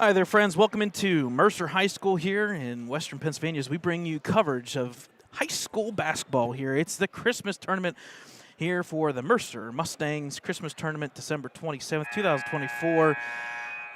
Hi there, friends. Welcome into Mercer High School here in Western Pennsylvania as we bring you coverage of high school basketball here. It's the Christmas tournament here for the Mercer Mustangs Christmas tournament, December 27th, 2024,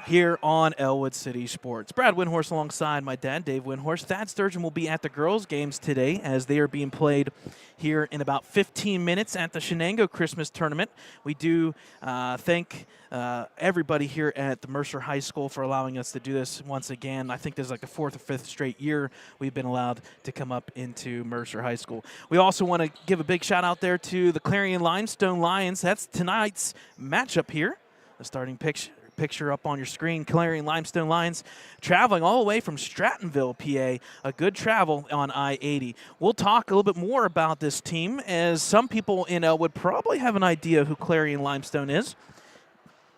here on Ellwood City Sports. Brad Windhorst alongside my dad, Dave Windhorst. Thad Sturgeon will be at the girls' games today as they are being played here in about 15 minutes at the Shenango Christmas tournament. We do thank everybody here at the Mercer High School for allowing us to do this once again. I think this is like the fourth or fifth straight year we've been allowed to come up into Mercer High School. We also want to give a big shout out there to the Clarion-Limestone Lions. That's tonight's matchup here. The starting picture up on your screen. Clarion-Limestone Lions traveling all the way from Strattonville, PA. A good travel on I-80. We'll talk a little bit more about this team, as some people in Ellwood probably have an idea who Clarion-Limestone is,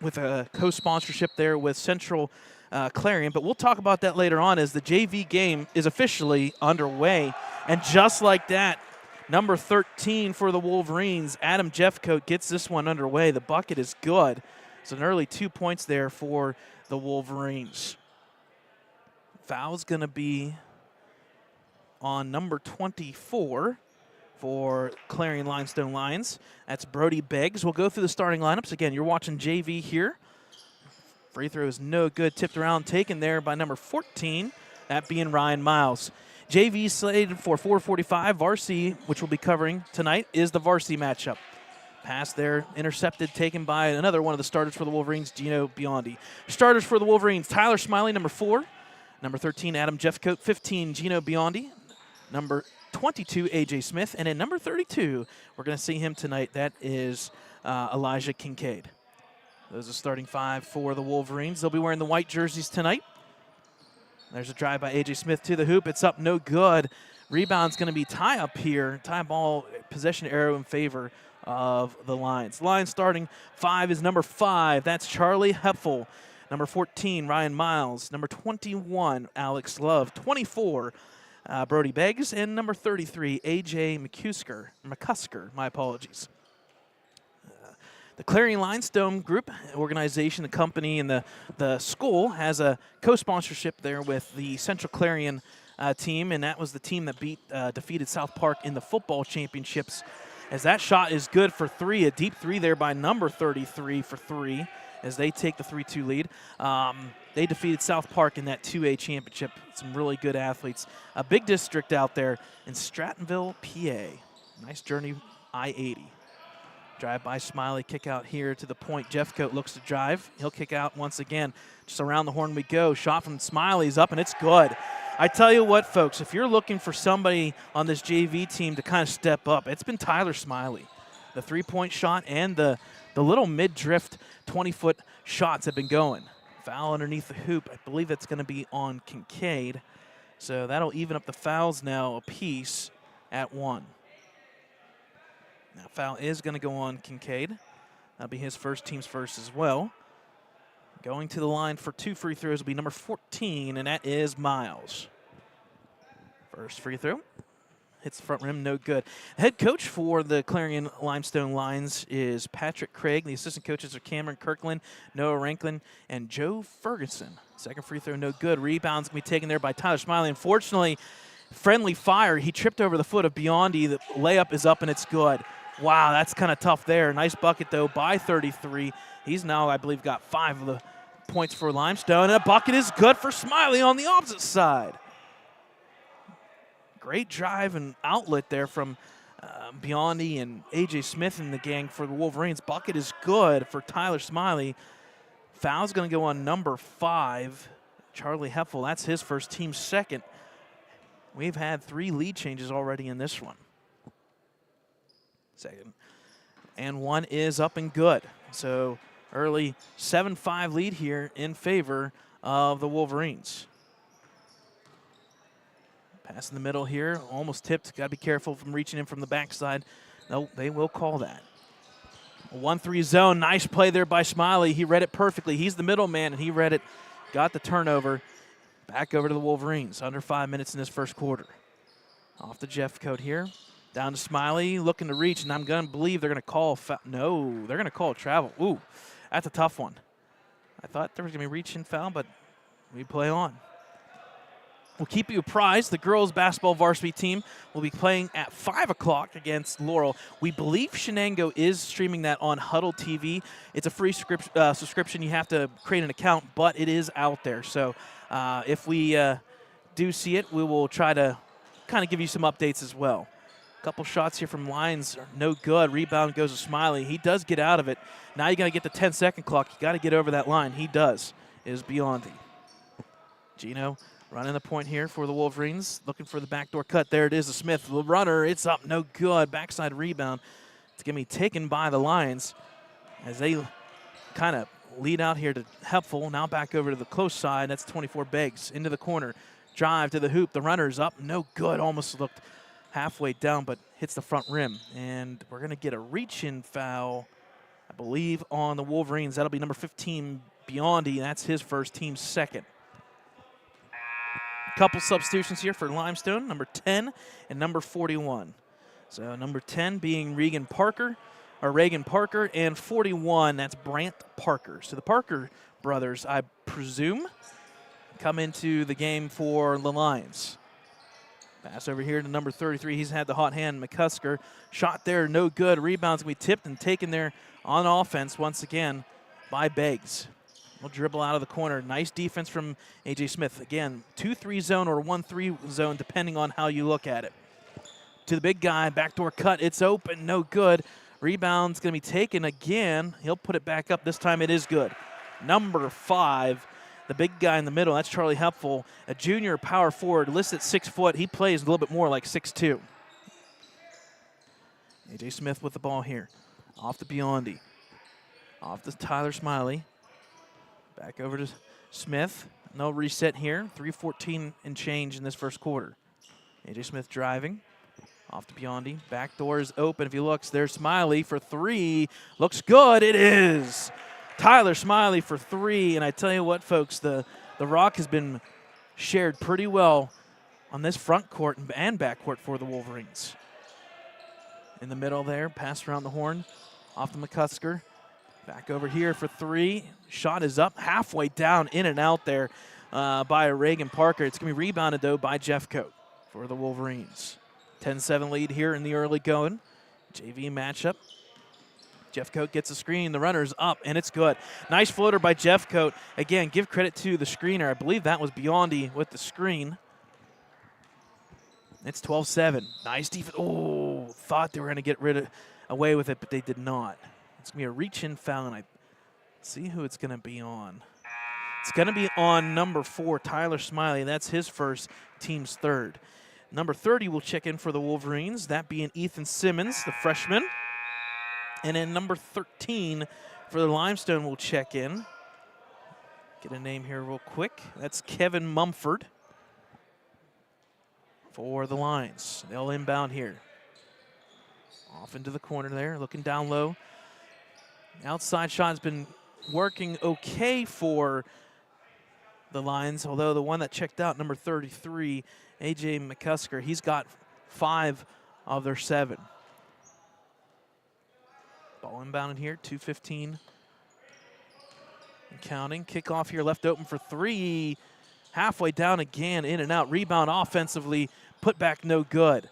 with a co-sponsorship there with Central Clarion. But we'll talk about that later on as the JV game is officially underway. And just like that, number 13 for the Wolverines, Adam Jeffcoat, gets this one underway. The bucket is good. So an early 2 points there for the Wolverines. Foul's going to be on number 24 for Clarion-Limestone Lions. That's Brody Beggs. We'll go through the starting lineups. Again, you're watching JV here. Free throw is no good. Tipped around, taken there by number 14, that being Ryan Miles. JV slated for 4:45. Varsity, which we'll be covering tonight, is the Varsity matchup. Pass there, intercepted, taken by another one of the starters for the Wolverines, Gino Biondi. Starters for the Wolverines, Tyler Smiley, number 4. Number 13, Adam Jeffcoat. 15, Gino Biondi. Number 22, A.J. Smith. And then number 32, we're going to see him tonight. That is Elijah Kincaid. Those are starting 5 for the Wolverines. They'll be wearing the white jerseys tonight. There's a drive by A.J. Smith to the hoop. It's up, no good. Rebound's going to be tie up here. Tie ball, possession arrow in favor of the Lions. Lions starting 5 is number 5. That's Charlie Heffel. Number 14, Ryan Miles. Number 21, Alex Love. 24, Brody Beggs. And number 33, A.J. McCusker. My apologies. The Clarion-Limestone Group organization, the company, and the school has a co-sponsorship there with the Central Clarion team, and that was the team that defeated South Park in the football championships. As that shot is good for 3, a deep 3 there by number 33 for 3 as they take the 3-2 lead. They defeated South Park in that 2A championship. Some really good athletes. A big district out there in Strattonville, PA. Nice journey, I-80. Drive by Smiley, kick out here to the point. Jeffcoat looks to drive. He'll kick out once again. Just around the horn we go. Shot from Smiley's up, and it's good. I tell you what, folks, if you're looking for somebody on this JV team to kind of step up, it's been Tyler Smiley. The three-point shot and the little mid-drift 20-foot shots have been going. Foul underneath the hoop. I believe that's going to be on Kincaid. So that'll even up the fouls now apiece at 1. Now foul is going to go on Kincaid. That'll be his team's first as well. Going to the line for 2 free throws will be number 14, and that is Miles. First free throw. Hits the front rim, no good. The head coach for the Clarion-Limestone Lions is Patrick Craig. The assistant coaches are Cameron Kirkland, Noah Ranklin, and Joe Ferguson. Second free throw, no good. Rebound's going to be taken there by Tyler Smiley. Unfortunately, friendly fire. He tripped over the foot of Biondi. The layup is up, and it's good. Wow, that's kind of tough there. Nice bucket, though, by 33. He's now, I believe, got 5 of the points for Limestone. And a bucket is good for Smiley on the opposite side. Great drive and outlet there from Biondi and A.J. Smith and the gang for the Wolverines. Bucket is good for Tyler Smiley. Foul's going to go on number 5, Charlie Heffel. That's his first, team second. We've had 3 lead changes already in this one. Second. And 1 is up and good. So early 7-5 lead here in favor of the Wolverines. Pass in the middle here, almost tipped. Got to be careful from reaching in from the backside. No, they will call that. A 1-3 zone, nice play there by Smiley. He read it perfectly. He's the middle man, and he read it, got the turnover. Back over to the Wolverines, under 5 minutes in this first quarter. Off the Jeffcoat here. Down to Smiley, looking to reach, and I'm going to believe they're going to call no, they're going to call travel. Ooh, that's a tough one. I thought there was going to be a reach and foul, but we play on. We'll keep you apprised. The girls basketball varsity team will be playing at 5 o'clock against Laurel. We believe Shenango is streaming that on Huddle TV. It's a free subscription. You have to create an account, but it is out there. So if we do see it, we will try to kind of give you some updates as well. A couple shots here from Lyons are no good. Rebound goes to Smiley. He does get out of it. Now you got to get the 10-second clock. You got to get over that line. He does. It is Biondi. Gino running the point here for the Wolverines, looking for the backdoor cut. There it is, the Smith. The runner, it's up, no good. Backside rebound. It's going to be taken by the Lions as they kind of lead out here to Hepful. Now back over to the close side. That's 24 Beggs into the corner. Drive to the hoop. The runner's up, no good. Almost looked halfway down, but hits the front rim. And we're going to get a reach-in foul, I believe, on the Wolverines. That'll be number 15, Biondi. That's his first, team's second. Couple substitutions here for Limestone, number 10 and number 41. So number 10 being Reagan Parker, and 41, that's Brant Parker. So the Parker brothers, I presume, come into the game for the Lions. Pass over here to number 33. He's had the hot hand, McCusker. Shot there, no good. Rebound's going to be tipped and taken there on offense once again by Beggs. We'll dribble out of the corner. Nice defense from A.J. Smith. Again, 2-3 zone or 1-3 zone, depending on how you look at it. To the big guy, backdoor cut. It's open, no good. Rebound's going to be taken again. He'll put it back up. This time it is good. Number 5, the big guy in the middle, that's Charlie Hepful, a junior power forward, listed at 6 foot. He plays a little bit more like 6'2". A.J. Smith with the ball here. Off to Biondi. Off to Tyler Smiley. Back over to Smith. No reset here. 3:14 and change in this first quarter. A.J. Smith driving. Off to Biondi. Back door is open. If he looks, there's Smiley for 3. Looks good. It is. Tyler Smiley for 3. And I tell you what, folks, the rock has been shared pretty well on this front court and back court for the Wolverines. In the middle there. Pass around the horn. Off to McCusker. Back over here for 3. Shot is up, halfway down, in and out there by Reagan Parker. It's going to be rebounded, though, by Jeffcoat for the Wolverines. 10-7 lead here in the early going. JV matchup. Jeffcoat gets a screen. The runner's up, and it's good. Nice floater by Jeffcoat. Again, give credit to the screener. I believe that was Biondi with the screen. It's 12-7. Nice defense. Oh, thought they were going to get away with it, but they did not. It's going to be a reach-in foul, and I see who it's going to be on. It's going to be on number 4, Tyler Smiley. That's his first, team's third. Number 30 will check in for the Wolverines, that being Ethan Simmons, the freshman. And then number 13 for the Limestone will check in. Get a name here real quick. That's Kevin Mumford for the Lions. They'll inbound here. Off into the corner there, looking down low. Outside shot has been working okay for the Lions, although the one that checked out, number 33, A.J. McCusker, he's got 5 of their 7. Ball inbounded here, 2:15 and counting. Kickoff here left open for 3. Halfway down again, in and out. Rebound offensively, put back no good.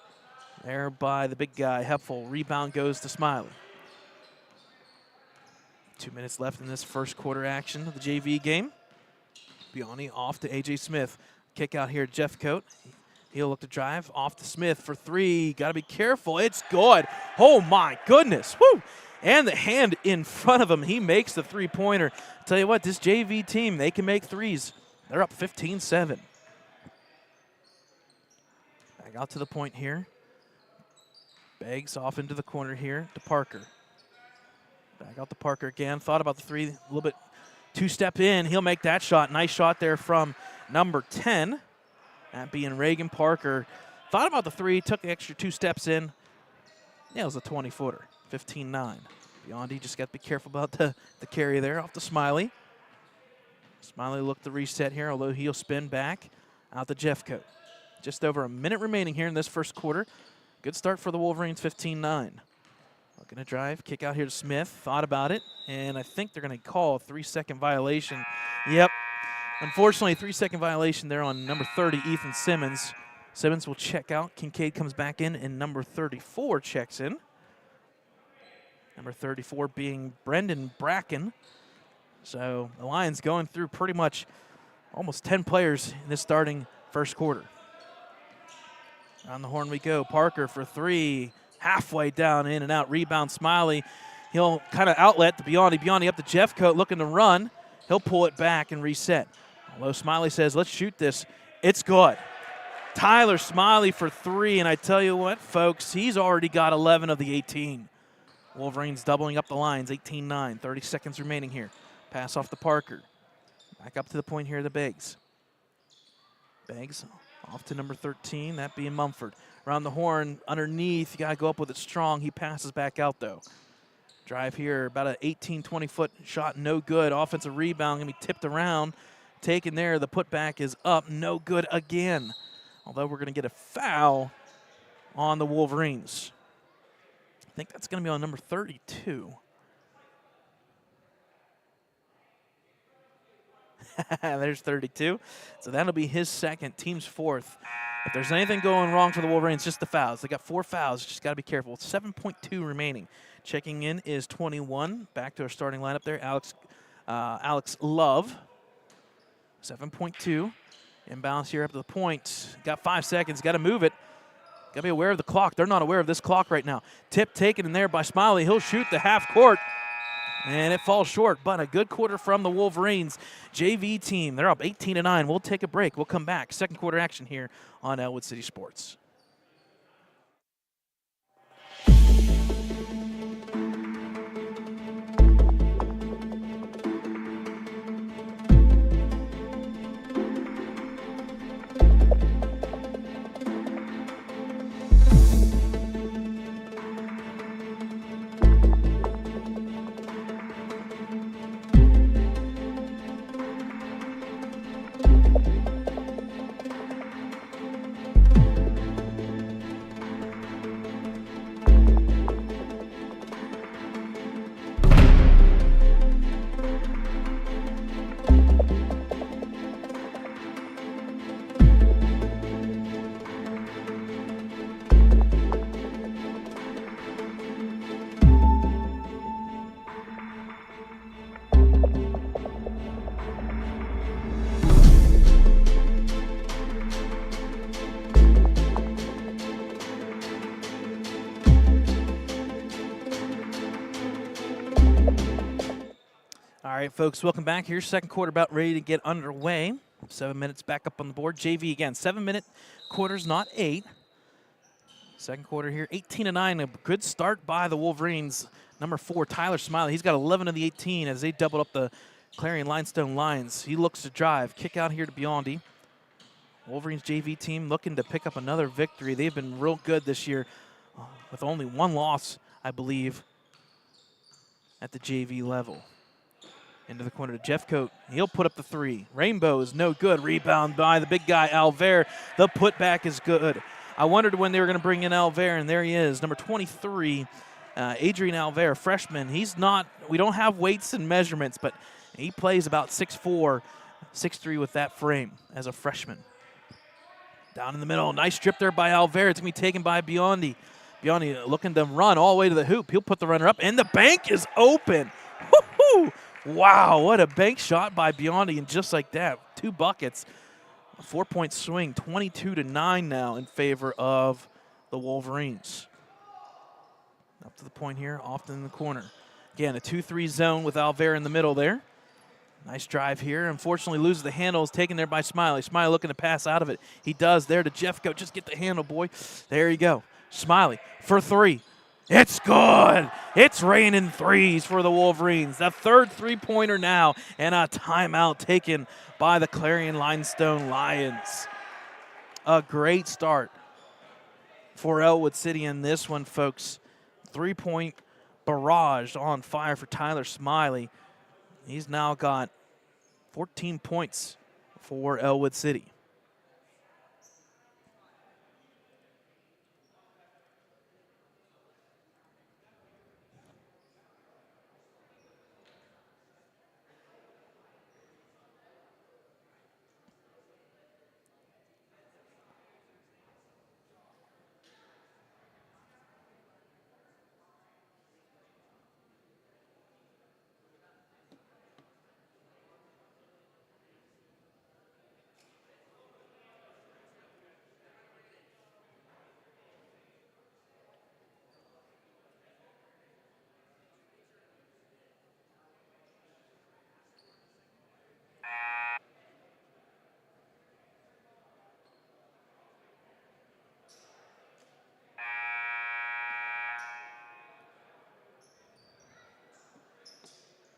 There by the big guy, Hepful. Rebound goes to Smiley. 2 minutes left in this first quarter action of the JV game. Biondi off to A.J. Smith. Kick out here, Jeffcoat. He'll look to drive. Off to Smith for 3. Got to be careful. It's good. Oh, my goodness. Woo! And the hand in front of him. He makes the three-pointer. Tell you what, this JV team, they can make threes. They're up 15-7. Back out to the point here. Beggs off into the corner here to Parker. Back out to Parker again. Thought about the 3, a little bit two-step in. He'll make that shot. Nice shot there from number 10. That being Reagan Parker. Thought about the 3, took the extra 2 steps in. Yeah, it was a 20-footer, 15-9. Biondi just got to be careful about the carry there. Off to Smiley. Smiley looked to reset here, although he'll spin back out to Jeffcoat. Just over a minute remaining here in this first quarter. Good start for the Wolverines, 15-9. Looking to drive, kick out here to Smith. Thought about it, and I think they're going to call a 3-second violation. Yep, Unfortunately, 3-second violation there on number 30, Ethan Simmons. Simmons will check out. Kincaid comes back in, and number 34 checks in. Number 34 being Brendan Bracken. So the Lions going through pretty much almost 10 players in this starting first quarter. On the horn we go. Parker for three. Halfway down, in and out. Rebound, Smiley. He'll kind of outlet to Biondi. Biondi up to Jeffcoat looking to run. He'll pull it back and reset. Although Smiley says, let's shoot this. It's good. Tyler Smiley for three, and I tell you what, folks, he's already got 11 of the 18. Wolverines doubling up the lines, 18-9, 30 seconds remaining here. Pass off to Parker. Back up to the point here to Beggs. Beggs off to number 13, that being Mumford. Around the horn, underneath, you got to go up with it strong. He passes back out, though. Drive here, about an 18, 20-foot shot, no good. Offensive rebound, going to be tipped around. Taken there, the putback is up, no good again. Although we're going to get a foul on the Wolverines. I think that's going to be on number 32. There's 32. So that'll be his second, team's fourth. If there's anything going wrong for the Wolverines, just the fouls. They got 4 fouls, just got to be careful. 7.2 remaining. Checking in is 21. Back to our starting lineup there, Alex Love. 7.2. Inbounds here up to the point. Got 5 seconds, got to move it. Got to be aware of the clock. They're not aware of this clock right now. Tip taken in there by Smiley. He'll shoot the half court. And it falls short, but a good quarter from the Wolverines. JV team, they're up 18-9. We'll take a break. We'll come back. Second quarter action here on Ellwood City Sports. All right, folks, welcome back. Here's second quarter about ready to get underway. 7 minutes back up on the board. JV again, 7-minute quarters, not 8. Second quarter here, 18-9. A good start by the Wolverines. Number 4, Tyler Smiley. He's got 11 of the 18 as they doubled up the Clarion-Limestone lines. He looks to drive. Kick out here to Biondi. Wolverines JV team looking to pick up another victory. They've been real good this year with only 1 loss, I believe, at the JV level. Into the corner to Jeffcoat. He'll put up the 3. Rainbow is no good. Rebound by the big guy, Alver. The putback is good. I wondered when they were going to bring in Alver, and there he is. Number 23, Adrian Alver, freshman. He's not, we don't have weights and measurements, but he plays about 6'4", 6'3" with that frame as a freshman. Down in the middle, nice strip there by Alver. It's going to be taken by Biondi. Biondi looking to run all the way to the hoop. He'll put the runner up, and the bank is open. Woo-hoo! Wow, what a bank shot by Biondi, and just like that, 2 buckets. A 4-point swing, 22-9 now in favor of the Wolverines. Up to the point here, off in the corner. Again, a 2-3 zone with Alver in the middle there. Nice drive here. Unfortunately, loses the handle. Is taken there by Smiley. Smiley looking to pass out of it. He does there to Jeffcoat. Just get the handle, boy. There you go. Smiley for 3. It's good. It's raining threes for the Wolverines. The third three-pointer now, and a timeout taken by the Clarion-Limestone Lions. A great start for Ellwood City in this one, folks. 3-point barrage on fire for Tyler Smiley. He's now got 14 points for Ellwood City.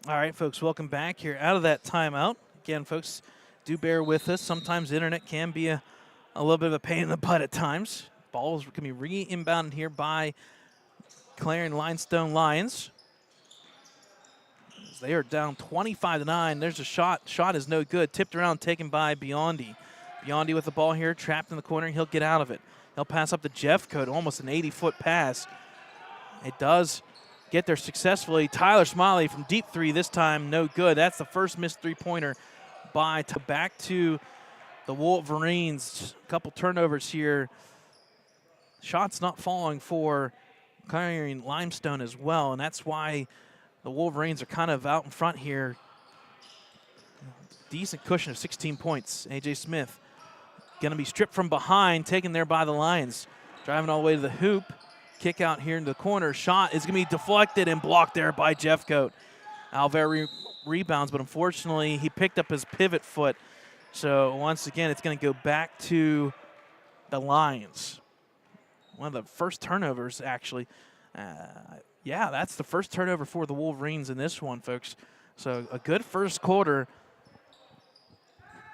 All right, folks, welcome back here out of that timeout. Again, folks, do bear with us. Sometimes the internet can be a little bit of a pain in the butt at times. Ball is going to be re-inbounded here by Clarion-Limestone Lions. They are down 25-9. There's a shot. Shot is no good. Tipped around, taken by Biondi. Biondi with the ball here, trapped in the corner. He'll get out of it. He'll pass up to Jeffcoat, almost an 80-foot pass. It does get there successfully. Tyler Smiley from deep three this time, no good. That's the first missed three-pointer back to the Wolverines. A couple turnovers here. Shots not falling for Clarion-Limestone as well, and that's why the Wolverines are kind of out in front here. Decent cushion of 16 points. A.J. Smith going to be stripped from behind, taken there by the Lions. Driving all the way to the hoop. Kick out here into the corner. Shot is going to be deflected and blocked there by Jeffcoat. Alver rebounds, but unfortunately he picked up his pivot foot. So once again, it's going to go back to the Lions. One of the first turnovers, actually. Yeah, that's the first turnover for the Wolverines in this one, folks. So a good first quarter.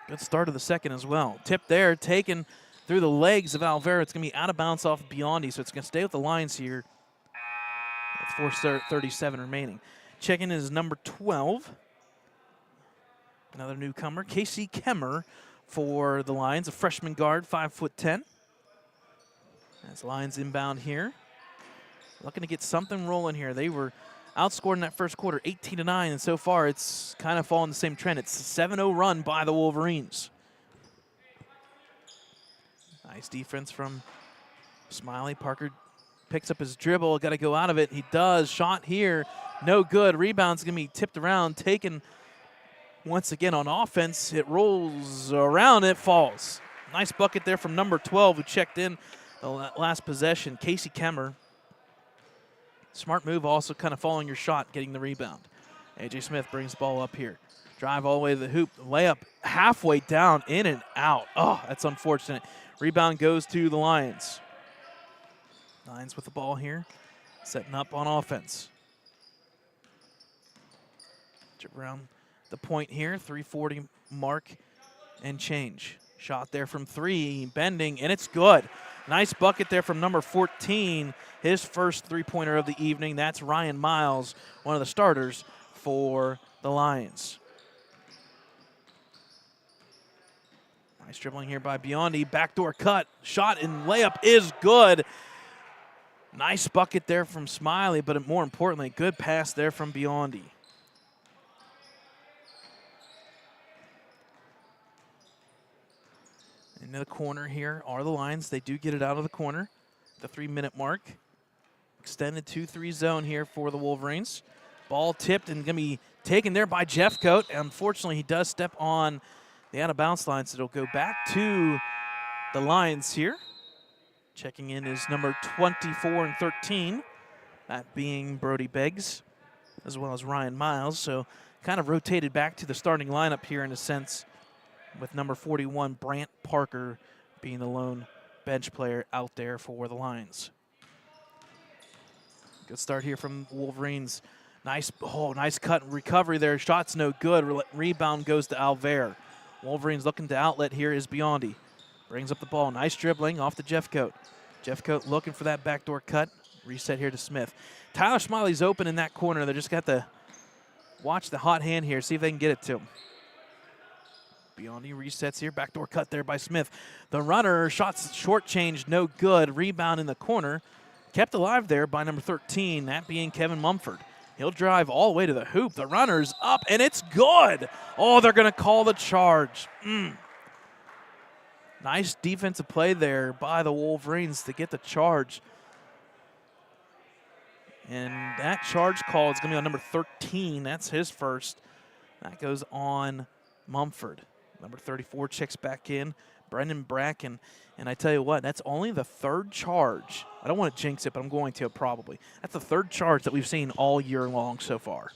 Good start of the second as well. Tip there, taken through the legs of Alvera. It's going to be out of bounds off Biondi, so it's going to stay with the Lions here. With 4:37 remaining. Checking in is number 12. Another newcomer, Casey Kemmer for the Lions, a freshman guard, 5'10". As Lions inbound here. Looking to get something rolling here. They were outscored in that first quarter 18-9, and so far it's kind of following the same trend. It's a 7-0 run by the Wolverines. Nice defense from Smiley. Parker picks up his dribble, got to go out of it. He does. Shot here, no good. Rebound's going to be tipped around, taken once again on offense. It rolls around, it falls. Nice bucket there from number 12 who checked in the last possession, Casey Kemmer. Smart move, also kind of following your shot, getting the rebound. A.J. Smith brings the ball up here. Drive all the way to the hoop. Layup halfway down, in and out. Oh, that's unfortunate. Rebound goes to the Lions. Lions with the ball here, setting up on offense. Around the point here, 3:40 mark and change. Shot there from three, bending, and it's good. Nice bucket there from number 14, his first three-pointer of the evening. That's Ryan Miles, one of the starters for the Lions. Nice dribbling here by Biondi. Backdoor cut. Shot and layup is good. Nice bucket there from Smiley, but more importantly, good pass there from Biondi. Into the corner here are the Lions. They do get it out of the corner. The 3-minute mark. Extended 2-3 zone here for the Wolverines. Ball tipped and going to be taken there by Jeffcoat. Unfortunately, he does step on the out-of-bounds line, so it'll go back to the Lions here. Checking in is number 24 and 13, that being Brody Beggs, as well as Ryan Miles. So kind of rotated back to the starting lineup here in a sense, with number 41, Brant Parker, being the lone bench player out there for the Lions. Good start here from Wolverines. Nice cut and recovery there. Shot's no good. Rebound goes to Alver. Wolverines looking to outlet here is Biondi. Brings up the ball. Nice dribbling off to Jeffcoat. Jeffcoat looking for that backdoor cut. Reset here to Smith. Tyler Smiley's open in that corner. They just got to watch the hot hand here, see if they can get it to him. Biondi resets here. Backdoor cut there by Smith. The runner, shots shortchanged, no good. Rebound in the corner. Kept alive there by number 13, that being Kevin Mumford. He'll drive all the way to the hoop. The runner's up, and it's good. Oh, they're going to call the charge. Nice defensive play there by the Wolverines to get the charge. And that charge call is going to be on number 13. That's his first. That goes on Mumford. Number 34 checks back in, Brendan Bracken. And I tell you what, that's only the third charge. I don't want to jinx it, but I'm going to probably. That's the third charge that we've seen all year long so far.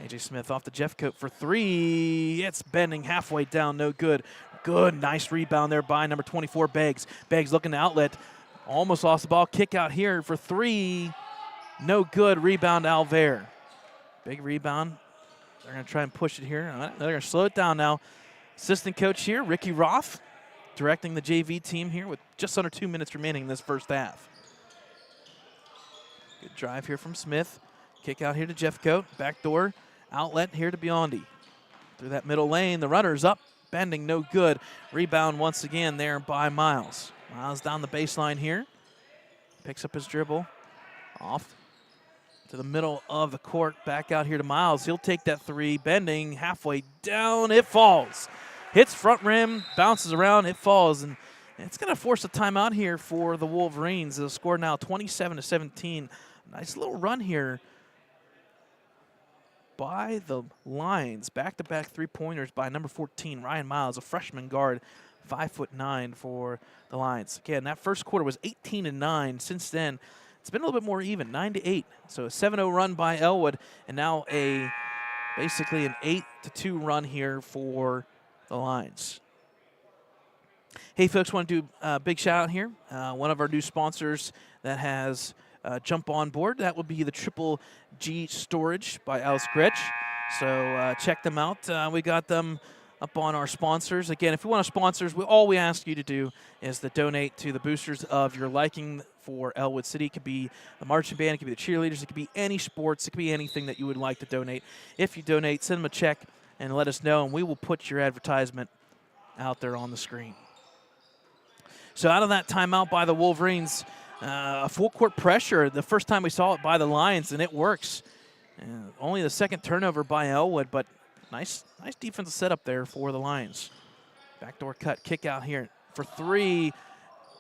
A.J. Smith off the Jeffcoat for three. It's bending halfway down, no good. Good, nice rebound there by number 24, Beggs. Beggs looking to outlet. Almost lost the ball. Kick out here for three. No good. Rebound, Alver. Big rebound. They're going to try and push it here. They're going to slow it down now. Assistant coach here, Ricky Roth, directing the JV team here with just under 2 minutes remaining in this first half. Good drive here from Smith. Kick out here to Jeffcoat. Backdoor outlet here to Biondi. Through that middle lane, the runner's up. Bending, no good. Rebound once again there by Miles. Miles down the baseline here. Picks up his dribble. Off to the middle of the court. Back out here to Miles. He'll take that three. Bending, halfway down. It falls. Hits front rim, bounces around, it falls. And it's going to force a timeout here for the Wolverines. They'll score now 27-17. Nice little run here by the Lions. Back-to-back three-pointers by number 14, Ryan Miles, a freshman guard, 5'9" for the Lions. Again, that first quarter was 18-9. Since then, it's been a little bit more even, 9-8. So a 7-0 run by Ellwood, and now basically an 8-2 run here for the Lions. Hey, folks, want to do a big shout-out here. One of our new sponsors that has jump on board. That would be the Triple G Storage by Alice Gretsch. So check them out. We got them up on our sponsors. Again, if you want to sponsors, all we ask you to do is to donate to the boosters of your liking for Ellwood City. It could be the marching band, it could be the cheerleaders, it could be any sports, it could be anything that you would like to donate. If you donate, send them a check and let us know, and we will put your advertisement out there on the screen. So out of that timeout by the Wolverines, a full-court pressure, the first time we saw it by the Lions, and it works. Only the second turnover by Ellwood, but nice defensive setup there for the Lions. Backdoor cut, kick out here for three.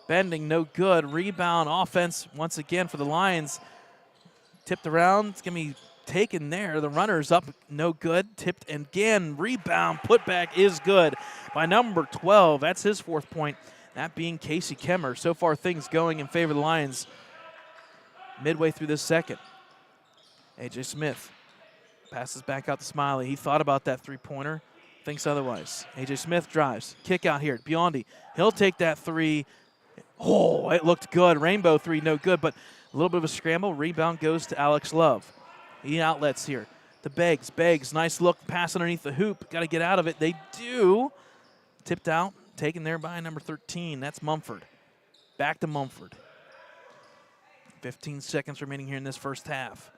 Bending, no good. Rebound, offense once again for the Lions. Tipped around, it's going to be taken there. The runner's up, no good. Tipped and again, rebound, putback is good by number 12. That's his 4th point. That being Casey Kemmer. So far, things going in favor of the Lions midway through this second. A.J. Smith passes back out to Smiley. He thought about that three-pointer, thinks otherwise. A.J. Smith drives. Kick out here. Biondi. He'll take that three. Oh, it looked good. Rainbow three, no good, but a little bit of a scramble. Rebound goes to Alex Love. He outlets here to Beggs. Beggs, nice look, pass underneath the hoop. Got to get out of it. They do. Tipped out. Taken there by number 13. That's Mumford. Back to Mumford. 15 seconds remaining here in this first half.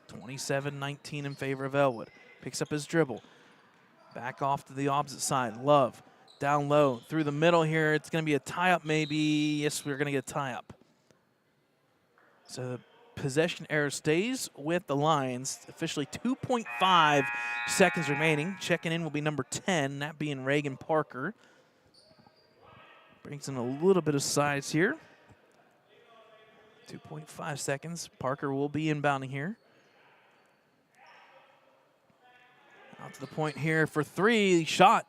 27-19 in favor of Ellwood. Picks up his dribble. Back off to the opposite side. Love down low through the middle here. It's going to be a tie-up maybe. Yes, we're going to get a tie-up. So the possession error stays with the Lions. Officially 2.5 seconds remaining. Checking in will be number 10, that being Reagan Parker. Brings in a little bit of size here. 2.5 seconds. Parker will be inbounding here. Out to the point here for three. Shot.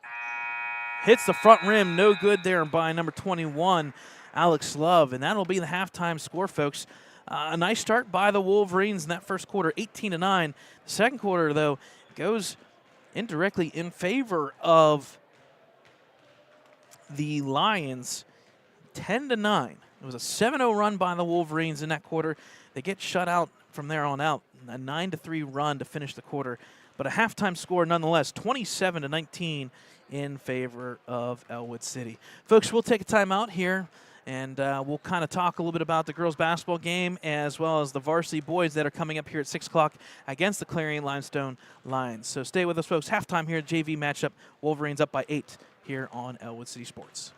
Hits the front rim. No good there by number 21, Alex Love. And that'll be the halftime score, folks. A nice start by the Wolverines in that first quarter, 18-9. The second quarter, though, goes indirectly in favor of the Lions, 10-9. It was a 7-0 run by the Wolverines in that quarter. They get shut out from there on out. A 9-3 run to finish the quarter. But a halftime score nonetheless, 27-19 in favor of Ellwood City. Folks, we'll take a timeout here, and we'll kind of talk a little bit about the girls basketball game as well as the varsity boys that are coming up here at 6 o'clock against the Clarion-Limestone Lions. So stay with us, folks. Halftime here at JV matchup. Wolverines up by 8 here on Ellwood City Sports.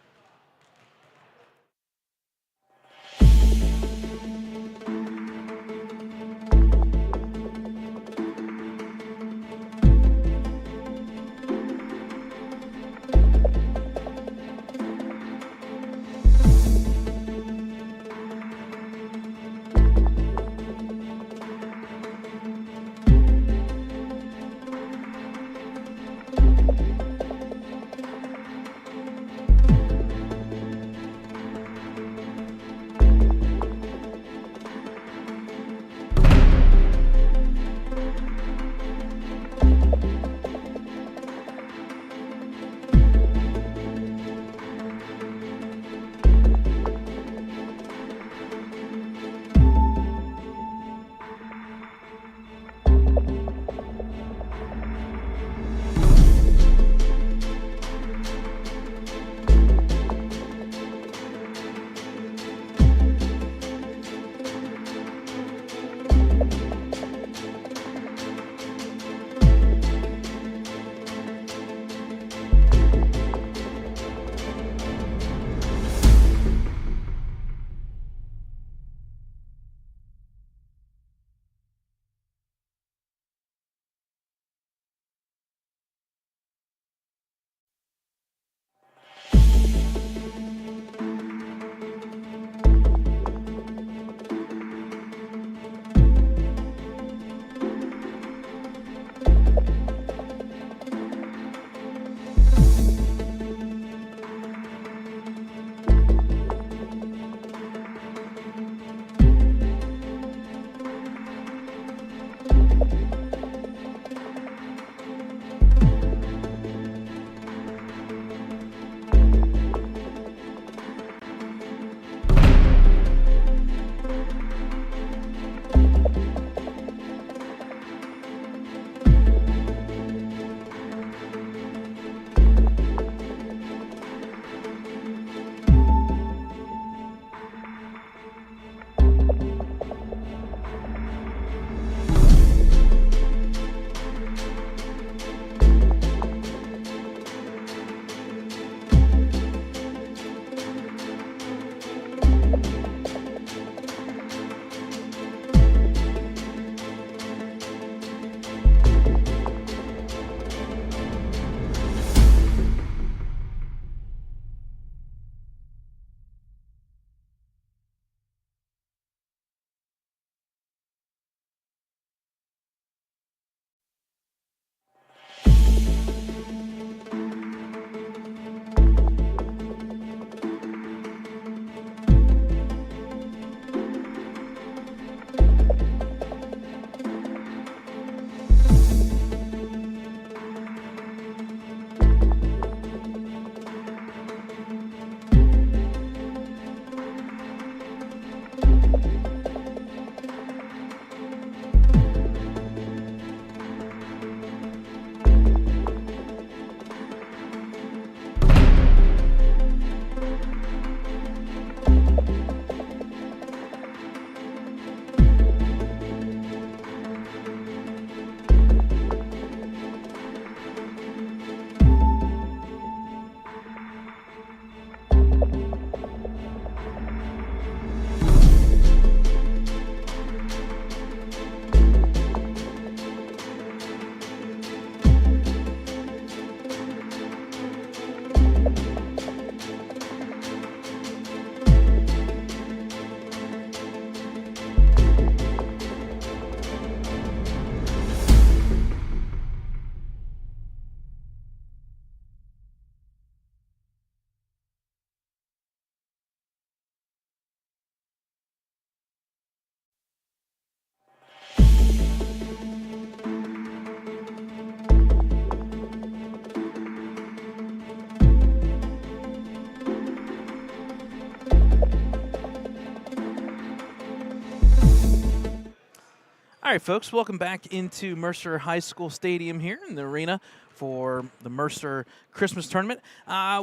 All right, folks, welcome back into Mercer High School Stadium here in the arena for the Mercer Christmas Tournament.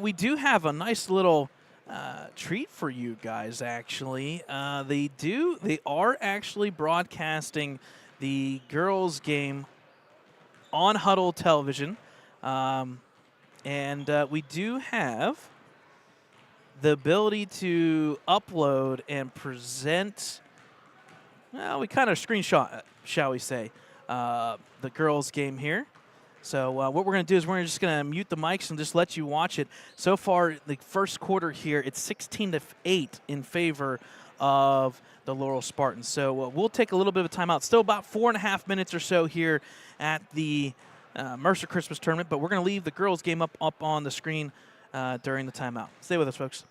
We do have a nice little treat for you guys, actually. They are actually broadcasting the girls' game on Huddle Television. And we do have the ability to upload and present. Well, we kind of screenshot, shall we say, the girls' game here. So what we're going to do is we're just going to mute the mics and just let you watch it. So far, the first quarter here, it's 16-8 in favor of the Laurel Spartans. So we'll take a little bit of a timeout. Still about 4.5 minutes or so here at the Mercer Christmas Tournament, but we're going to leave the girls' game up on the screen during the timeout. Stay with us, folks.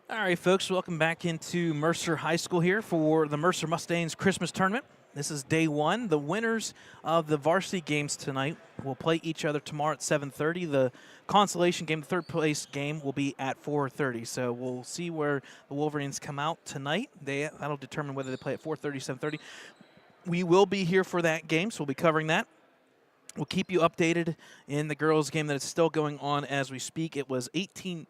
All right, folks, welcome back into Mercer High School here for the Mercer Mustangs Christmas Tournament. This is day one. The winners of the varsity games tonight will play each other tomorrow at 7:30. The consolation game, the third place game, will be at 4:30. So we'll see where the Wolverines come out tonight. That'll determine whether they play at 4:30, 7:30. We will be here for that game, so we'll be covering that. We'll keep you updated in the girls' game that is still going on as we speak. It was 18-8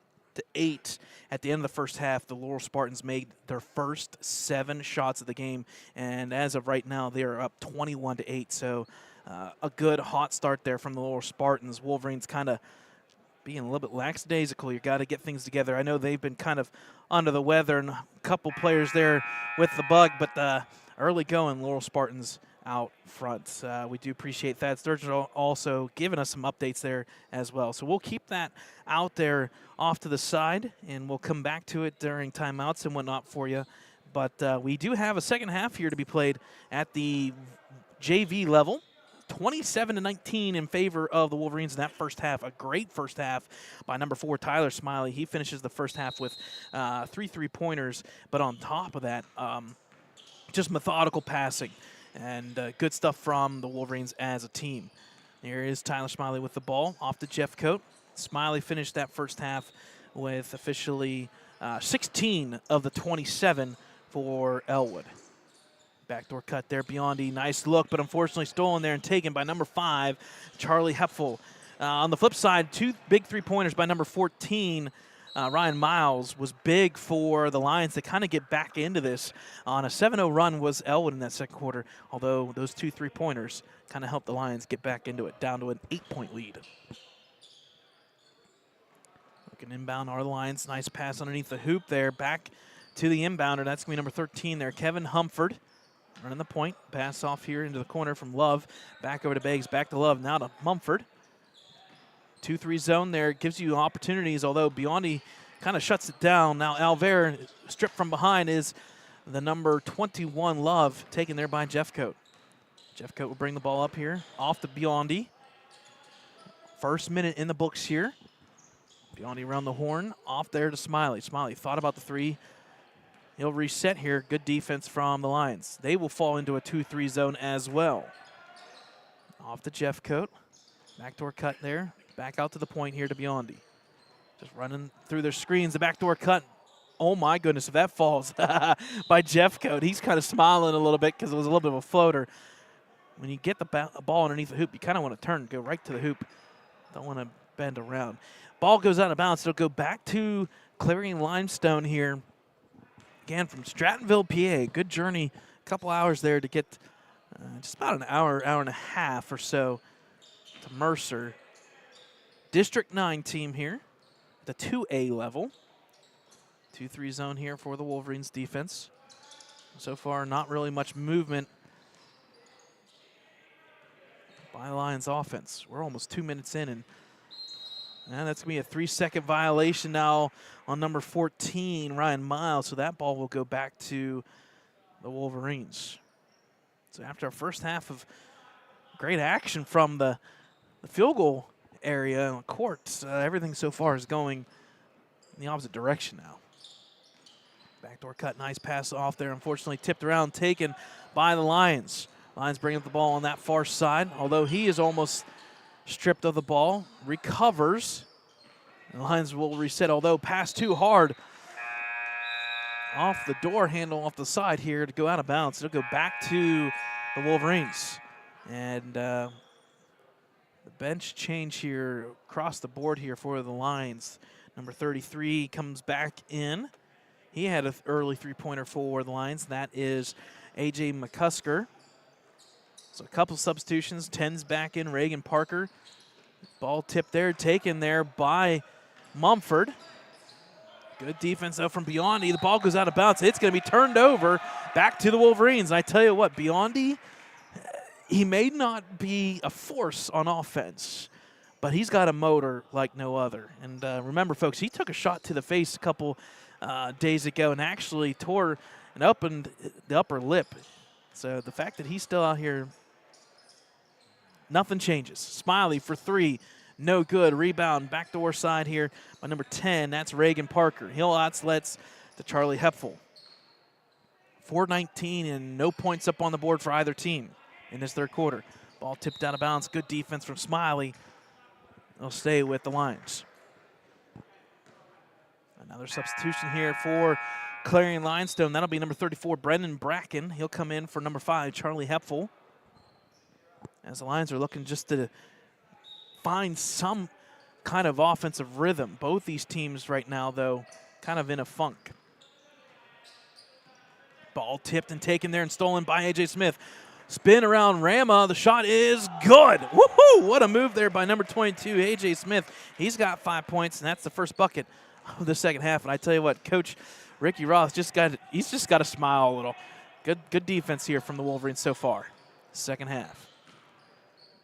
at the end of the first half. The Laurel Spartans made their first 7 shots of the game, and as of right now, they are up 21-8. So a good hot start there from the Laurel Spartans. Wolverines kind of being a little bit lackadaisical. You got to get things together. I know they've been kind of under the weather and a couple players there with the bug, but early going, Laurel Spartans out front. We do appreciate that. Sturgeon also giving us some updates there as well. So we'll keep that out there off to the side, and we'll come back to it during timeouts and whatnot for you. But we do have a second half here to be played at the JV level. 27-19 in favor of the Wolverines in that first half. A great first half by number 4, Tyler Smiley. He finishes the first half with 3 3-pointers. But on top of that, just methodical passing and good stuff from the Wolverines as a team. Here is Tyler Smiley with the ball off to Jeff Coate. Smiley finished that first half with officially 16 of the 27 for Ellwood. Backdoor cut there, Biondi. Nice look, but unfortunately stolen there and taken by number 5, Charlie Hepfel. On the flip side, 2 big 3-pointers by number 14, Ryan Miles, was big for the Lions to kind of get back into this. On a 7-0 run was Ellwood in that second quarter, although those 2 3-pointers kind of helped the Lions get back into it, down to an 8-point lead. Looking inbound are the Lions. Nice pass underneath the hoop there. Back to the inbounder. That's going to be number 13 there, Kevin Humford. Running the point, pass off here into the corner from Love. Back over to Beggs, back to Love, now to Mumford. 2-3 zone there, gives you opportunities, although Biondi kind of shuts it down. Now Alver, stripped from behind, is the number 21 Love, taken there by Jeff Coate. Jeff Coate will bring the ball up here, off to Biondi. First minute in the books here. Biondi around the horn, off there to Smiley. Smiley thought about the 3. He'll reset here. Good defense from the Lions. They will fall into a 2-3 zone as well. Off to Jeff Coate. Backdoor cut there. Back out to the point here to Biondi. Just running through their screens. The backdoor cut. Oh, my goodness, if that falls by Jeff Coate. He's kind of smiling a little bit because it was a little bit of a floater. When you get the ball underneath the hoop, you kind of want to turn, go right to the hoop. Don't want to bend around. Ball goes out of bounds. It'll go back to Clarion-Limestone here. Again, from Strattonville, PA. Good journey, a couple hours there to get just about an hour, hour and a half or so to Mercer. District 9 team here, the 2A level. 2-3 zone here for the Wolverines defense. So far, not really much movement by Lions offense. We're almost 2 minutes in, and that's going to be a 3-second violation now on number 14, Ryan Miles. So that ball will go back to the Wolverines. So after our first half of great action from the field goal area on the court, everything so far is going in the opposite direction now. Backdoor cut, nice pass off there. Unfortunately tipped around, taken by the Lions. Lions bring up the ball on that far side, although he is almost stripped of the ball, recovers. The Lions will reset, although pass too hard. Off the door handle, off the side here to go out of bounds. It'll go back to the Wolverines. And the bench change here across the board here for the Lions. Number 33 comes back in. He had an early 3-pointer for the Lions. That is A.J. McCusker. So a couple substitutions. 10's back in, Reagan Parker. Ball tipped there, taken there by Mumford. Good defense, though, from Biondi. The ball goes out of bounds. It's going to be turned over back to the Wolverines. And I tell you what, Biondi, he may not be a force on offense, but he's got a motor like no other. And remember, folks, he took a shot to the face a couple days ago and actually tore and opened the upper lip. So the fact that he's still out here, nothing changes. Smiley for 3, no good. Rebound, backdoor side here by number 10. That's Reagan Parker. He'll outlets to Charlie Hepfel. 4:19 and no points up on the board for either team in this third quarter. Ball tipped out of bounds. Good defense from Smiley. They'll stay with the Lions. Another substitution here for Clarion-Limestone. That'll be number 34, Brendan Bracken. He'll come in for number 5, Charlie Hepfel. As the Lions are looking just to find some kind of offensive rhythm. Both these teams right now, though, kind of in a funk. Ball tipped and taken there and stolen by A.J. Smith. Spin around Rama. The shot is good. Woohoo! What a move there by number 22, A.J. Smith. He's got 5 points, and that's the first bucket of the second half. And I tell you what, Coach Ricky Roth he's just got to smile a little. Good defense here from the Wolverines so far. Second half.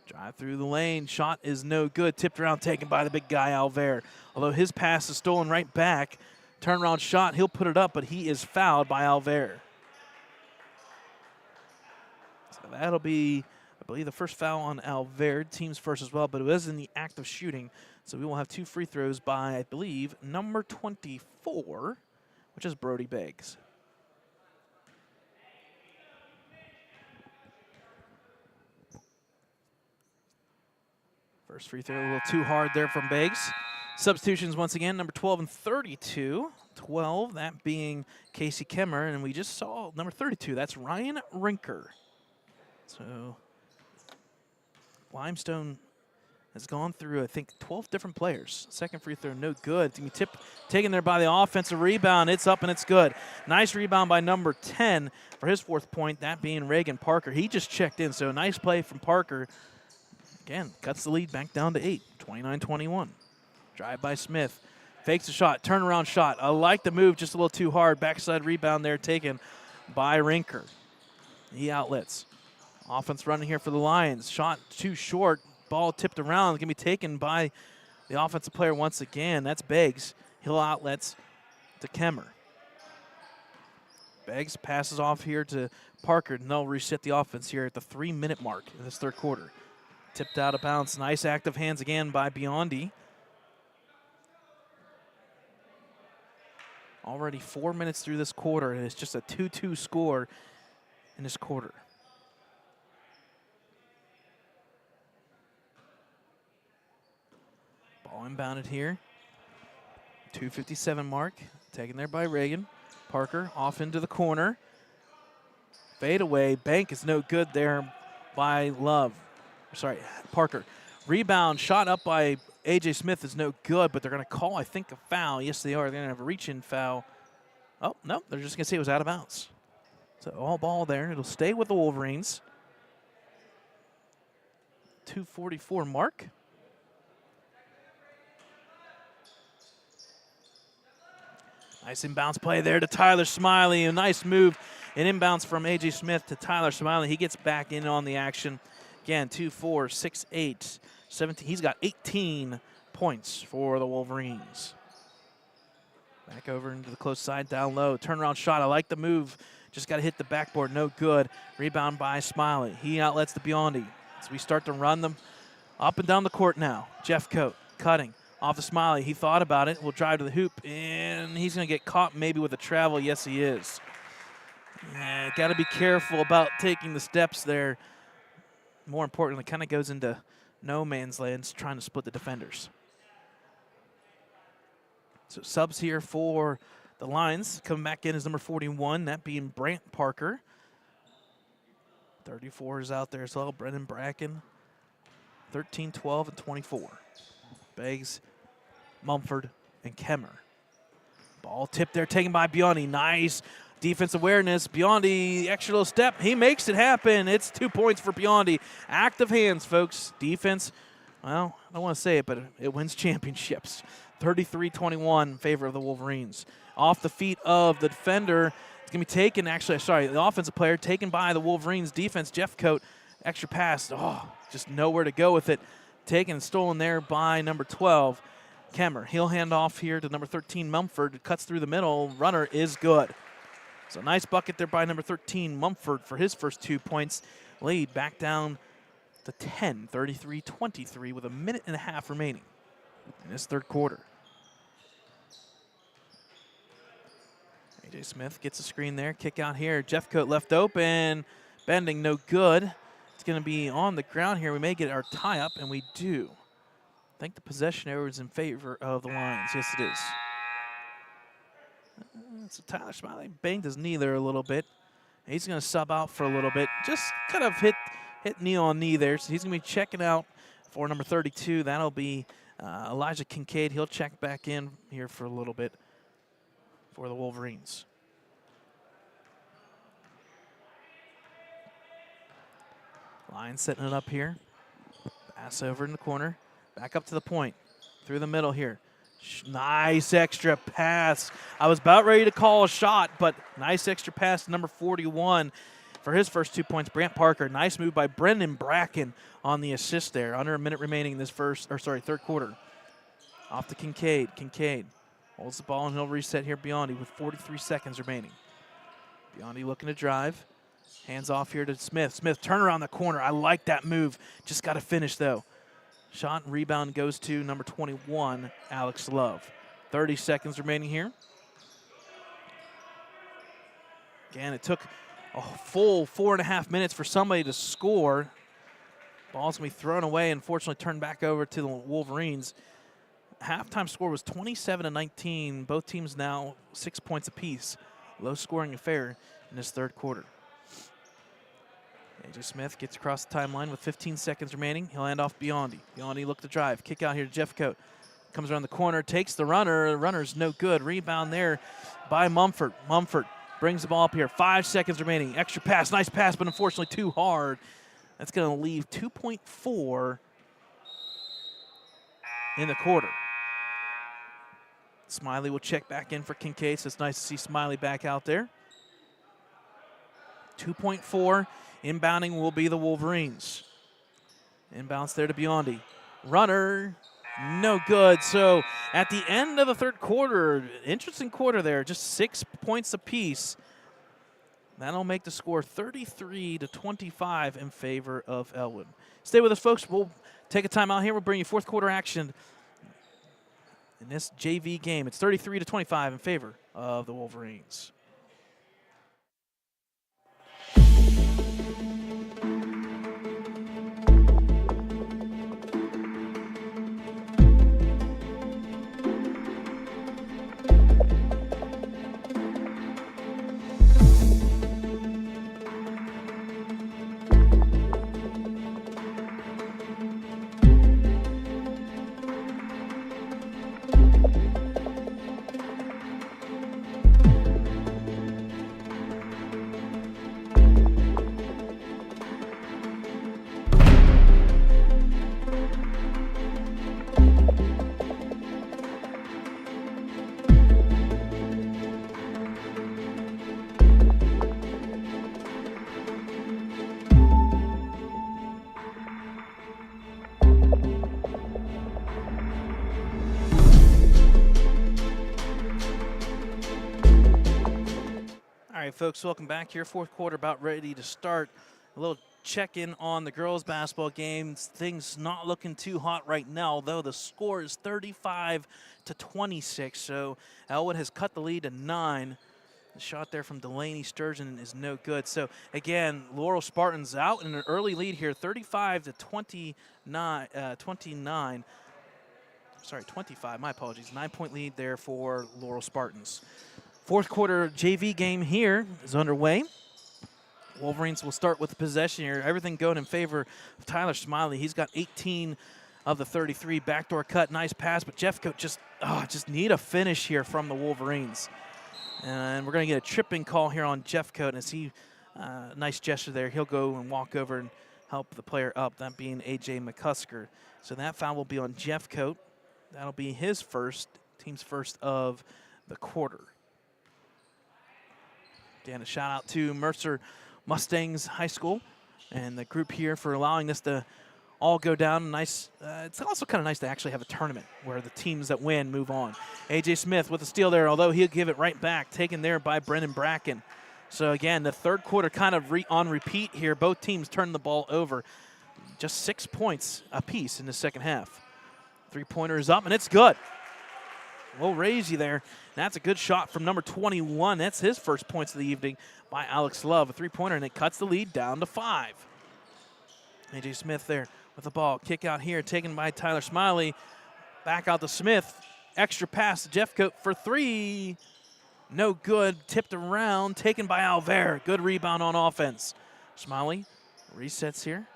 Drive through the lane. Shot is no good. Tipped around, taken by the big guy, Alver. Although his pass is stolen right back. Turnaround shot, he'll put it up, but he is fouled by Alver. So that'll be, I believe, the first foul on Alver. Team's first as well, but it was in the act of shooting. So we will have 2 free throws by, I believe, number 24, which is Brody Beggs. First free throw a little too hard there from Beggs. Substitutions once again, number 12 and 32. 12, that being Casey Kemmer, and we just saw number 32. That's Ryan Rinker. So Limestone has gone through, I think, 12 different players. Second free throw, no good. It's going to be taken there by the offensive rebound. It's up and it's good. Nice rebound by number 10 for his 4th point, that being Reagan Parker. He just checked in, so nice play from Parker. Again, cuts the lead back down to 8, 29-21. Drive by Smith. Fakes the shot, turnaround shot. I like the move, just a little too hard. Backside rebound there taken by Rinker. He outlets. Offense running here for the Lions. Shot too short. Ball tipped around. Going to be taken by the offensive player once again. That's Beggs. He'll outlets to Kemmer. Beggs passes off here to Parker, and they'll reset the offense here at the 3-minute mark in this third quarter. Tipped out of bounds. Nice active hands again by Biondi. Already 4 minutes through this quarter, and it's just a 2-2 score in this quarter. Ball inbounded here. 2:57 mark. Taken there by Reagan. Parker off into the corner. Fade away. Bank is no good there by Parker. Rebound shot up by A.J. Smith is no good, but they're going to call, I think, a foul. Yes, they are. They're going to have a reach-in foul. Oh, no, they're just going to say it was out of bounds. So all ball there. It'll stay with the Wolverines. 2:44 mark. Nice inbounds play there to Tyler Smiley. A nice move. An inbounds from A.J. Smith to Tyler Smiley. He gets back in on the action. Again, 2, 4, 6, 8, 17. He's got 18 points for the Wolverines. Back over into the close side, down low. Turnaround shot. I like the move. Just got to hit the backboard. No good. Rebound by Smiley. He outlets the Biondi. So we start to run them up and down the court now. Jeff Coate cutting off the Smiley. He thought about it. Will drive to the hoop, and he's going to get caught maybe with a travel. Yes, he is. Yeah, got to be careful about taking the steps there. More importantly, kind of goes into no man's land, trying to split the defenders. So subs here for the Lions. Coming back in is number 41, that being Brant Parker. 34 is out there as well, Brennan Bracken. 13, 12, and 24. Beggs, Mumford, and Kemmer. Ball tipped there, taken by Biondi. Nice defensive awareness. Biondi, extra little step. He makes it happen. It's 2 points for Biondi. Active hands, folks. Defense, well, I don't want to say it, but it wins championships. 33-21 in favor of the Wolverines. Off the feet of the defender. It's going to be taken, the offensive player, taken by the Wolverines defense. Jeff Coate, extra pass. Oh, just nowhere to go with it. Taken and stolen there by number 12, Kemmer. He'll hand off here to number 13, Mumford. Cuts through the middle. Runner is good. So nice bucket there by number 13, Mumford, for his first 2 points. Lead back down to 10, 33-23 with a minute and a half remaining in this third quarter. A.J. Smith gets a screen there. Kick out here. Jeff Coate left open. Bending, no good. It's going to be on the ground here. We may get our tie up, and we do. I think the possession error is in favor of the Lions. Yes, it is. So Tyler Smiley banged his knee there a little bit. He's going to sub out for a little bit. Just kind of hit knee on knee there. So he's going to be checking out for number 32. That'll be Elijah Kincaid. He'll check back in here for a little bit for the Wolverines. Lions setting it up here. Pass over in the corner. Back up to the point. Through the middle here. Nice extra pass. I was about ready to call a shot, but nice extra pass to number 41 for his first 2 points. Brant Parker. Nice move by Brendan Bracken on the assist there. Under a minute remaining in this third quarter. Off to Kincaid. Kincaid holds the ball and he'll reset here. Biondi with 43 seconds remaining. Biondi looking to drive. Hands off here to Smith. Smith, turn around the corner. I like that move. Just got to finish, though. Shot and rebound goes to number 21, Alex Love. 30 seconds remaining here. Again, it took a full 4.5 minutes for somebody to score. Ball's going to be thrown away, unfortunately turned back over to the Wolverines. Halftime score was 27-19. Both teams now 6 points apiece. Low-scoring affair in this third quarter. AJ Smith gets across the timeline with 15 seconds remaining. He'll hand off Biondi. Biondi look to drive. Kick out here to Jeffcoat. Comes around the corner, takes the runner. The runner's no good. Rebound there by Mumford. Mumford brings the ball up here. 5 seconds remaining. Extra pass. Nice pass, but unfortunately too hard. That's going to leave 2.4 in the quarter. Smiley will check back in for Kincaid, so it's nice to see Smiley back out there. 2.4. Inbounding will be the Wolverines. Inbounds there to Biondi. Runner, no good. So at the end of the third quarter, interesting quarter there, just 6 points apiece. That'll make the score 33-25 in favor of Ellwood. Stay with us, folks. We'll take a timeout here. We'll bring you fourth quarter action in this JV game. It's 33-25 in favor of the Wolverines. All right, folks, welcome back here. Fourth quarter about ready to start. A little check-in on the girls' basketball game. Things not looking too hot right now, though. The score is 35-26, so Ellwood has cut the lead to 9. The shot there from Delaney Sturgeon is no good. So, again, Laurel Spartans out in an early lead here, 35-29. 25, my apologies. 9-point lead there for Laurel Spartans. Fourth quarter JV game here is underway. Wolverines will start with the possession here. Everything going in favor of Tyler Smiley. He's got 18 of the 33. Backdoor cut, nice pass, but Jeffcoat just need a finish here from the Wolverines. And we're going to get a tripping call here on Jeffcoat. As he, nice gesture there, he'll go and walk over and help the player up, that being A.J. McCusker. So that foul will be on Jeffcoat. That'll be his first, team's first of the quarter. Again, a shout out to Mercer Mustangs High School and the group here for allowing this to all go down. Nice. It's also kind of nice to actually have a tournament where the teams that win move on. A.J. Smith with a steal there, although he'll give it right back, taken there by Brendan Bracken. So again, the third quarter kind of on repeat here. Both teams turn the ball over. Just 6 points apiece in the second half. Three-pointer is up, and it's good. We'll raise you there. That's a good shot from number 21. That's his first points of the evening by Alex Love. A three-pointer, and it cuts the lead down to 5. A.J. Smith there with the ball. Kick out here, taken by Tyler Smiley. Back out to Smith. Extra pass to Jeffcoat for 3. No good. Tipped around, taken by Alver. Good rebound on offense. Smiley resets here.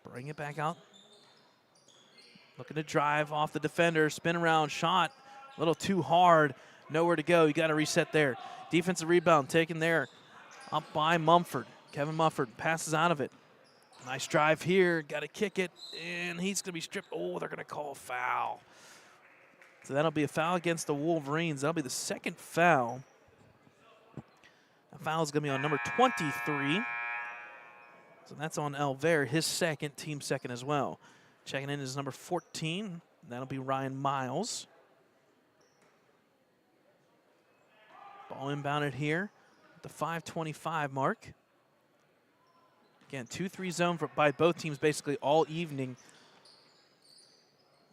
Bring it back out. Looking to drive off the defender. Spin around shot. A little too hard. Nowhere to go. You got to reset there. Defensive rebound taken there up by Mumford. Kevin Mufford passes out of it. Nice drive here. Got to kick it, and he's going to be stripped. Oh, they're going to call a foul. So that'll be a foul against the Wolverines. That'll be the second foul. The foul is going to be on number 23. So that's on Ellwood, his second, team second as well. Checking in is number 14. That'll be Ryan Miles. Ball inbounded here at the 5:25 mark. Again, 2-3 zone by both teams basically all evening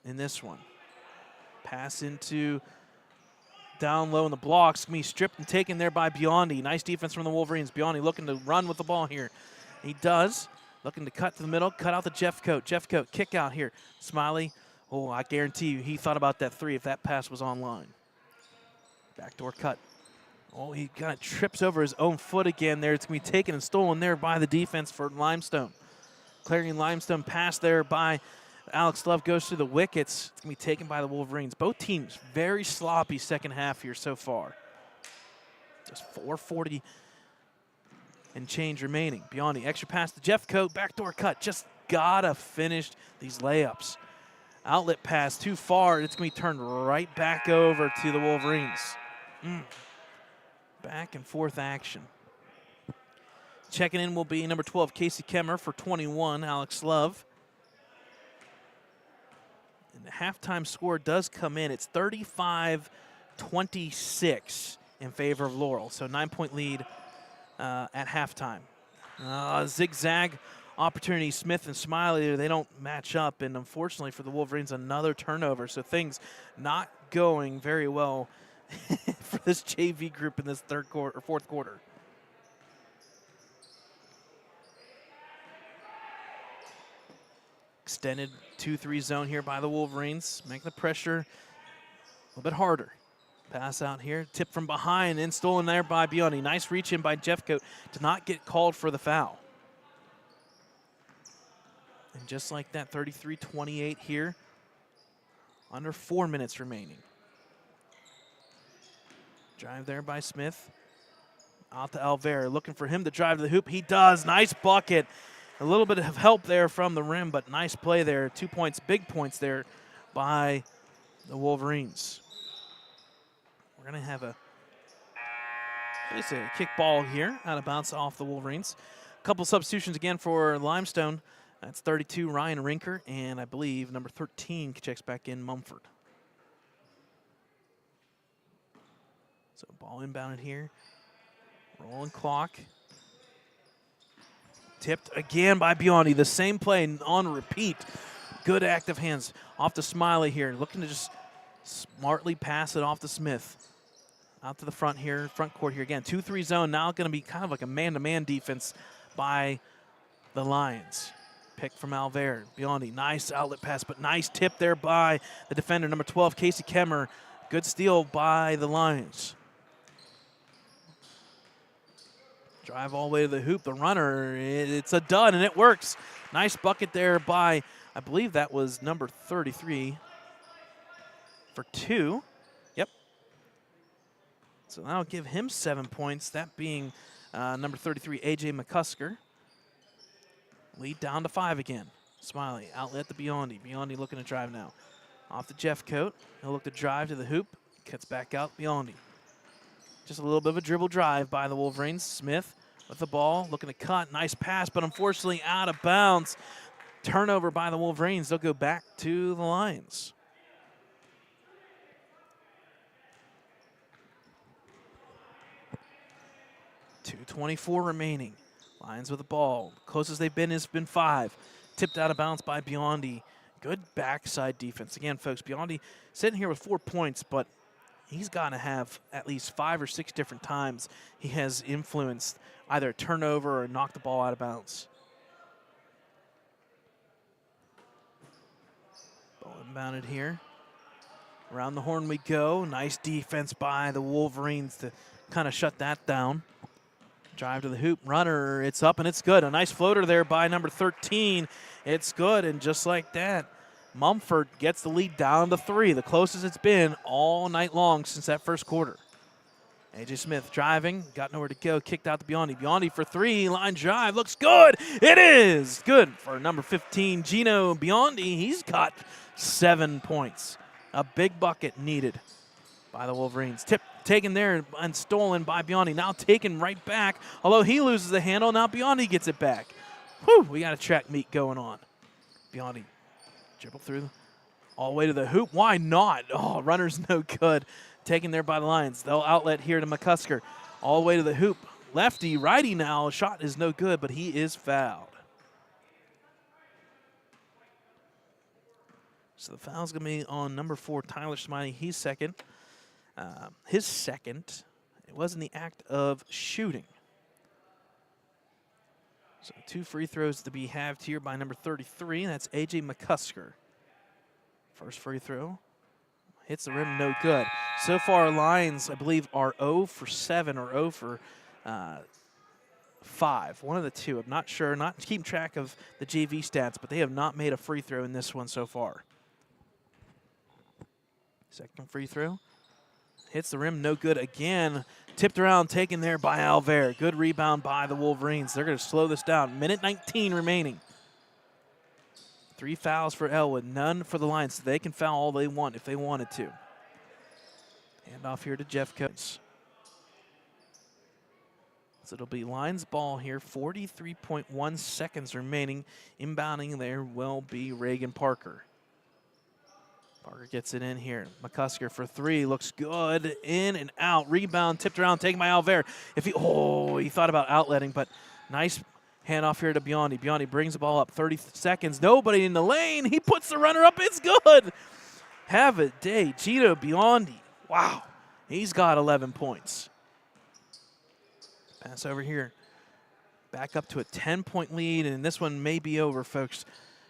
in this one. Pass into down low in the blocks. Going to be stripped and taken there by Biondi. Nice defense from the Wolverines. Biondi looking to run with the ball here. He does. Looking to cut to the middle. Cut out the Jeffcoat. Jeffcoat kick out here. Smiley. Oh, I guarantee you he thought about that three if that pass was online. Backdoor cut. Oh, he kind of trips over his own foot again there. It's going to be taken and stolen there by the defense for Limestone. Clarion-Limestone pass there by Alex Love goes through the wickets. It's going to be taken by the Wolverines. Both teams very sloppy second half here so far. Just 4:40 and change remaining. Biondi, extra pass to Jeffcoat. Backdoor cut. Just got to finish these layups. Outlet pass too far. It's going to be turned right back over to the Wolverines. Back and forth action. Checking in will be number 12, Casey Kemmer. For 21, Alex Love. And the halftime score does come in. It's 35-26 in favor of Laurel. So 9-point lead at halftime. Zigzag opportunity. Smith and Smiley, they don't match up. And unfortunately for the Wolverines, another turnover. So things not going very well for this JV group in this fourth quarter. Extended 2-3 zone here by the Wolverines, making the pressure a little bit harder. Pass out here, tip from behind, and stolen there by Biondi. Nice reach in by Jeffcoat to not get called for the foul. And just like that, 33-28 here, under 4 minutes remaining. Drive there by Smith. Out to Ellwood, looking for him to drive to the hoop. He does. Nice bucket. A little bit of help there from the rim, but nice play there. 2 points, big points there by the Wolverines. We're going to have basically a kick ball here, out of bounds off the Wolverines. A couple substitutions again for Limestone. That's 32, Ryan Rinker, and I believe number 13 checks back in, Mumford. So ball inbounded here. Rolling clock. Tipped again by Biondi. The same play on repeat. Good active hands off to Smiley here. Looking to just smartly pass it off to Smith. Out to the front here, front court here again. 2-3 zone. Now going to be kind of like a man-to-man defense by the Lions. Pick from Ellwood. Biondi, nice outlet pass, but nice tip there by the defender, number 12, Casey Kemmer. Good steal by the Lions. Drive all the way to the hoop. The runner, it's a dud, and it works. Nice bucket there by, I believe that was number 33 for 2. Yep. So that'll give him 7 points, that being number 33, A.J. McCusker. Lead down to 5 again. Smiley, outlet to Biondi. Biondi looking to drive now. Off the Jeffcoat. He'll look to drive to the hoop. Cuts back out, Biondi. Just a little bit of a dribble drive by the Wolverines. Smith with the ball, looking to cut. Nice pass, but unfortunately out of bounds. Turnover by the Wolverines. They'll go back to the Lions. .224 remaining. Lions with the ball. Closest they've been has been 5. Tipped out of bounds by Biondi. Good backside defense. Again, folks, Biondi sitting here with 4 points, but he's got to have at least 5 or 6 different times he has influenced either a turnover or knocked the ball out of bounds. Ball inbounded here. Around the horn we go. Nice defense by the Wolverines to kind of shut that down. Drive to the hoop. Runner, it's up and it's good. A nice floater there by number 13. It's good, and just like that, Mumford gets the lead down to 3, the closest it's been all night long since that first quarter. A.J. Smith driving, got nowhere to go, kicked out to Biondi. Biondi for three, line drive, looks good. It is good for number 15, Gino Biondi. He's got 7 points. A big bucket needed by the Wolverines. Tip taken there and stolen by Biondi. Now taken right back, although he loses the handle. Now Biondi gets it back. Whew, we got a track meet going on. Biondi dribble through all the way to the hoop. Why not? Oh, runner's no good. Taken there by the Lions. They'll outlet here to McCusker. All the way to the hoop. Lefty, righty now. Shot is no good, but he is fouled. So the foul's going to be on number 4, Tyler Smiley. He's second. His second. It was in the act of shooting. So 2 free throws to be halved here by number 33. That's A.J. McCusker. First free throw. Hits the rim, no good. So far, Lions, I believe, are 0 for 7 or 0 for 5. One of the two. I'm not sure. Not keeping track of the JV stats, but they have not made a free throw in this one so far. Second free throw. Hits the rim, no good again. Tipped around, taken there by Alver. Good rebound by the Wolverines. They're going to slow this down. Minute 19 remaining. 3 fouls for Ellwood, none for the Lions. So they can foul all they want if they wanted to. Hand off here to Jeff Coates. So it'll be Lions ball here, 43.1 seconds remaining. Inbounding there will be Reagan Parker. Parker gets it in here. McCusker for 3, looks good, in and out. Rebound, tipped around, taken by Alver. He thought about outletting, but nice hand off here to Biondi. Biondi brings the ball up, 30 seconds. Nobody in the lane. He puts the runner up. It's good. Have a day, Gino Biondi. Wow, he's got 11 points. Pass over here. Back up to a 10-point lead, and this one may be over, folks.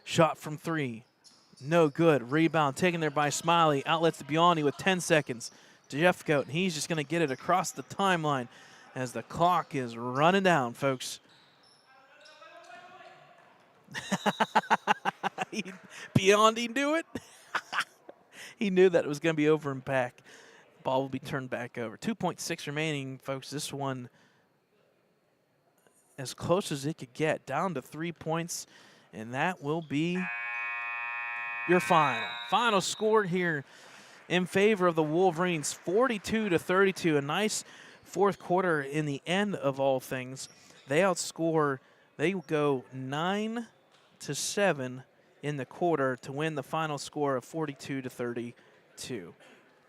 Shot from 3. No good. Rebound taken there by Smiley. Outlets to Biondi with 10 seconds. To Jeffcoat, and he's just going to get it across the timeline as the clock is running down, folks. Biondi knew it. He knew that it was going to be over and back. Ball will be turned back over. 2.6 remaining, folks. This one as close as it could get, down to 3 points, and that will be your final score here in favor of the Wolverines, 42-32. A nice fourth quarter in the end of all things. They outscore. They go 9-7 in the quarter to win the final score of 42-32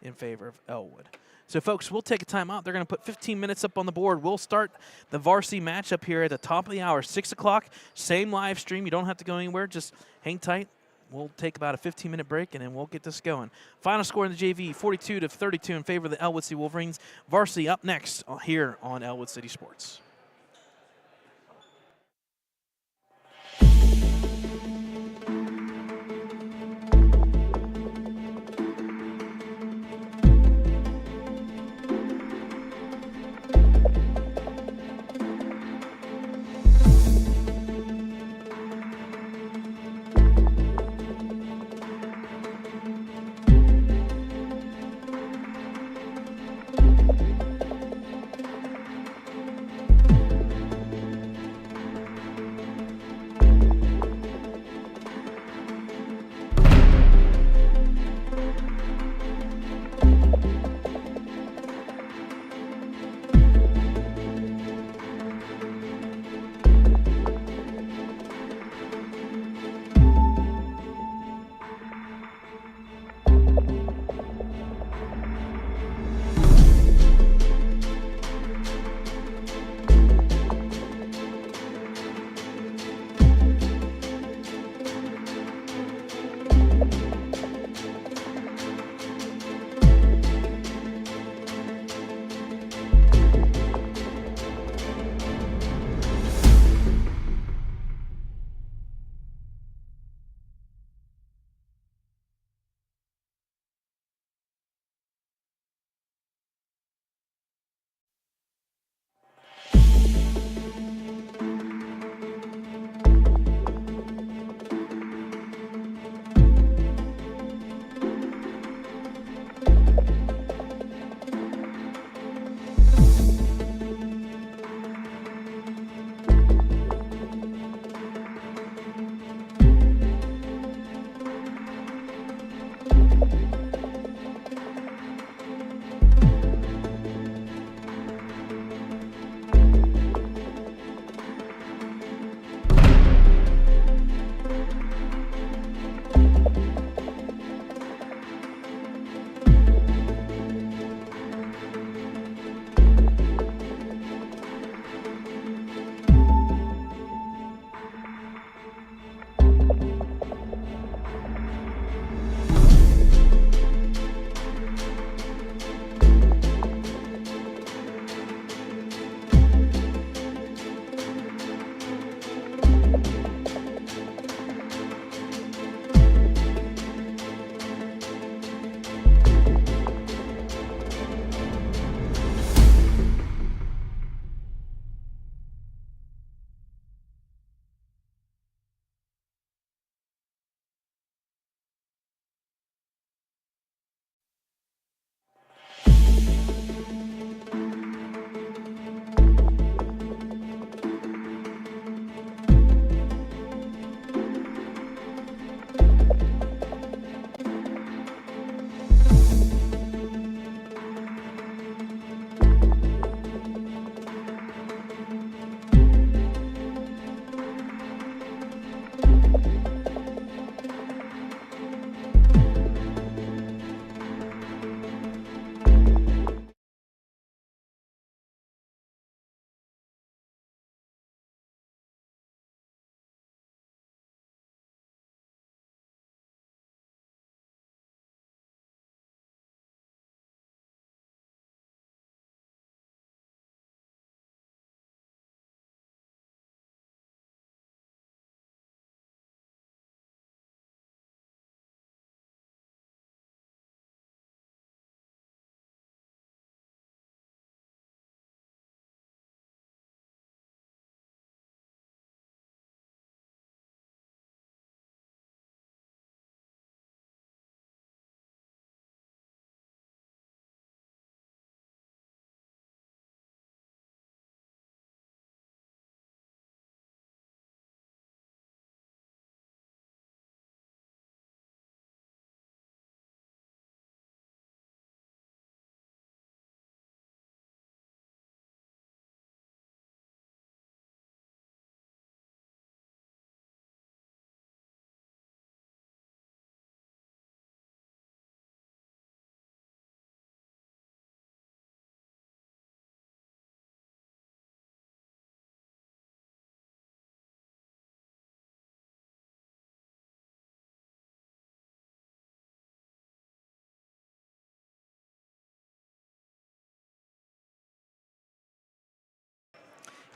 in favor of Ellwood. So, folks, we'll take a timeout. They're going to put 15 minutes up on the board. We'll start the varsity matchup here at the top of the hour, 6 o'clock. Same live stream. You don't have to go anywhere. Just hang tight. We'll take about a 15-minute break, and then we'll get this going. Final score in the JV, 42-32 in favor of the Ellwood City Wolverines. Varsity up next here on Ellwood City Sports.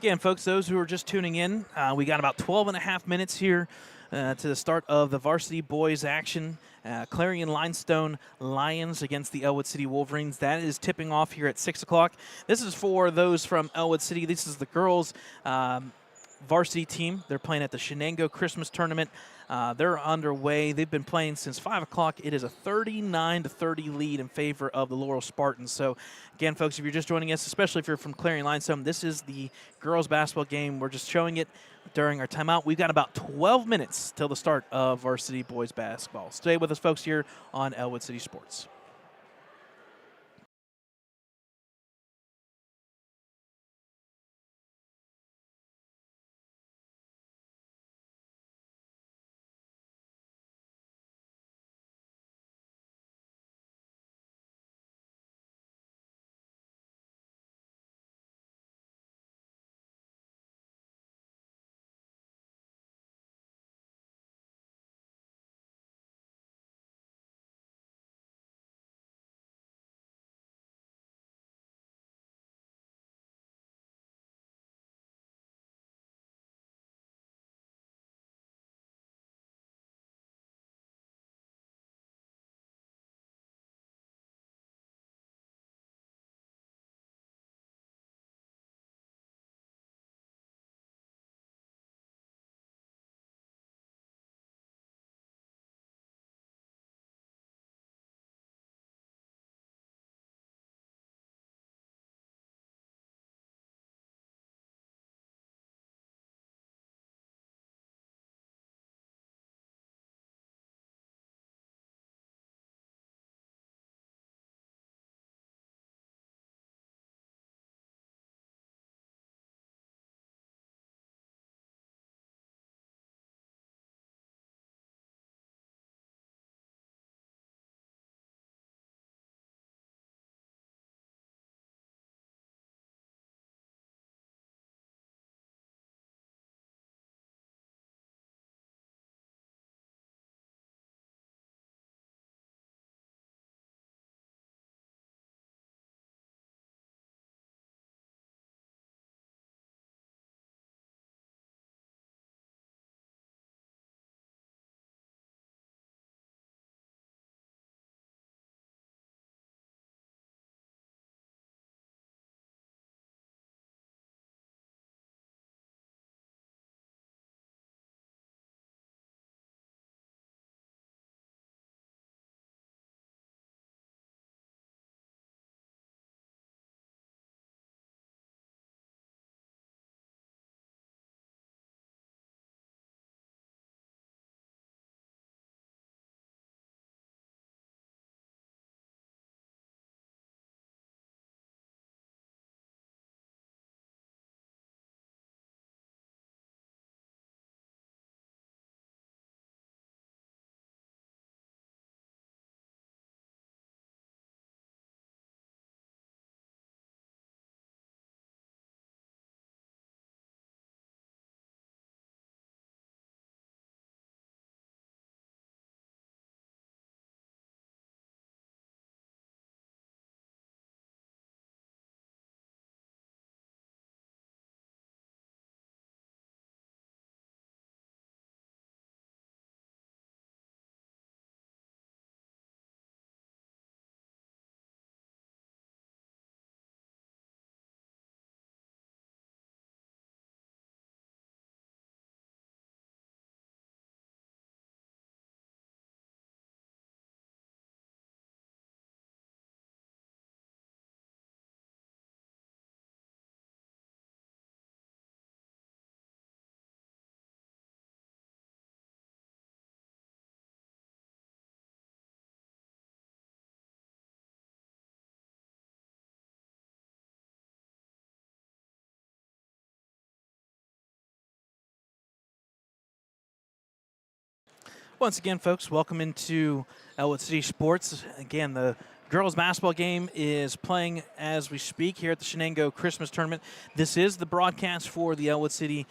Again, folks, those who are just tuning in, we got about 12 and a half minutes here to the start of the varsity boys action. Clarion-Limestone Lions against the Ellwood City Wolverines. That is tipping off here at 6 o'clock. This is for those from Ellwood City. This is the girls' varsity team. They're playing at the Shenango Christmas Tournament. They're underway. They've been playing since 5 o'clock. It is a 39-30 lead in favor of the Laurel Spartans. So, again, folks, if you're just joining us, especially if you're from Clarion-Limestone, this is the girls' basketball game. We're just showing it during our timeout. We've got about 12 minutes till the start of varsity boys basketball. Stay with us, folks, here on Ellwood City Sports. Once again, folks, welcome into Ellwood City Sports. Again, the girls basketball game is playing as we speak here at the Shenango Christmas Tournament. This is the broadcast for the Ellwood City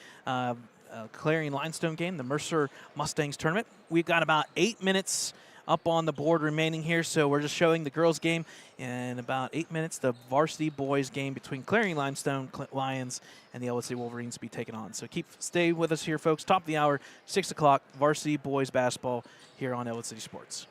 Clarion-Limestone game, the Mercer Mustangs Tournament. We've got about 8 minutes up on the board remaining here, so we're just showing the girls game. In about 8 minutes, the varsity boys game between Clarion-Limestone Lions and the Ellwood City Wolverines be taken on. So stay with us here, folks. Top of the hour, 6 o'clock, varsity boys basketball here on Ellwood City Sports.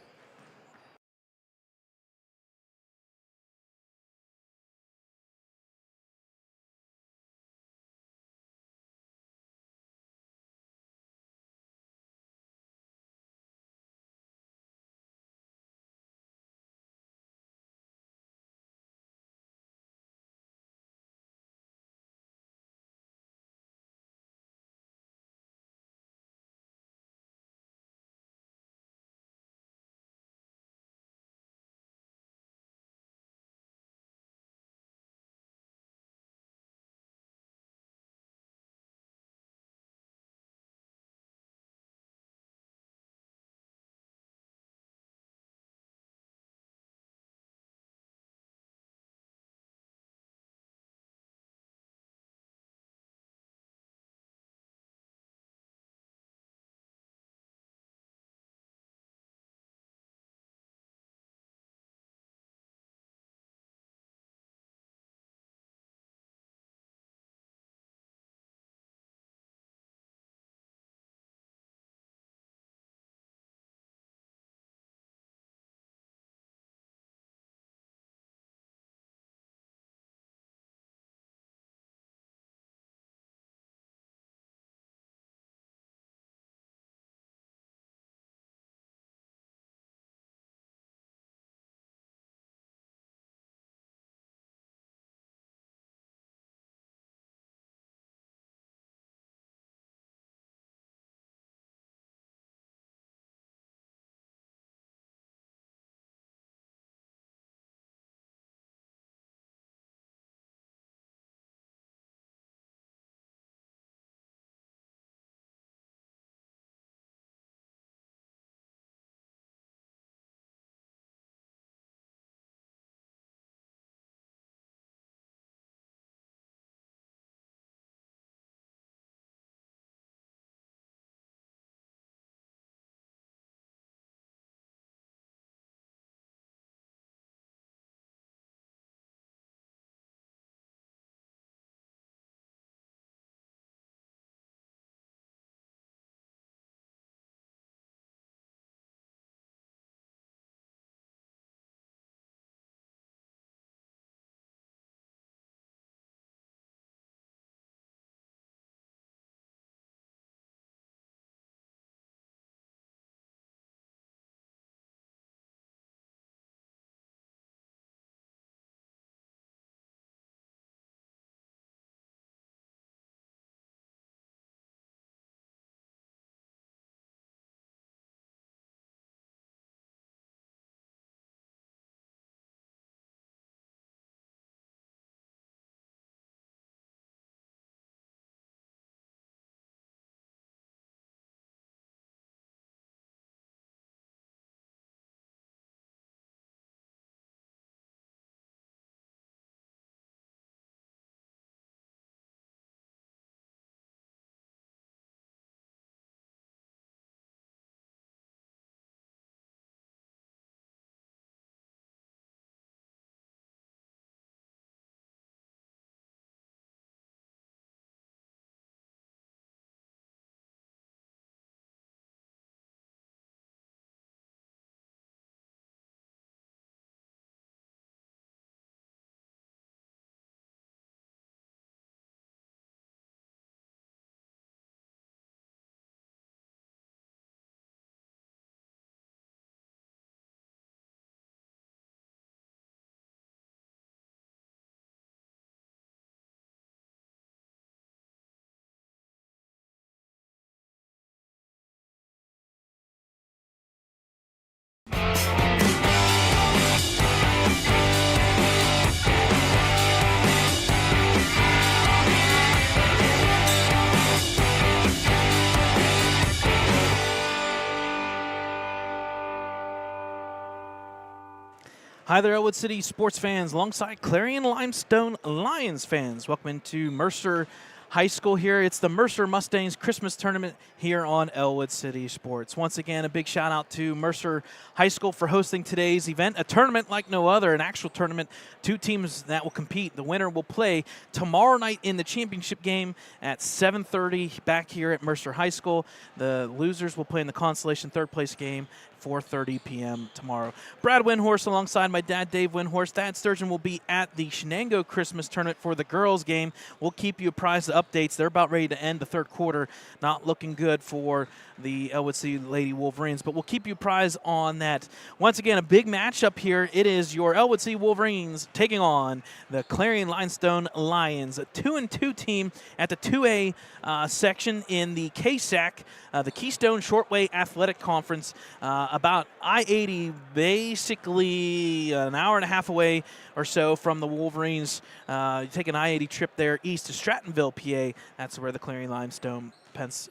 Hi there, Ellwood City sports fans, alongside Clarion-Limestone Lions fans. Welcome into Mercer High School here. It's the Mercer Mustangs Christmas Tournament here on Ellwood City Sports. Once again, a big shout out to Mercer High School for hosting today's event, a tournament like no other, an actual tournament, 2 teams that will compete. The winner will play tomorrow night in the championship game at 7:30 back here at Mercer High School. The losers will play in the consolation third place game 4:30 p.m. tomorrow. Brad Windhorst alongside my dad, Dave Windhorst. Thad Sturgeon will be at the Shenango Christmas Tournament for the girls game. We'll keep you apprised of updates. They're about ready to end the third quarter. Not looking good for the Ellwood City Lady Wolverines, but we'll keep you apprised on that. Once again, a big matchup here. It is your Ellwood City Wolverines taking on the Clarion-Limestone Lions, a 2-2 team at the 2A section in the KSAC, the Keystone Shortway Athletic Conference, about I-80, basically an hour and a half away or so from the Wolverines. You take an I-80 trip there east to Strattonville, PA. That's where the Clarion-Limestone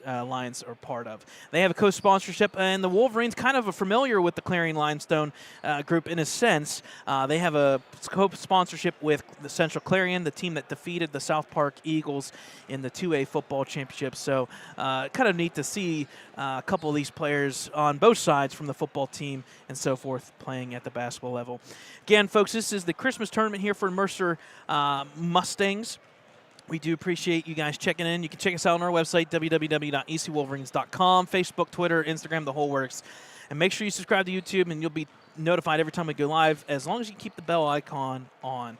Lions are part of. They have a co-sponsorship, and the Wolverines kind of are familiar with the Clarion-Limestone group in a sense. They have a co-sponsorship with the Central Clarion, the team that defeated the South Park Eagles in the 2A football championship. So kind of neat to see a couple of these players on both sides from the football team and so forth playing at the basketball level. Again, folks, this is the Christmas tournament here for Mercer Mustangs. We do appreciate you guys checking in. You can check us out on our website, www.ecwolverines.com, Facebook, Twitter, Instagram, the whole works. And make sure you subscribe to YouTube, and you'll be notified every time we go live, as long as you keep the bell icon on.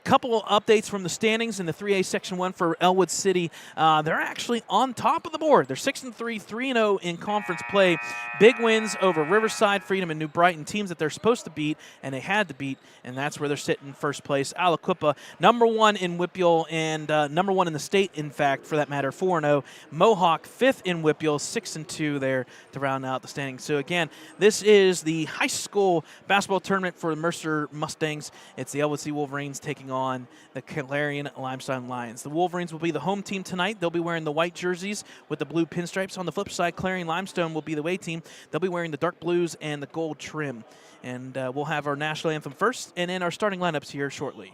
Couple updates from the standings in the 3A Section 1 for Ellwood City. They're actually on top of the board. They're 6-3, 3-0 in conference play. Big wins over Riverside, Freedom, and New Brighton, teams that they're supposed to beat and they had to beat, and that's where they're sitting in first place. Aliquippa, #1 in WPIAL and #1 in the state, in fact, for that matter, 4-0. Mohawk, 5th in WPIAL, 6-2 there to round out the standings. So again, this is the high school basketball tournament for the Mercer Mustangs. It's the Ellwood City Wolverines taking on the Clarion-Limestone Lions. The Wolverines will be the home team tonight. They'll be wearing the white jerseys with the blue pinstripes. On the flip side, Clarion-Limestone will be the away team. They'll be wearing the dark blues and the gold trim. And we'll have our national anthem first, and then our starting lineups here shortly.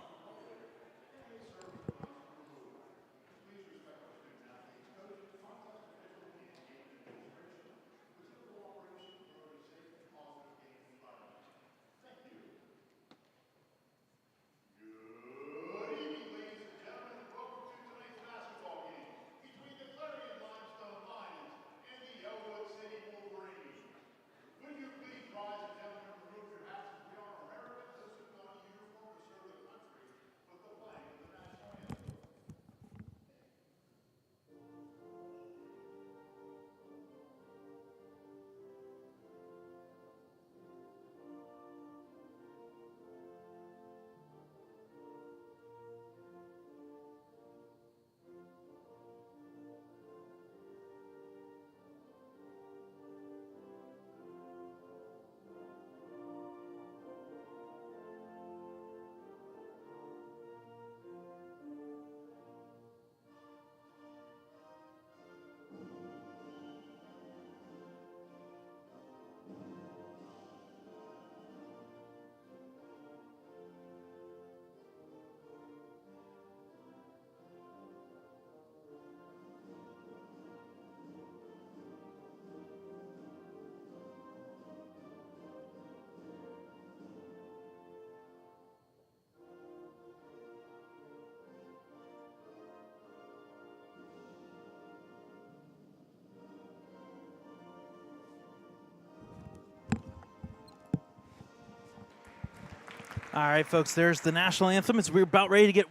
All right, folks, there's the national anthem as we're about ready to get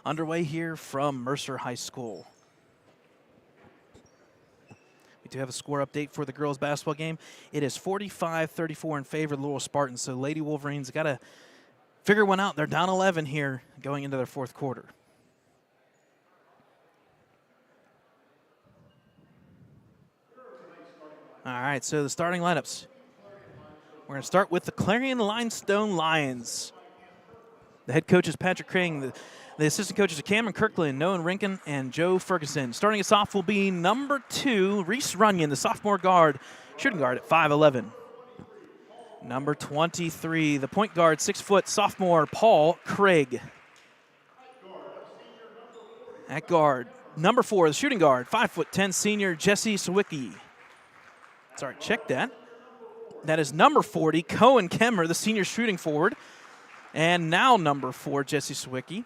underway here from Mercer High School. We do have a score update for the girls' basketball game. It is 45-34 in favor of the Louisville Spartans, so Lady Wolverines got to figure one out. They're down 11 here going into their fourth quarter. All right, so the starting lineups. We're going to start with the Clarion-Limestone Lions. The head coach is Patrick Crane. The assistant coaches are Cameron Kirkland, Noah Rinkin, and Joe Ferguson. Starting us off will be number 2, Reese Runyon, the sophomore guard, shooting guard at 5'11". Number 23, the point guard, 6-foot sophomore Paul Craig. At guard, number 4, the shooting guard, 5'10" senior Jesse Sawicki. Sorry, check that. That is number 40, Cohen Kemmer, the senior shooting forward. And now number 4, Jesse Sawicki.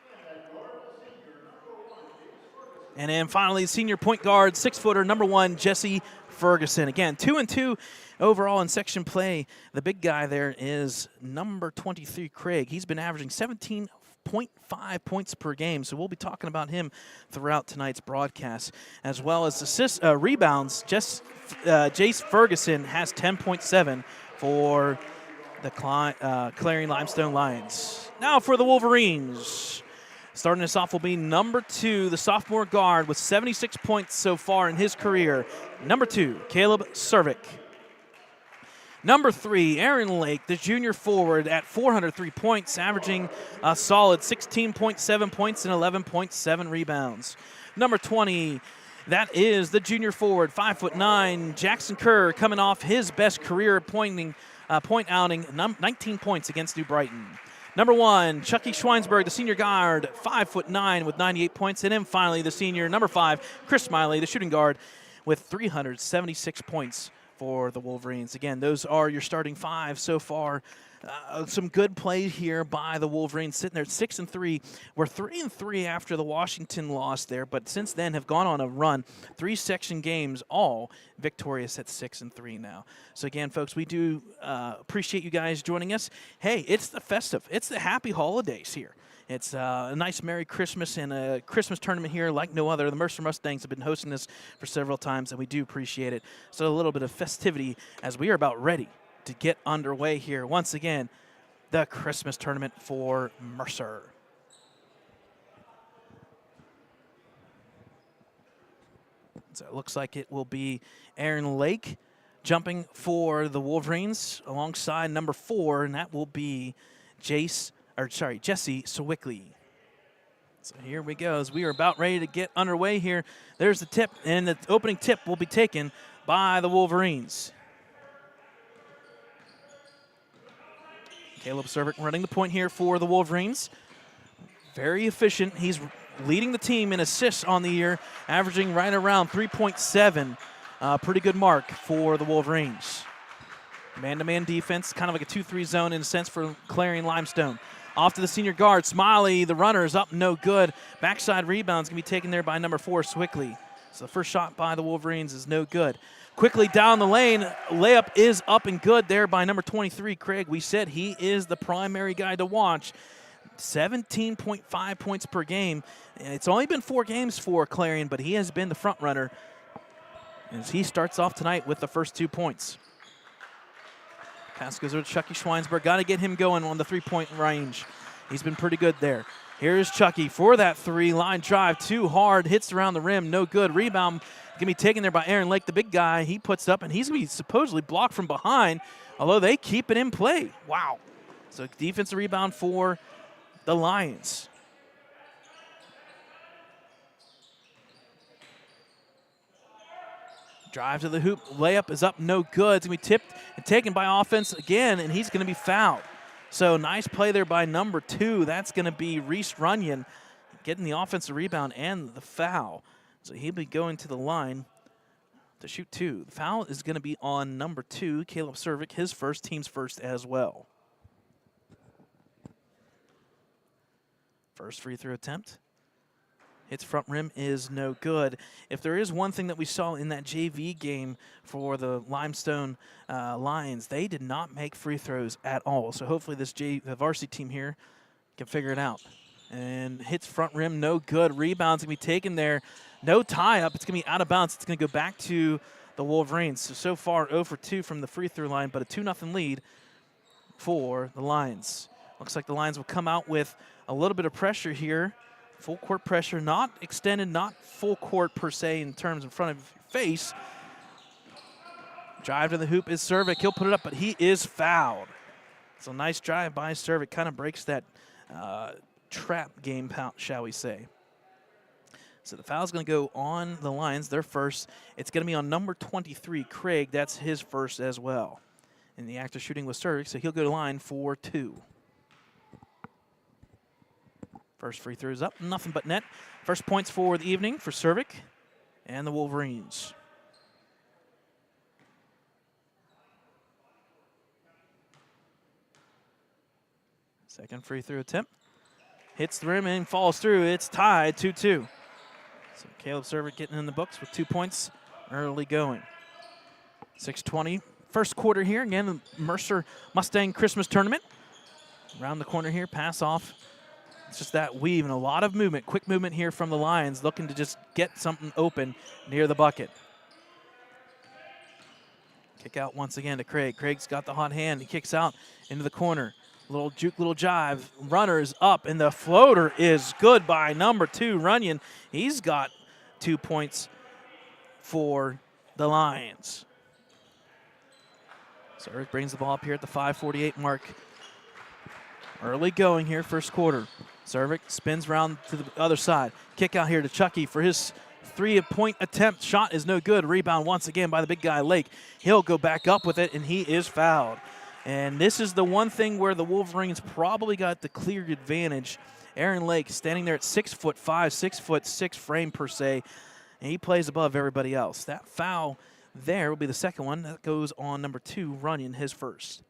And then finally, senior point guard, 6-footer, number 1, Jesse Ferguson. Again, 2-2 overall in section play. The big guy there is number 23, Craig. He's been averaging 17.5 points per game, so we'll be talking about him throughout tonight's broadcast. As well as rebounds, Jace Ferguson has 10.7 for the Clarion-Limestone Lions. Now for the Wolverines. Starting us off will be number 2, the sophomore guard with 76 points so far in his career. Number 2, Caleb Cervic. Number 3, Aaron Lake, the junior forward at 403 points, averaging a solid 16.7 points and 11.7 rebounds. Number 20, that is the junior forward, 5'9", Jackson Kerr, coming off his best career point outing, 19 points against New Brighton. Number 1, Chucky Schweinsberg, the senior guard, 5'9" with 98 points. And then finally, the senior, number 5, Chris Smiley, the shooting guard, with 376 points for the Wolverines. Again, those are your starting 5 so far. Some good play here by the Wolverines, sitting there at 6-3. We're 3-3 after the Washington loss there, but since then have gone on a run. 3 section games, all victorious at 6-3 now. So again, folks, we do appreciate you guys joining us. Hey, it's the festive, it's the happy holidays here. It's a nice Merry Christmas and a Christmas tournament here like no other. The Mercer Mustangs have been hosting this for several times, and we do appreciate it. So a little bit of festivity as we are about ready to get underway here. Once again, the Christmas tournament for Mercer. So it looks like it will be Aaron Lake jumping for the Wolverines alongside number 4, and that will be Jesse Sawicki. So here we go as we are about ready to get underway here. There's the tip, and the opening tip will be taken by the Wolverines. Caleb Cervic running the point here for the Wolverines. Very efficient. He's leading the team in assists on the year, averaging right around 3.7. Pretty good mark for the Wolverines. Man-to-man defense, kind of like a 2-3 zone in a sense for Clarion-Limestone. Off to the senior guard, Smiley, the runner is up, no good. Backside rebound's going to be taken there by number 4, Sawicki. So the first shot by the Wolverines is no good. Quickly down the lane, layup is up and good there by number 23, Craig. We said he is the primary guy to watch. 17.5 points per game. It's only been 4 games for Clarion, but he has been the front runner as he starts off tonight with the first 2 points. Pass goes over to Chucky Schweinsberg. Got to get him going on the 3-point range. He's been pretty good there. Here's Chucky for that 3-line drive. Too hard, hits around the rim, no good. Rebound going to be taken there by Aaron Lake, the big guy. He puts it up, and he's going to be supposedly blocked from behind, although they keep it in play. Wow. So defensive rebound for the Lions. Drive to the hoop. Layup is up, no good. It's going to be tipped and taken by offense again, and he's going to be fouled. So nice play there by number 2. That's going to be Reese Runyon getting the offensive rebound and the foul. So he'll be going to the line to shoot 2. The foul is going to be on number 2, Caleb Cervic, his first, team's first as well. First free throw attempt. Hits front rim is no good. If there is one thing that we saw in that JV game for the Limestone Lions, they did not make free throws at all. So hopefully the varsity team here can figure it out. And hits front rim, no good. Rebound's going to be taken there. No tie-up. It's going to be out of bounds. It's going to go back to the Wolverines. So far, 0 for 2 from the free throw line, but a 2-0 lead for the Lions. Looks like the Lions will come out with a little bit of pressure here. Full court pressure, not extended, not full court per se in terms in front of your face. Drive to the hoop is Cervic. He'll put it up, but he is fouled. So nice drive by Cervic. Kind of breaks that trap game, shall we say. So the foul's going to go on the Lions, their first. It's going to be on number 23, Craig. That's his first as well. in the act of shooting with Cervic, so he'll go to line for 2. First free throw is up, nothing but net. First points for the evening for Cervic and the Wolverines. Second free throw attempt. Hits the rim and falls through. It's tied 2-2. So Caleb Cervic getting in the books with 2 points early going. 6:20. First quarter here. Again, the Mercer Mustang Christmas Tournament. Around the corner here, pass off. It's just that weave and a lot of movement, quick movement here from the Lions, looking to just get something open near the bucket. Kick out once again to Craig. Craig's got the hot hand. He kicks out into the corner. Little juke, little jive. Runner's up, and the floater is good by number 2, Runyon. He's got 2 points for the Lions. So Eric brings the ball up here at the 5:48 mark. Early going here, first quarter. Cervic spins around to the other side. Kick out here to Chucky for his 3-point attempt. Shot is no good. Rebound once again by the big guy, Lake. He'll go back up with it, and he is fouled. And this is the one thing where the Wolverines probably got the clear advantage. Aaron Lake standing there at 6'5", 6'6" frame per se, and he plays above everybody else. That foul there will be the second one. That goes on number 2, Runyon, his first.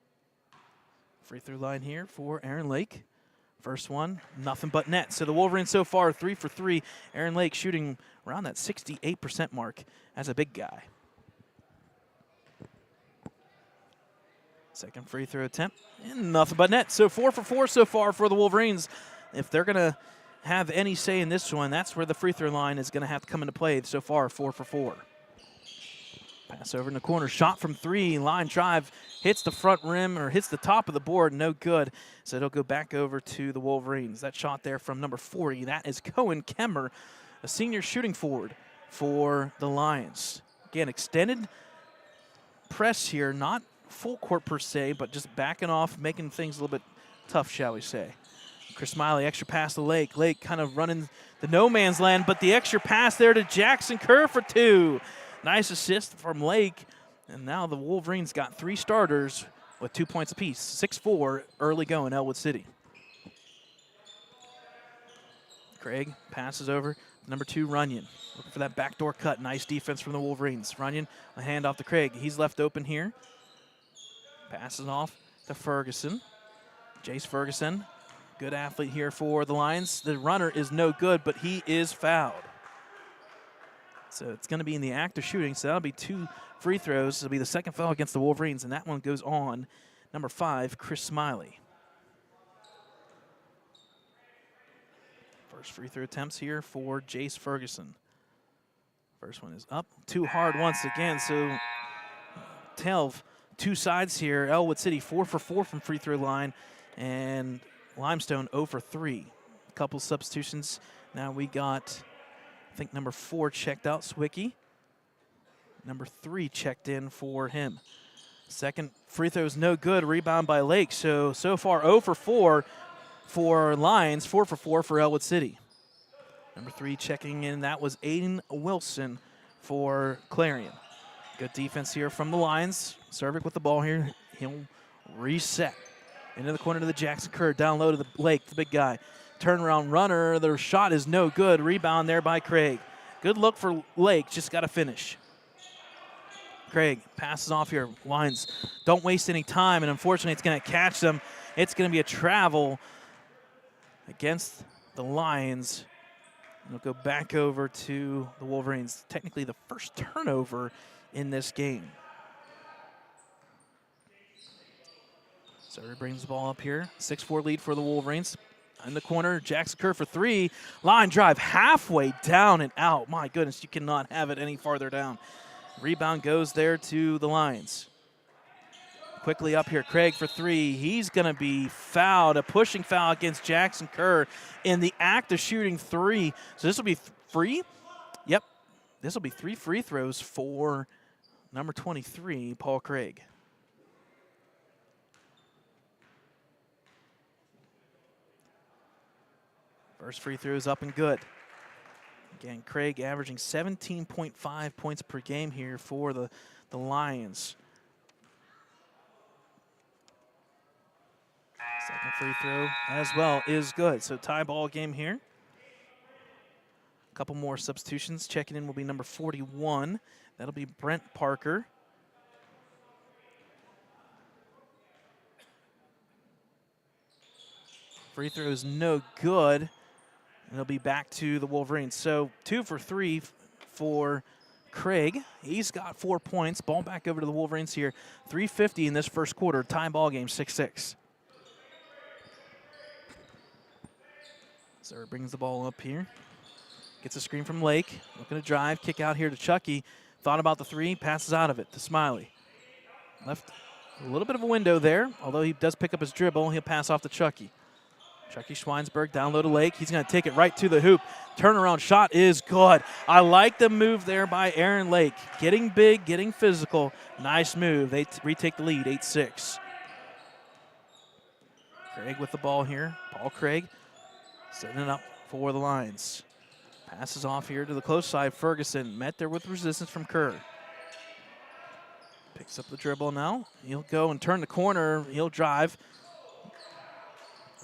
Free throw line here for Aaron Lake. First one, nothing but net. So the Wolverines so far 3 for 3. Aaron Lake shooting around that 68% mark as a big guy. Second free throw attempt, and nothing but net. So 4 for 4 so far for the Wolverines. If they're going to have any say in this one, that's where the free throw line is going to have to come into play. So far, 4 for 4. Pass over in the corner, shot from 3, line drive, hits the front rim or hits the top of the board, no good. So it'll go back over to the Wolverines. That shot there from number 40, that is Cohen Kemmer, a senior shooting forward for the Lions. Again, extended press here, not full court per se, but just backing off, making things a little bit tough, shall we say. Chris Smiley, extra pass to Lake. Lake kind of running the no man's land, but the extra pass there to Jackson Kerr for 2. Nice assist from Lake, and now the Wolverines got 3 starters with 2 points apiece. 6-4 early going, Ellwood City. Craig passes over number 2, Runyon. Looking for that backdoor cut. Nice defense from the Wolverines. Runyon, a hand off to Craig. He's left open here. Passes off to Ferguson. Jace Ferguson, good athlete here for the Lions. The runner is no good, but he is fouled. So it's going to be in the act of shooting, so that'll be 2 free throws. It'll be the second foul against the Wolverines, and that one goes on number 5, Chris Smiley. First free throw attempts here for Jace Ferguson. First one is up, too hard once again, so tell of 2 sides here. Ellwood City 4 for 4 from free throw line, and Limestone 0 for 3. A couple substitutions. Now we got, I think, number 4 checked out, Swicky. Number 3 checked in for him. Second free throw is no good. Rebound by Lake. So far 0 for 4 for Lions, 4 for 4 for Ellwood City. Number 3 checking in, that was Aiden Wilson for Clarion. Good defense here from the Lions. Cervic with the ball here. He'll reset into the corner to the Jackson Kerr. Down low to the Lake, the big guy. Turnaround runner. Their shot is no good. Rebound there by Craig. Good look for Lake. Just got to finish. Craig passes off here. Lions don't waste any time, and unfortunately it's going to catch them. It's going to be a travel against the Lions. It'll go back over to the Wolverines. Technically the first turnover in this game. So he brings the ball up here. 6-4 lead for the Wolverines. In the corner, Jackson Kerr for 3. Line drive halfway down and out. My goodness, you cannot have it any farther down. Rebound goes there to the Lions. Quickly up here, Craig for 3. He's going to be fouled. A pushing foul against Jackson Kerr in the act of shooting 3. So this will be free. Yep, this will be 3 free throws for number 23, Paul Craig. First free throw is up and good. Again, Craig averaging 17.5 points per game here for the Lions. Second free throw as well is good. So tie ball game here. A couple more substitutions. Checking in will be number 41. That'll be Brent Parker. Free throw is no good. And it'll be back to the Wolverines. So 2 for 3 for Craig. He's got 4 points. Ball back over to the Wolverines here. 3:50 in this first quarter. Tie ball game, 6-6. Serve brings the ball up here. Gets a screen from Lake. Looking to drive. Kick out here to Chucky. Thought about the three. Passes out of it to Smiley. Left a little bit of a window there. Although he does pick up his dribble, he'll pass off to Chucky. Chucky Schweinsberg down low to Lake. He's going to take it right to the hoop. Turnaround shot is good. I like the move there by Aaron Lake. Getting big, getting physical. Nice move. They retake the lead, 8-6. Craig with the ball here. Paul Craig setting it up for the Lions. Passes off here to the close side. Ferguson met there with resistance from Kerr. Picks up the dribble now. He'll go and turn the corner. He'll drive.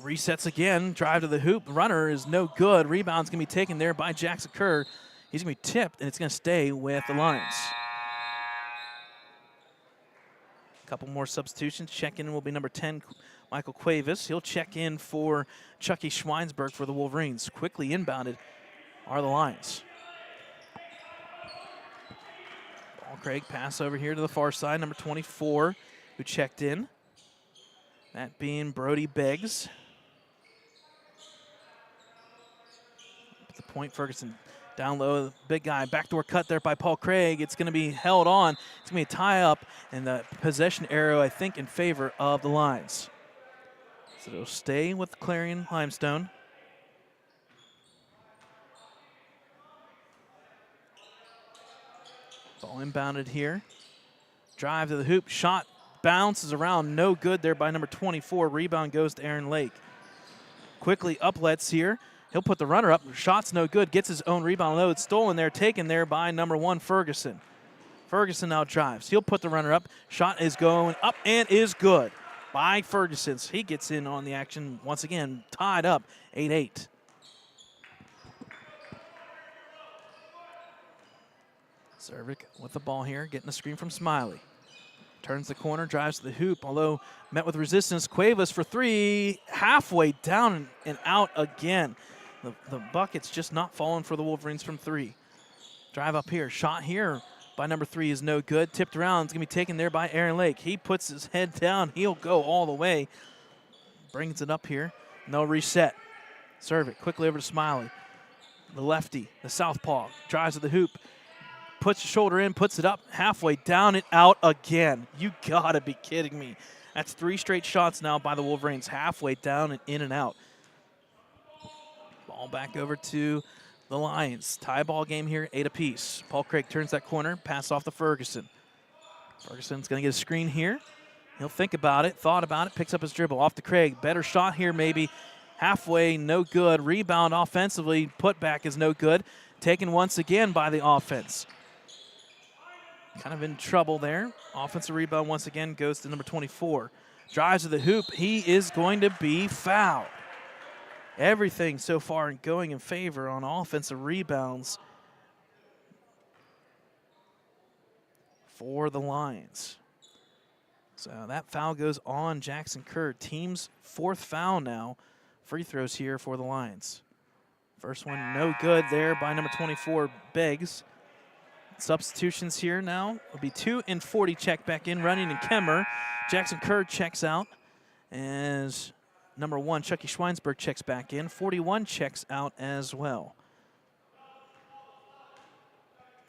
Resets again, drive to the hoop. Runner is no good. Rebound's going to be taken there by Jackson Kerr. He's going to be tipped, and it's going to stay with the Lions. A couple more substitutions. Check-in will be number 10, Michael Cuevas. He'll check in for Chucky Schweinsberg for the Wolverines. Quickly inbounded are the Lions. Ball Craig pass over here to the far side, number 24, who checked in. That being Brody Beggs. The point, Ferguson down low, big guy, backdoor cut there by Paul Craig. It's going to be held on. It's going to be a tie up, and the possession arrow, I think, in favor of the Lions. So it'll stay with Clarion-Limestone. Ball inbounded here. Drive to the hoop, shot bounces around, no good there by number 24. Rebound goes to Aaron Lake. Quickly uplets here. He'll put the runner up. Shot's no good. Gets his own rebound low. It's stolen there, taken there by number 1, Ferguson. Ferguson now drives. He'll put the runner up. Shot is going up and is good by Ferguson. He gets in on the action once again. Tied up, 8-8. Cervic with the ball here, getting the screen from Smiley. Turns the corner, drives to the hoop, although met with resistance. Cuevas for three, halfway down and out again. The bucket's just not falling for the Wolverines from three. Drive up here, shot here by number 3 is no good. Tipped around, it's going to be taken there by Aaron Lake. He puts his head down, he'll go all the way. Brings it up here, no reset. Serve it quickly over to Smiley. The lefty, the southpaw, drives to the hoop. Puts the shoulder in, puts it up, halfway down and out again. You gotta be kidding me. That's 3 straight shots now by the Wolverines, halfway down and in and out. Ball back over to the Lions. Tie ball game here, 8 apiece. Paul Craig turns that corner, pass off to Ferguson. Ferguson's gonna get a screen here. He'll think about it, thought about it, picks up his dribble off to Craig. Better shot here maybe. Halfway, no good. Rebound offensively, put back is no good. Taken once again by the offense. Kind of in trouble there. Offensive rebound once again goes to number 24. Drives to the hoop. He is going to be fouled. Everything so far going in favor on offensive rebounds for the Lions. So that foul goes on Jackson Kerr. Team's 4th foul now. Free throws here for the Lions. First one no good there by number 24, Beggs. Substitutions here now will be 2 and 40 check back in. Running and Kemmer. Jackson Kerr checks out as number 1, Chucky Schweinsberg, checks back in. 41 checks out as well.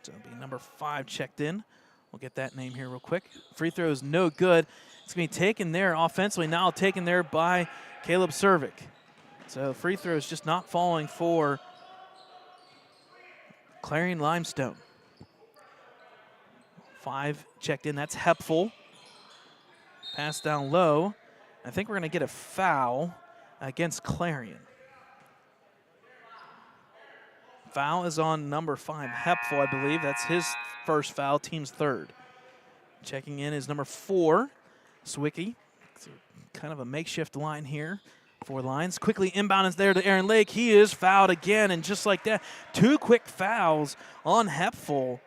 So it'll be number 5 checked in. We'll get that name here real quick. Free throw is no good. It's going to be taken there offensively. Now taken there by Caleb Cervic. So free throw is just not falling for Clarion-Limestone. 5 checked in. That's Hepful. Pass down low. I think we're going to get a foul against Clarion. Foul is on number 5, Hepful, I believe. That's his first foul, team's 3rd. Checking in is number 4, Swicky. So kind of a makeshift line here for the Lions. Quickly inbound is there to Aaron Lake. He is fouled again, and just like that, 2 quick fouls on Hepful.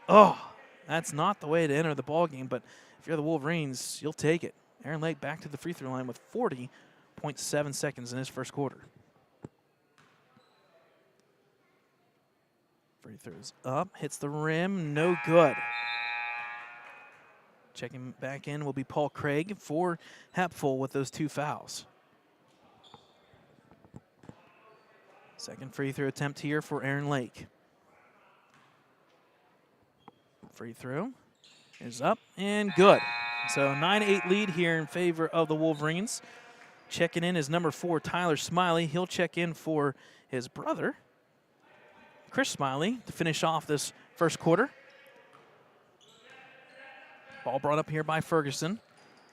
Oh, that's not the way to enter the ball game, but if you're the Wolverines, you'll take it. Aaron Lake back to the free throw line with 40.7 seconds in his first quarter. Free throws up, hits the rim, no good. Checking back in will be Paul Craig for Hepful with those 2 fouls. Second free throw attempt here for Aaron Lake. Free throw is up and good. So 9-8 lead here in favor of the Wolverines. Checking in is number 4, Tyler Smiley. He'll check in for his brother, Chris Smiley, to finish off this first quarter. Ball brought up here by Ferguson,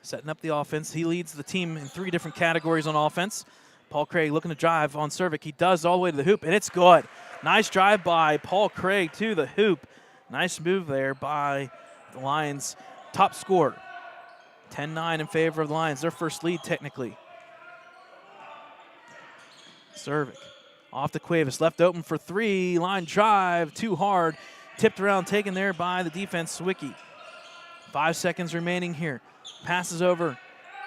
setting up the offense. He leads the team in 3 different categories on offense. Paul Craig looking to drive on Cervic. He does all the way to the hoop, and it's good. Nice drive by Paul Craig to the hoop. Nice move there by the Lions' top scorer. 10-9 in favor of the Lions, their first lead technically. Cervic off to Cuevas, left open for 3. Line drive, too hard. Tipped around, taken there by the defense, Swicky. 5 seconds remaining here. Passes over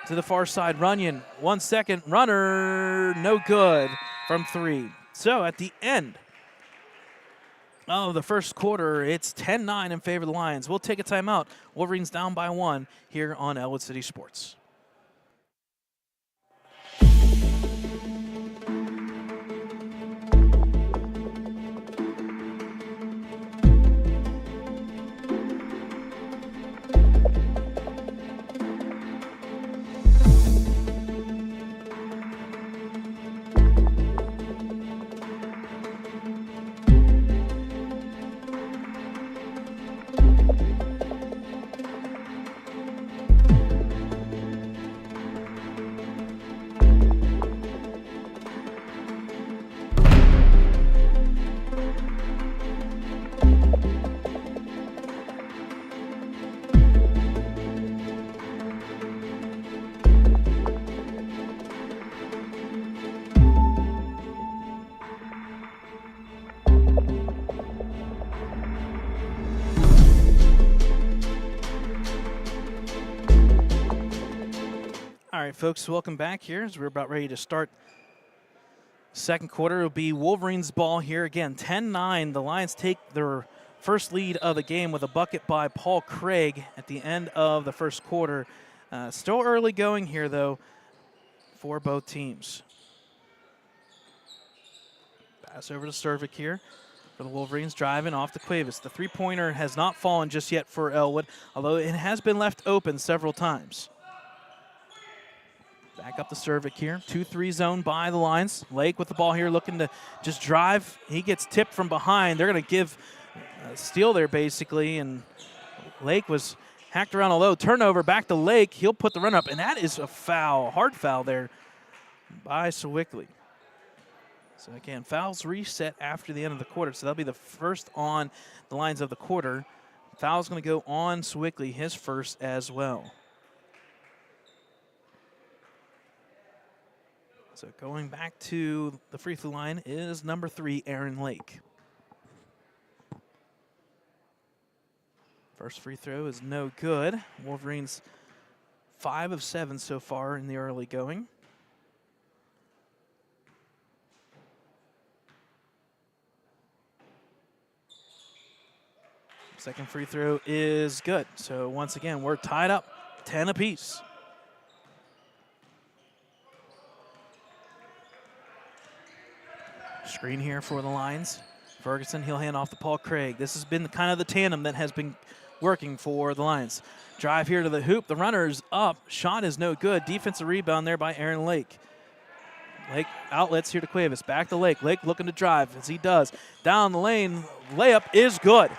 to the far side. Runyon, 1 second. Runner, no good from 3. So at the end of the first quarter, it's 10-9 in favor of the Lions. We'll take a timeout. Wolverines down by 1 here on Ellwood City Sports. All right, folks, welcome back here as we're about ready to start second quarter. It'll be Wolverines ball here. Again, 10-9. The Lions take their first lead of the game with a bucket by Paul Craig at the end of the first quarter. Still early going here, though, for both teams. Pass over to Cervic here for the Wolverines, driving off to Cuevas. The three-pointer has not fallen just yet for Ellwood, although it has been left open several times. Back up the Cervic here. 2-3 zone by the Lions. Lake with the ball here looking to just drive. He gets tipped from behind. They're going to give a steal there basically, and Lake was hacked around a low. Turnover back to Lake. He'll put the run up, and that is a foul, hard foul there by Sewickley. So again, fouls reset after the end of the quarter, so that'll be the first on the Lions of the quarter. Foul's going to go on Sewickley, his first as well. So going back to the free throw line is number 3, Aaron Lake. First free throw is no good. Wolverines 5 of 7 so far in the early going. Second free throw is good. So once again, we're tied up 10 apiece. Screen here for the Lions. Ferguson, he'll hand off to Paul Craig. This has been kind of the tandem that has been working for the Lions. Drive here to the hoop. The runner's up. Shot is no good. Defensive rebound there by Aaron Lake. Lake outlets here to Cuevas. Back to Lake. Lake looking to drive as he does. Down the lane. Layup is good.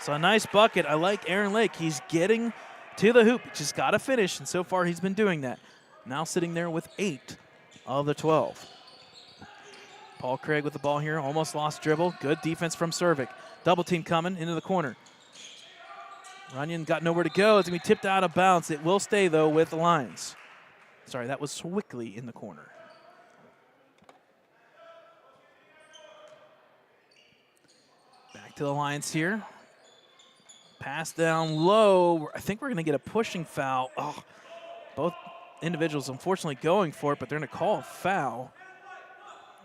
So a nice bucket. I like Aaron Lake. He's getting to the hoop. Just got to finish, and so far he's been doing that. Now sitting there with 8 of the 12. Paul Craig with the ball here, almost lost dribble. Good defense from Cervic. Double team coming into the corner. Runyon got nowhere to go. It's going to be tipped out of bounds. It will stay, though, with the Lions. Sorry, that was Swickley in the corner. Back to the Lions here. Pass down low. I think we're going to get a pushing foul. Oh, both individuals unfortunately going for it, but they're going to call a foul.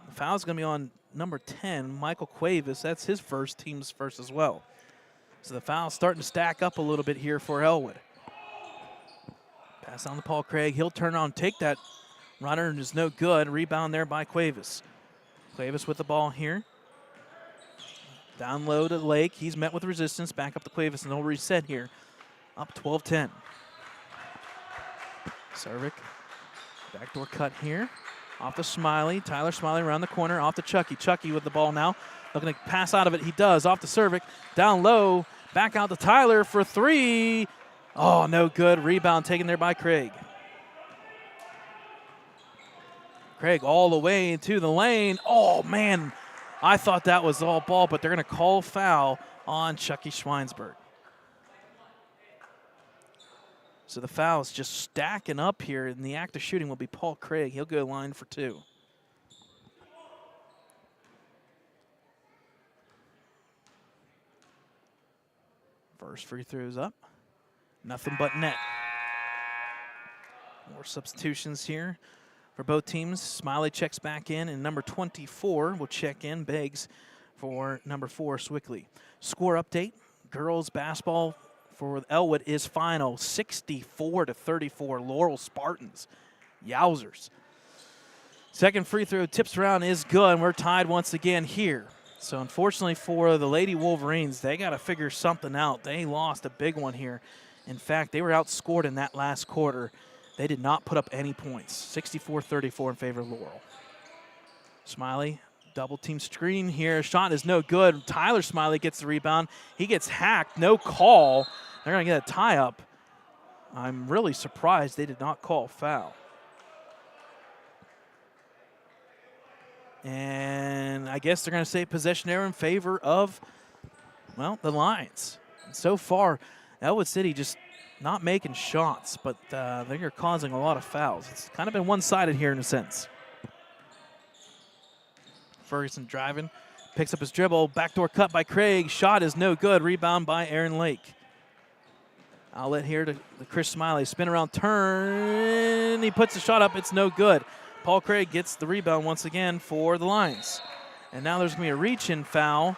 The foul's going to be on number 10, Michael Cuevas. That's his first, team's first as well. So the foul's starting to stack up a little bit here for Ellwood. Pass on to Paul Craig. He'll turn on, take that runner, and is no good. Rebound there by Cuevas. Cuevas with the ball here. Down low to Lake. He's met with resistance. Back up to Cuevas, and they'll reset here. Up 12-10. Cervic. Backdoor cut here. Off to Smiley. Tyler Smiley around the corner. Off to Chucky. Chucky with the ball now. Looking to pass out of it. He does. Off to Cervic. Down low. Back out to Tyler for three. Oh, no good. Rebound taken there by Craig. Craig all the way into the lane. Oh, man. I thought that was all ball, but they're going to call foul on Chucky Schweinsberg. So the foul is just stacking up here, and the act of shooting will be Paul Craig. He'll go line for two. First free throws up. Nothing but net. More substitutions here for both teams. Smiley checks back in, and number 24 will check in. Beggs for number 4, Swickley. Score update. Girls basketball for Ellwood is final, 64-34. Laurel Spartans. Yowzers. Second free throw tips around is good, and we're tied once again here. So unfortunately for the Lady Wolverines, they got to figure something out. They lost a big one here. In fact, they were outscored in that last quarter. They did not put up any points. 64-34 in favor of Laurel. Smiley, double team screen here. Shot is no good. Tyler Smiley gets the rebound. He gets hacked. No call. They're going to get a tie up. I'm really surprised they did not call foul. And I guess they're going to say possession error in favor of, well, the Lions. And so far, Ellwood City just not making shots, but they're causing a lot of fouls. It's kind of been one-sided here in a sense. Ferguson driving, picks up his dribble, backdoor cut by Craig. Shot is no good. Rebound by Aaron Lake. Outlet here to Chris Smiley. Spin around, turn. He puts the shot up. It's no good. Paul Craig gets the rebound once again for the Lions. And now there's going to be a reach-in foul.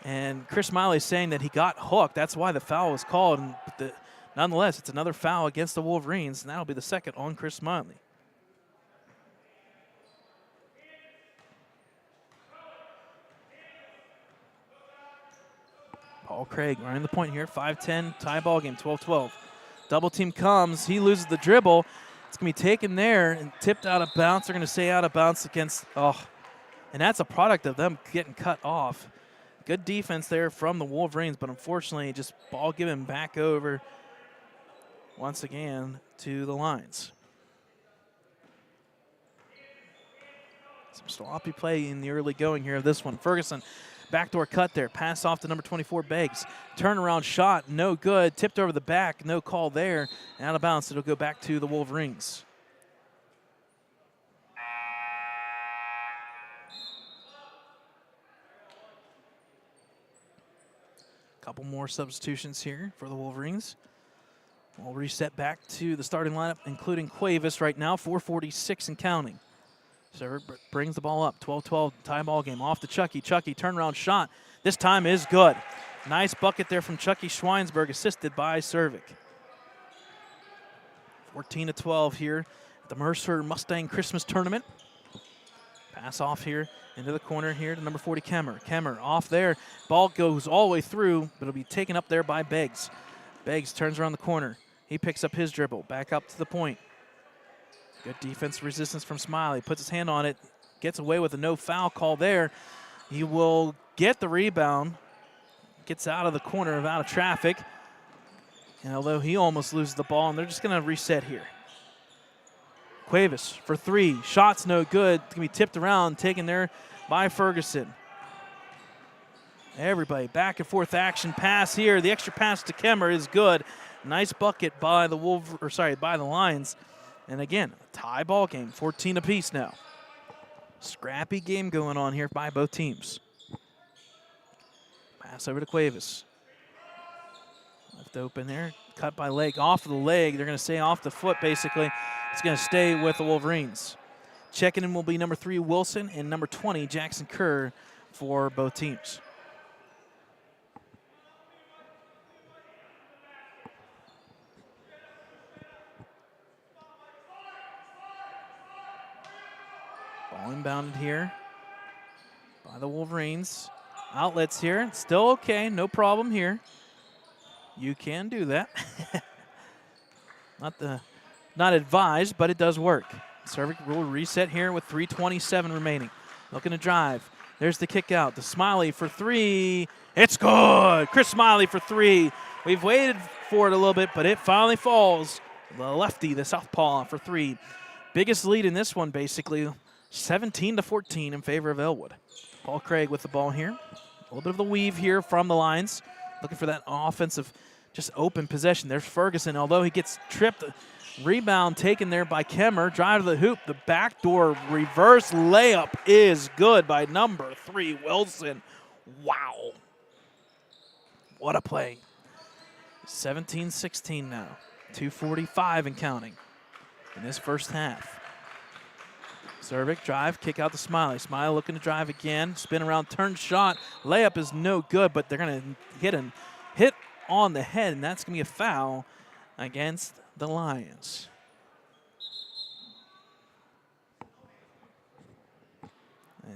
And Chris Smiley is saying that he got hooked. That's why the foul was called. But nonetheless, it's another foul against the Wolverines, and that'll be the second on Chris Smiley. Paul Craig running the point here. 5-10, tie ball game, 12-12. Double team comes. He loses the dribble. It's going to be taken there and tipped out of bounds. They're going to say out of bounds against, and that's a product of them getting cut off. Good defense there from the Wolverines, but unfortunately just ball given back over once again to the Lions. Some sloppy play in the early going here of this one. Ferguson, backdoor cut there. Pass off to number 24, Beggs. Turnaround shot, no good. Tipped over the back, no call there. And out of bounds, it'll go back to the Wolverines. Couple more substitutions here for the Wolverines. We'll reset back to the starting lineup, including Cuevas right now, 4:46 and counting. Server brings the ball up, 12-12 tie ball game. Off to Chucky. Chucky, turnaround shot. This time is good. Nice bucket there from Chucky Schweinsberg, assisted by Cervic. 14-12 here at the Mercer Mustang Christmas Tournament. Pass off here into the corner here to number 40, Kemmer. Kemmer off there. Ball goes all the way through, but it'll be taken up there by Beggs. Beggs turns around the corner. He picks up his dribble. Back up to the point. Good defense resistance from Smiley. Puts his hand on it. Gets away with a no foul call there. He will get the rebound. Gets out of the corner, out of traffic. And although he almost loses the ball, and they're just going to reset here. Cuevas for three. Shot's no good. It's going to be tipped around, taken there by Ferguson. Everybody, back and forth action pass here. The extra pass to Kemmer is good. Nice bucket by the by the Lions. And again, a tie ball game, 14 apiece now. Scrappy game going on here by both teams. Pass over to Cuevas. Left open there, cut by leg, off of the leg. They're going to stay off the foot, basically. It's going to stay with the Wolverines. Checking in will be number 3, Wilson, and number 20, Jackson Kerr, for both teams. Ball inbounded here by the Wolverines. Outlets here, still okay, no problem here. You can do that. Not advised, but it does work. Serving will reset here with 3:27 remaining. Looking to drive. There's the kick out. The Smiley for 3. It's good. Chris Smiley for 3. We've waited for it a little bit, but it finally falls. The lefty, the southpaw for 3. Biggest lead in this one, basically, 17-14 in favor of Ellwood. Paul Craig with the ball here. A little bit of the weave here from the Lions. Looking for that offensive, just open possession. There's Ferguson, although he gets tripped. Rebound taken there by Kemmer. Drive to the hoop. The backdoor reverse layup is good by number 3, Wilson. Wow. What a play. 17-16 now. 2:45 and counting in this first half. Cervic drive, kick out to Smiley. Smiley looking to drive again. Spin around, turn shot. Layup is no good, but they're going to hit on the head, and that's going to be a foul against the Lions.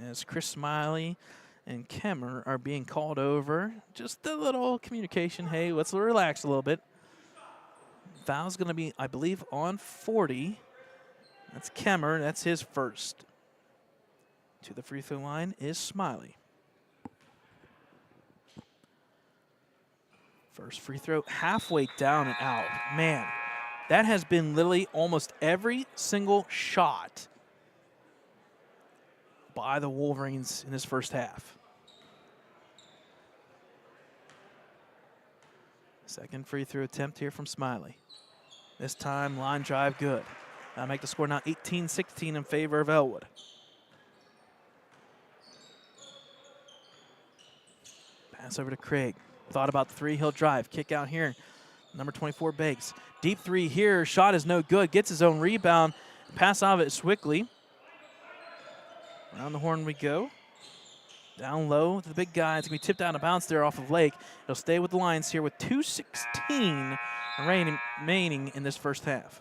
As Chris Smiley and Kemmer are being called over. Just a little communication. Hey, let's relax a little bit. Foul's going to be, I believe, on 40. That's Kemmer. That's his first. To the free throw line is Smiley. First free throw halfway down and out. Man, that has been literally almost every single shot by the Wolverines in this first half. Second free throw attempt here from Smiley. This time, line drive good. That'll make the score now 18-16 in favor of Ellwood. Pass over to Craig. Thought about the 3, he'll drive. Kick out here. Number 24, Beggs. Deep 3 here. Shot is no good. Gets his own rebound. Pass out of it Swickley. Around the horn we go. Down low to the big guy. It's going to be tipped out of bounds there off of Lake. He'll stay with the Lions here with 2:16 remaining in this first half.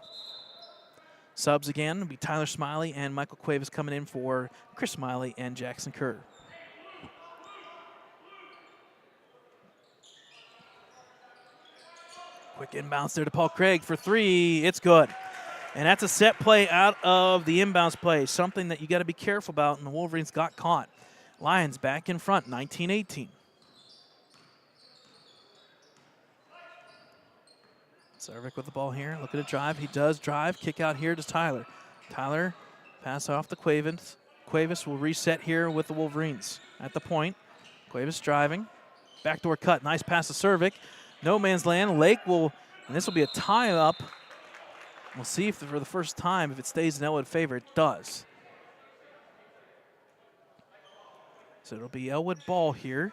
Subs again will be Tyler Smiley and Michael Cuevas coming in for Chris Smiley and Jackson Kerr. Quick inbounds there to Paul Craig for 3. It's good. And that's a set play out of the inbounds play, something that you got to be careful about, and the Wolverines got caught. Lions back in front, 19-18. Cervic with the ball here, looking to drive. He does drive. Kick out here to Tyler. Tyler, pass off to Cuevas. Cuevas will reset here with the Wolverines at the point. Cuevas driving. Backdoor cut. Nice pass to Cervic. No man's land. Lake will, and this will be a tie-up. We'll see if for the first time, if it stays in Ellwood favor. It does. So it'll be Ellwood ball here.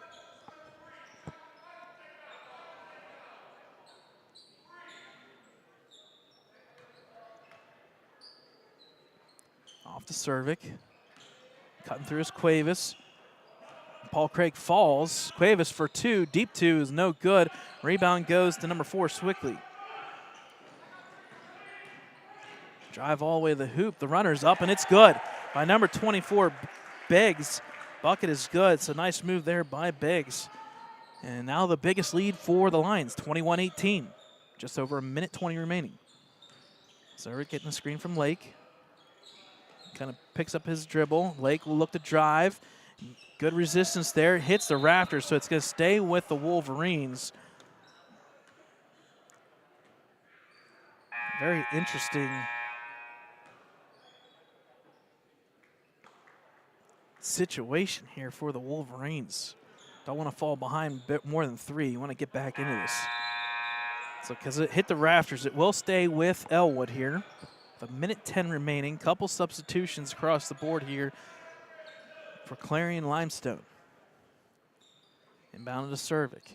Off to Cervic. Cutting through his Cuevas. Paul Craig falls. Cuevas for 2. Deep 2 is no good. Rebound goes to number 4, Swickley. Drive all the way to the hoop. The runner's up, and it's good by number 24, Beggs. Bucket is good. It's a nice move there by Beggs. And now the biggest lead for the Lions, 21-18. Just over 1:20 remaining. Cervic getting the screen from Lake. Kind of picks up his dribble. Lake will look to drive. Good resistance there. Hits the rafters, so it's going to stay with the Wolverines. Very interesting situation here for the Wolverines. Don't want to fall behind a bit more than 3. You want to get back into this. So because it hit the rafters, it will stay with Ellwood here. With 1:10 remaining. Couple substitutions across the board here for Clarion-Limestone. Inbound to Cervic.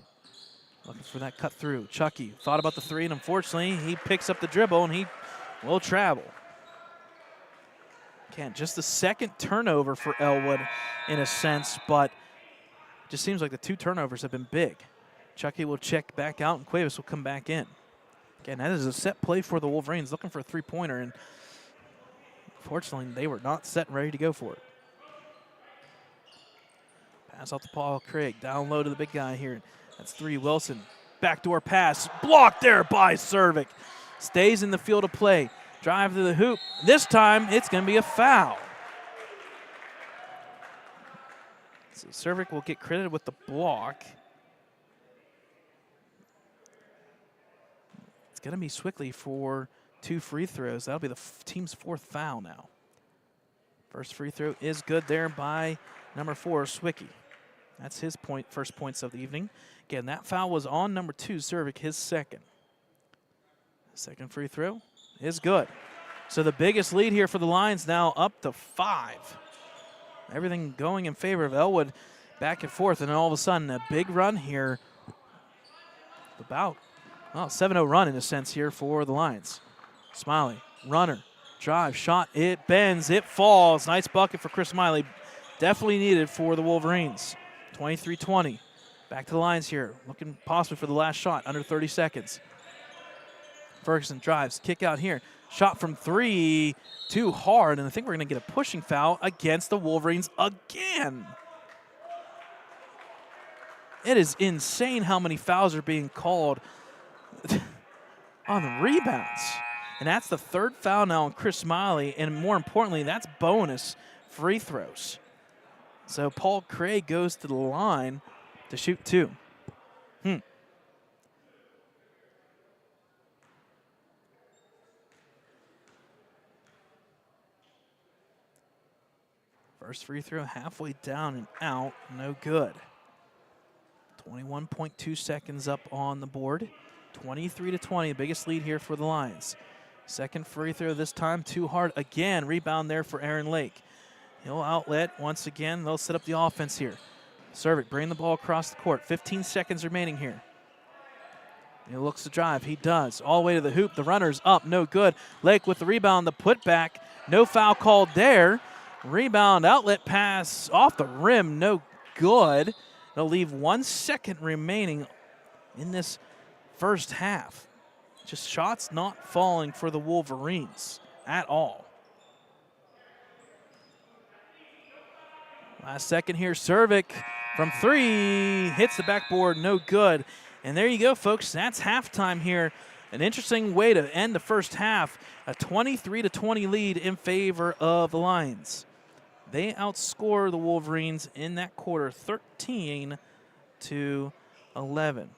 Looking for that cut through. Chucky thought about the 3, and unfortunately, he picks up the dribble, and he will travel. Again, just the second turnover for Ellwood in a sense, but just seems like the 2 turnovers have been big. Chucky will check back out, and Cuevas will come back in. Again, that is a set play for the Wolverines, looking for a 3-pointer, and unfortunately, they were not set and ready to go for it. Pass off to Paul Craig, down low to the big guy here. That's 3, Wilson. Backdoor pass, blocked there by Cervic. Stays in the field of play. Drive to the hoop. This time, it's going to be a foul. So Cervic will get credited with the block. It's going to be Swickley for 2 free throws. That'll be the team's 4th foul now. First free throw is good there by number 4, Swicky. That's his first points of the evening. Again, that foul was on number 2, Cervic, his second. Second free throw is good. So the biggest lead here for the Lions now up to 5. Everything going in favor of Ellwood back and forth, and then all of a sudden a big run here. About 7-0 run in a sense here for the Lions. Smiley, runner, drive, shot, it bends, it falls. Nice bucket for Chris Smiley. Definitely needed for the Wolverines. 23-20. Back to the Lions here, looking possibly for the last shot, under 30 seconds. Ferguson drives, kick out here. Shot from 3, too hard, and I think we're going to get a pushing foul against the Wolverines again. It is insane how many fouls are being called on the rebounds. And that's the 3rd foul now on Chris Smiley, and more importantly, that's bonus free throws. So Paul Craig goes to the line to shoot 2. First free throw halfway down and out, no good. 21.2 seconds up on the board. 23-20, the biggest lead here for the Lions. Second free throw this time, too hard again. Rebound there for Aaron Lake. He'll outlet once again. They'll set up the offense here. Cervic bring the ball across the court. 15 seconds remaining here. He looks to drive. He does. All the way to the hoop. The runner's up. No good. Lake with the rebound. The putback. No foul called there. Rebound outlet pass off the rim. No good. They'll leave 1 second remaining in this first half. Just shots not falling for the Wolverines at all. Last second here, Cervic from 3, hits the backboard, no good. And there you go, folks. That's halftime here. An interesting way to end the first half. A 23-20 lead in favor of the Lions. They outscore the Wolverines in that quarter, 13-11.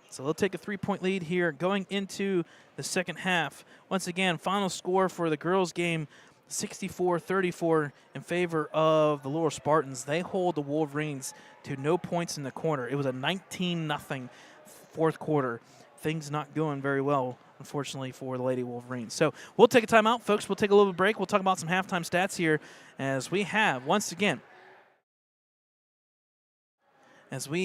So they'll take a 3-point lead here going into the second half. Once again, final score for the girls' game, 64-34 in favor of the Lower Spartans. They hold the Wolverines to no points in the corner. It was a 19-0 fourth quarter. Things not going very well, unfortunately, for the Lady Wolverines. So we'll take a timeout, folks. We'll take a little break. We'll talk about some halftime stats here as we have, once again, halftime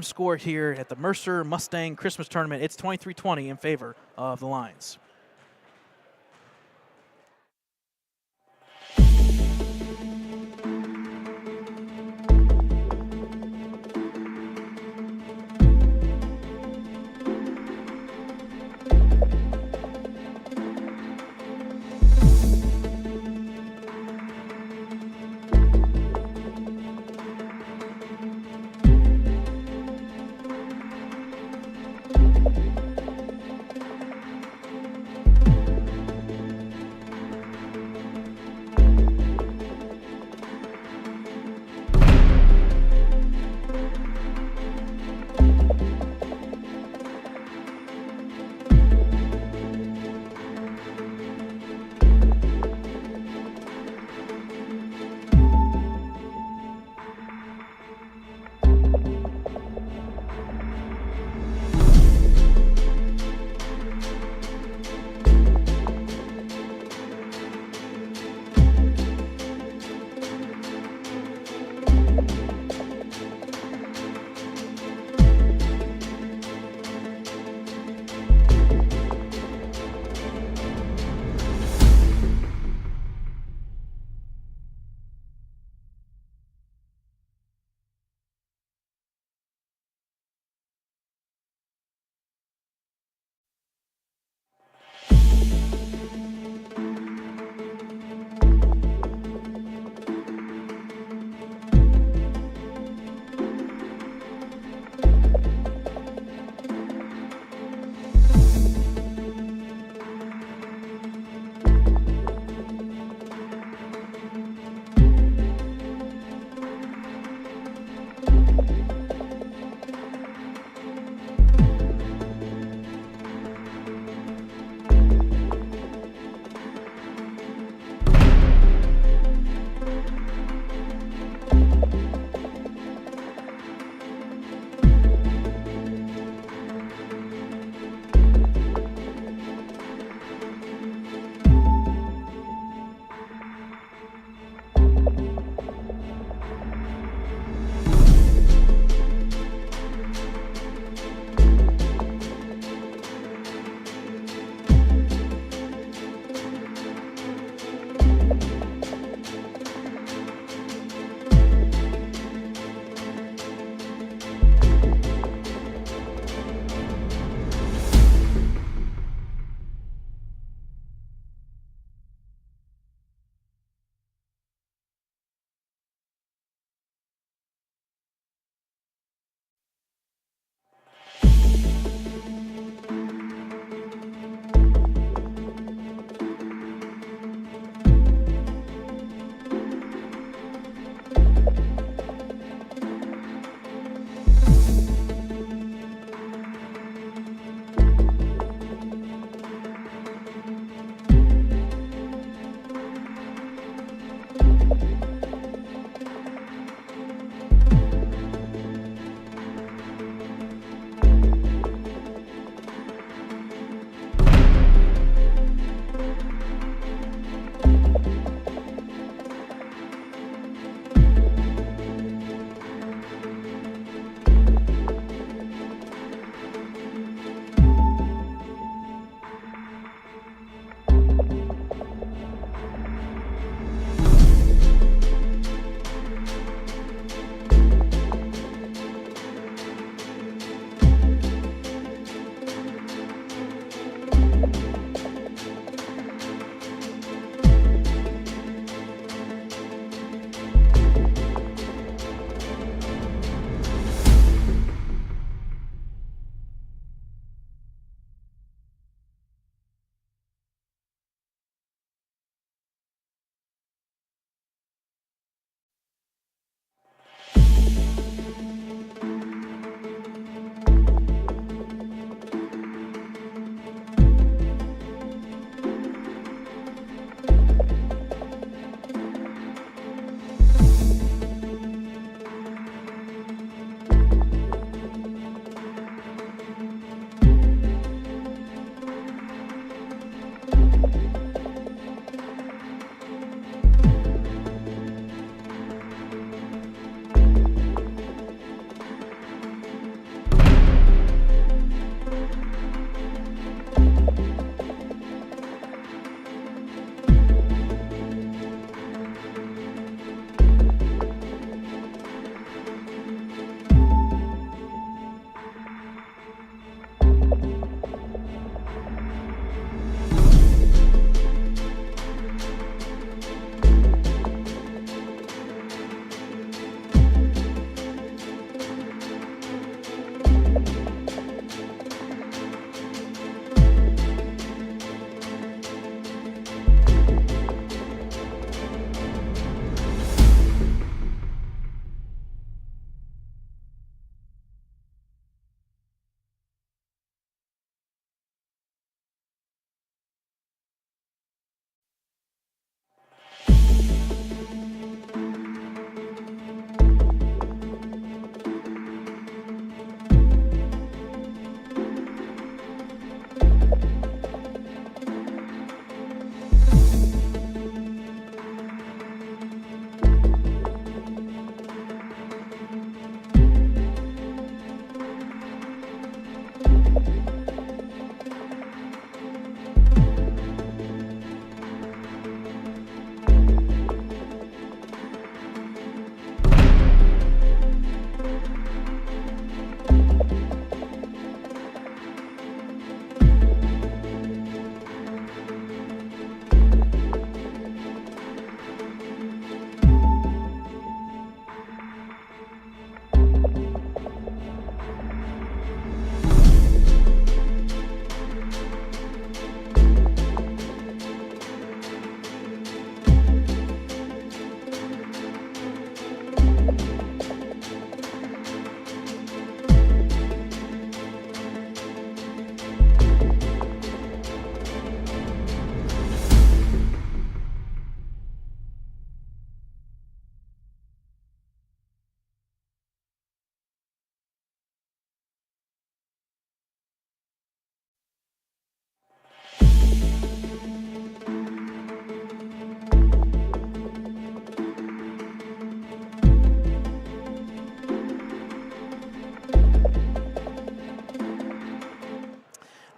score here at the Mercer Mustang Christmas Tournament. It's 23-20 in favor of the Lions.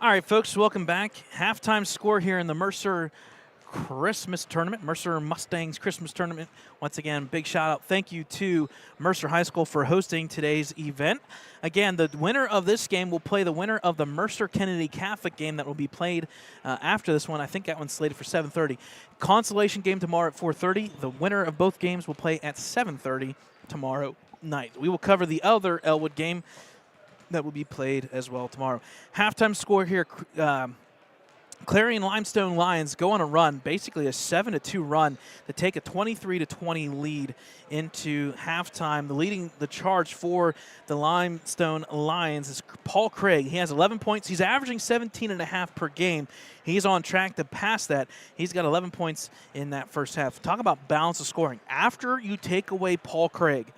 All right, folks, welcome back. Halftime score here in the Mercer Christmas Tournament, Mercer Mustangs Christmas Tournament. Once again, big shout out. Thank you to Mercer High School for hosting today's event. Again, the winner of this game will play the winner of the Mercer Kennedy Catholic game that will be played after this one. I think that one's slated for 7:30. Consolation game tomorrow at 4:30. The winner of both games will play at 7:30 tomorrow night. We will cover the other Ellwood game that will be played as well tomorrow. Halftime score here, Clarion-Limestone Lions go on a run, basically a 7-2 run to take a 23-20 lead into halftime. Leading the charge for the Limestone Lions is Paul Craig. He has 11 points. He's averaging 17.5 per game. He's on track to pass that. He's got 11 points in that first half. Talk about balance of scoring. After you take away Paul Craig,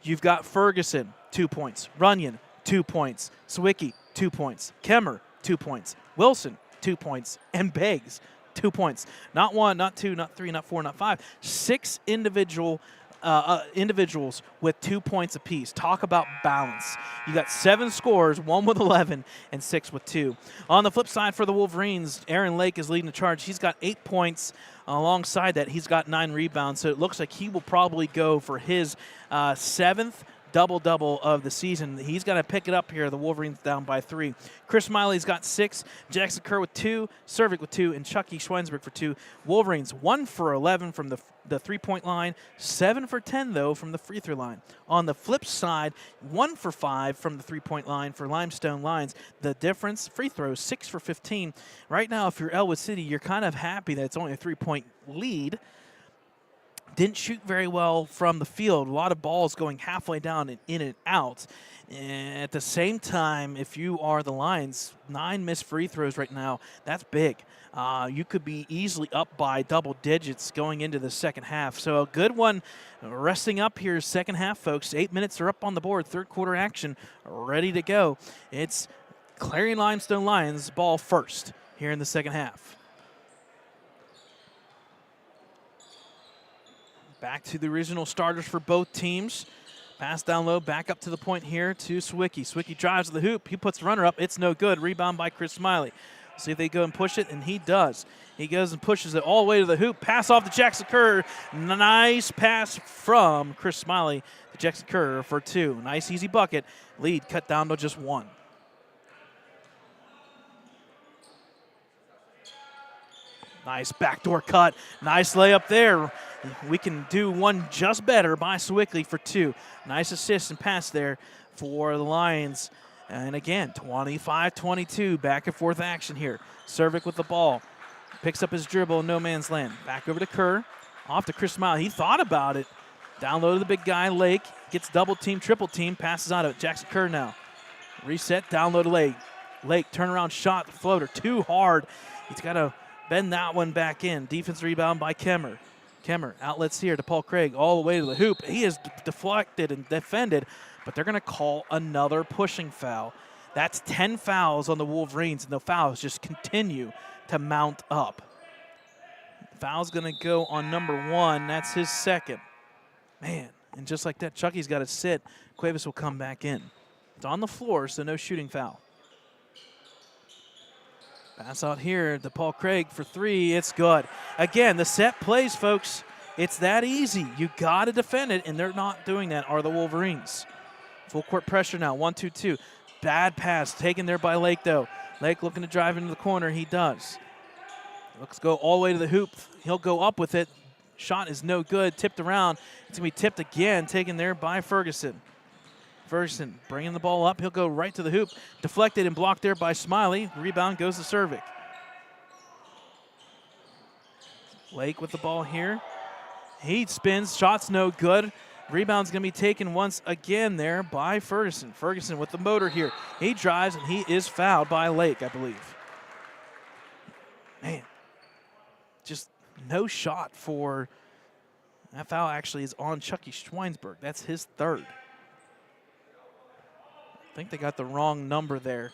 you've got Ferguson, 2 points. Runyon, 2 points. Sawicki, 2 points. Kemmer, 2 points. Wilson, 2 points. And Beggs, 2 points. Not one, not two, not three, not four, not five. 6 individuals with 2 points apiece. Talk about balance. You got 7 scores, 1 with 11 and 6 with 2. On the flip side for the Wolverines, Aaron Lake is leading the charge. He's got 8 points. Alongside that, he's got 9 rebounds. So it looks like he will probably go for his 7th double-double of the season. He's got to pick it up here. The Wolverines down by 3. Chris Miley's got 6. Jackson Kerr with 2. Servik with 2. And Chucky Schweinsberg for 2. Wolverines 1 for 11 from the three-point line. 7 for 10, though, from the free-throw line. On the flip side, 1 for 5 from the three-point line for Limestone Lions. The difference, free throws, 6 for 15. Right now, if you're Ellwood City, you're kind of happy that it's only a 3-point lead. Didn't shoot very well from the field. A lot of balls going halfway down and in and out. And at the same time, if you are the Lions, 9 missed free throws right now. That's big. You could be easily up by double digits going into the second half. So a good one resting up here second half, folks. 8 minutes are up on the board. Third quarter action ready to go. It's Clarion-Limestone Lions ball first here in the second half. Back to the original starters for both teams. Pass down low, back up to the point here to Swicky. Swicky drives to the hoop. He puts the runner up. It's no good. Rebound by Chris Smiley. See if they go and push it, and he does. He goes and pushes it all the way to the hoop. Pass off to Jackson Kerr. Nice pass from Chris Smiley to Jackson Kerr for 2. Nice, easy bucket. Lead cut down to just 1. Nice backdoor cut. Nice layup there. We can do one just better by Swicky for 2. Nice assist and pass there for the Lions. And again, 25-22, back and forth action here. Cervic with the ball. Picks up his dribble in no man's land. Back over to Kerr. Off to Chris Smiley. He thought about it. Down low to the big guy, Lake. Gets double team, triple team. Passes out of Jackson Kerr now. Reset, down low to Lake. Lake, turnaround shot, floater. Too hard. He's got to bend that one back in. Defense rebound by Kemmer. Kemmer, outlets here to Paul Craig, all the way to the hoop. He is deflected and defended, but they're going to call another pushing foul. That's 10 fouls on the Wolverines, and the fouls just continue to mount up. Foul's going to go on number 1. That's his second. Man, and just like that, Chucky's got to sit. Cuevas will come back in. It's on the floor, so no shooting foul. Pass out here to Paul Craig for 3. It's good. Again, the set plays, folks. It's that easy. You got to defend it, and they're not doing that, are the Wolverines. Full court pressure now, 1-2-2. Bad pass taken there by Lake, though. Lake looking to drive into the corner. He does. Looks go all the way to the hoop. He'll go up with it. Shot is no good. Tipped around. It's going to be tipped again, taken there by Ferguson. Ferguson bringing the ball up. He'll go right to the hoop. Deflected and blocked there by Smiley. Rebound goes to Cervic. Lake with the ball here. He spins. Shot's no good. Rebound's going to be taken once again there by Ferguson. Ferguson with the motor here. He drives, and he is fouled by Lake, I believe. Man, just no shot for that foul. Actually is on Chucky Schweinsberg. That's his 3rd. I think they got the wrong number there.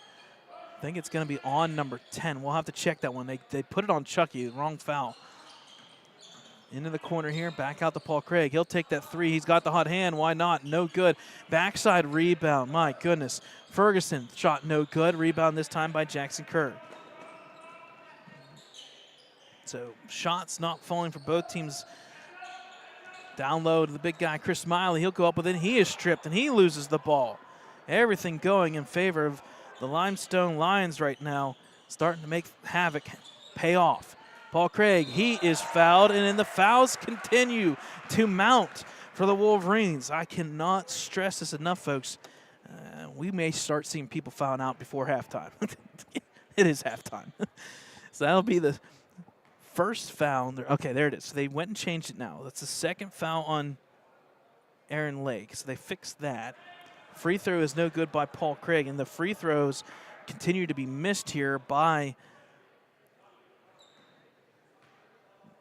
I think it's going to be on number 10. We'll have to check that one. They put it on Chucky, the wrong foul. Into the corner here, back out to Paul Craig. He'll take that 3. He's got the hot hand. Why not? No good. Backside rebound. My goodness. Ferguson shot no good. Rebound this time by Jackson Kerr. So shots not falling for both teams. Down low to the big guy, Chris Smiley. He'll go up with it. He is stripped, and he loses the ball. Everything going in favor of the Limestone Lions right now, starting to make havoc pay off. Paul Craig, he is fouled, and then the fouls continue to mount for the Wolverines. I cannot stress this enough, folks. We may start seeing people fouling out before halftime. It is halftime. So that'll be the first foul. Okay, there it is. So they went and changed it now. That's the second foul on Aaron Lake. So they fixed that. Free throw is no good by Paul Craig, and the free throws continue to be missed here by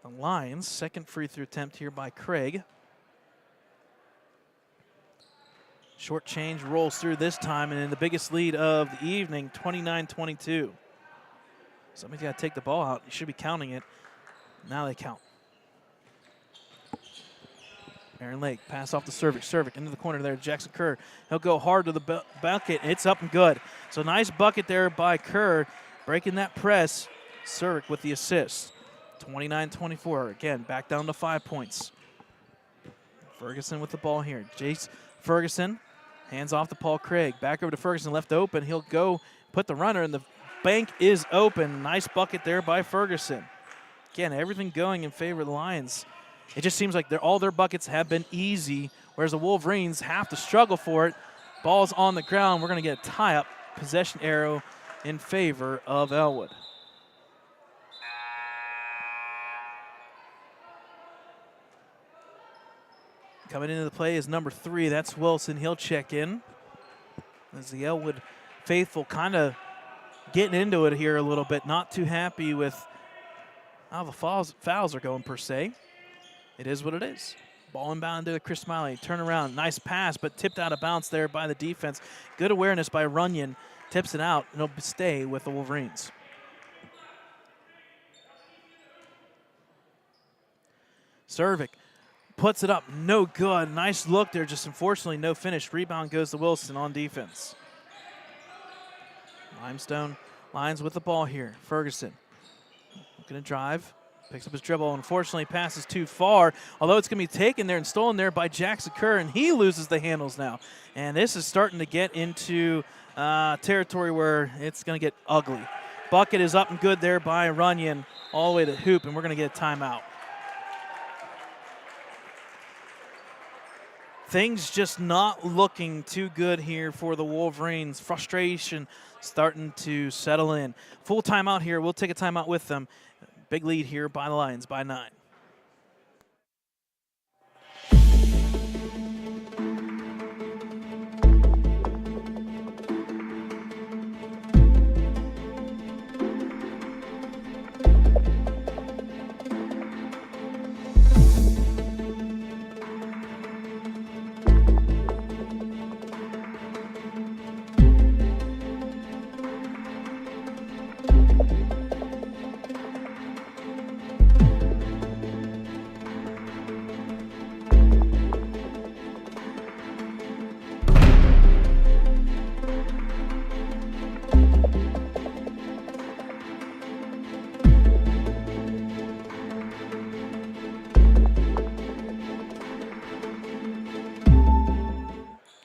the Lions. Second free throw attempt here by Craig. Short change rolls through this time, and in the biggest lead of the evening, 29-22. Somebody's got to take the ball out. You should be counting it. Now they count. Aaron Lake, pass off to Cervic. Cervic into the corner there to Jackson Kerr. He'll go hard to the bucket. It's up and good. So nice bucket there by Kerr, breaking that press. Cervic with the assist. 29-24. Again, back down to 5 points. Ferguson with the ball here. Jace Ferguson, hands off to Paul Craig. Back over to Ferguson, left open. He'll go put the runner, and the bank is open. Nice bucket there by Ferguson. Again, everything going in favor of the Lions. It just seems like all their buckets have been easy, whereas the Wolverines have to struggle for it. Ball's on the ground. We're going to get a tie-up possession arrow in favor of Ellwood. Coming into the play is number 3. That's Wilson. He'll check in. As the Ellwood faithful kind of getting into it here a little bit. Not too happy with how the fouls are going per se. It is what it is. Ball inbound to Chris Smiley. Turn around. Nice pass, but tipped out of bounds there by the defense. Good awareness by Runyon. Tips it out, and it'll stay with the Wolverines. Cervic puts it up, no good. Nice look there, just unfortunately no finish. Rebound goes to Wilson on defense. Limestone lines with the ball here. Ferguson looking to drive, picks up his dribble, unfortunately passes too far, although it's going to be taken there and stolen there by Jackson Kerr, and he loses the handles now. And this is starting to get into territory where it's going to get ugly. Bucket is up and good there by Runyon all the way to hoop, and we're going to get a timeout. Things just not looking too good here for the Wolverines. Frustration starting to settle in. Full timeout here. We'll take a timeout with them. Big lead here by the Lions by 9.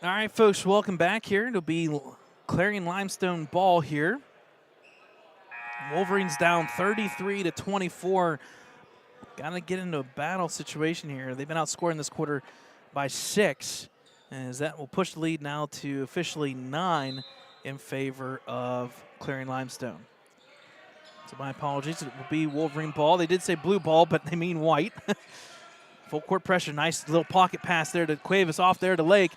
All right, folks, welcome back here. It'll be Clarion-Limestone ball here. Wolverines down 33-24. Got to get into a battle situation here. They've been outscoring this quarter by 6, as that will push the lead now to officially 9 in favor of Clarion-Limestone. So my apologies. It will be Wolverine ball. They did say blue ball, but they mean white. Full court pressure. Nice little pocket pass there to Cuevas, off there to Lake.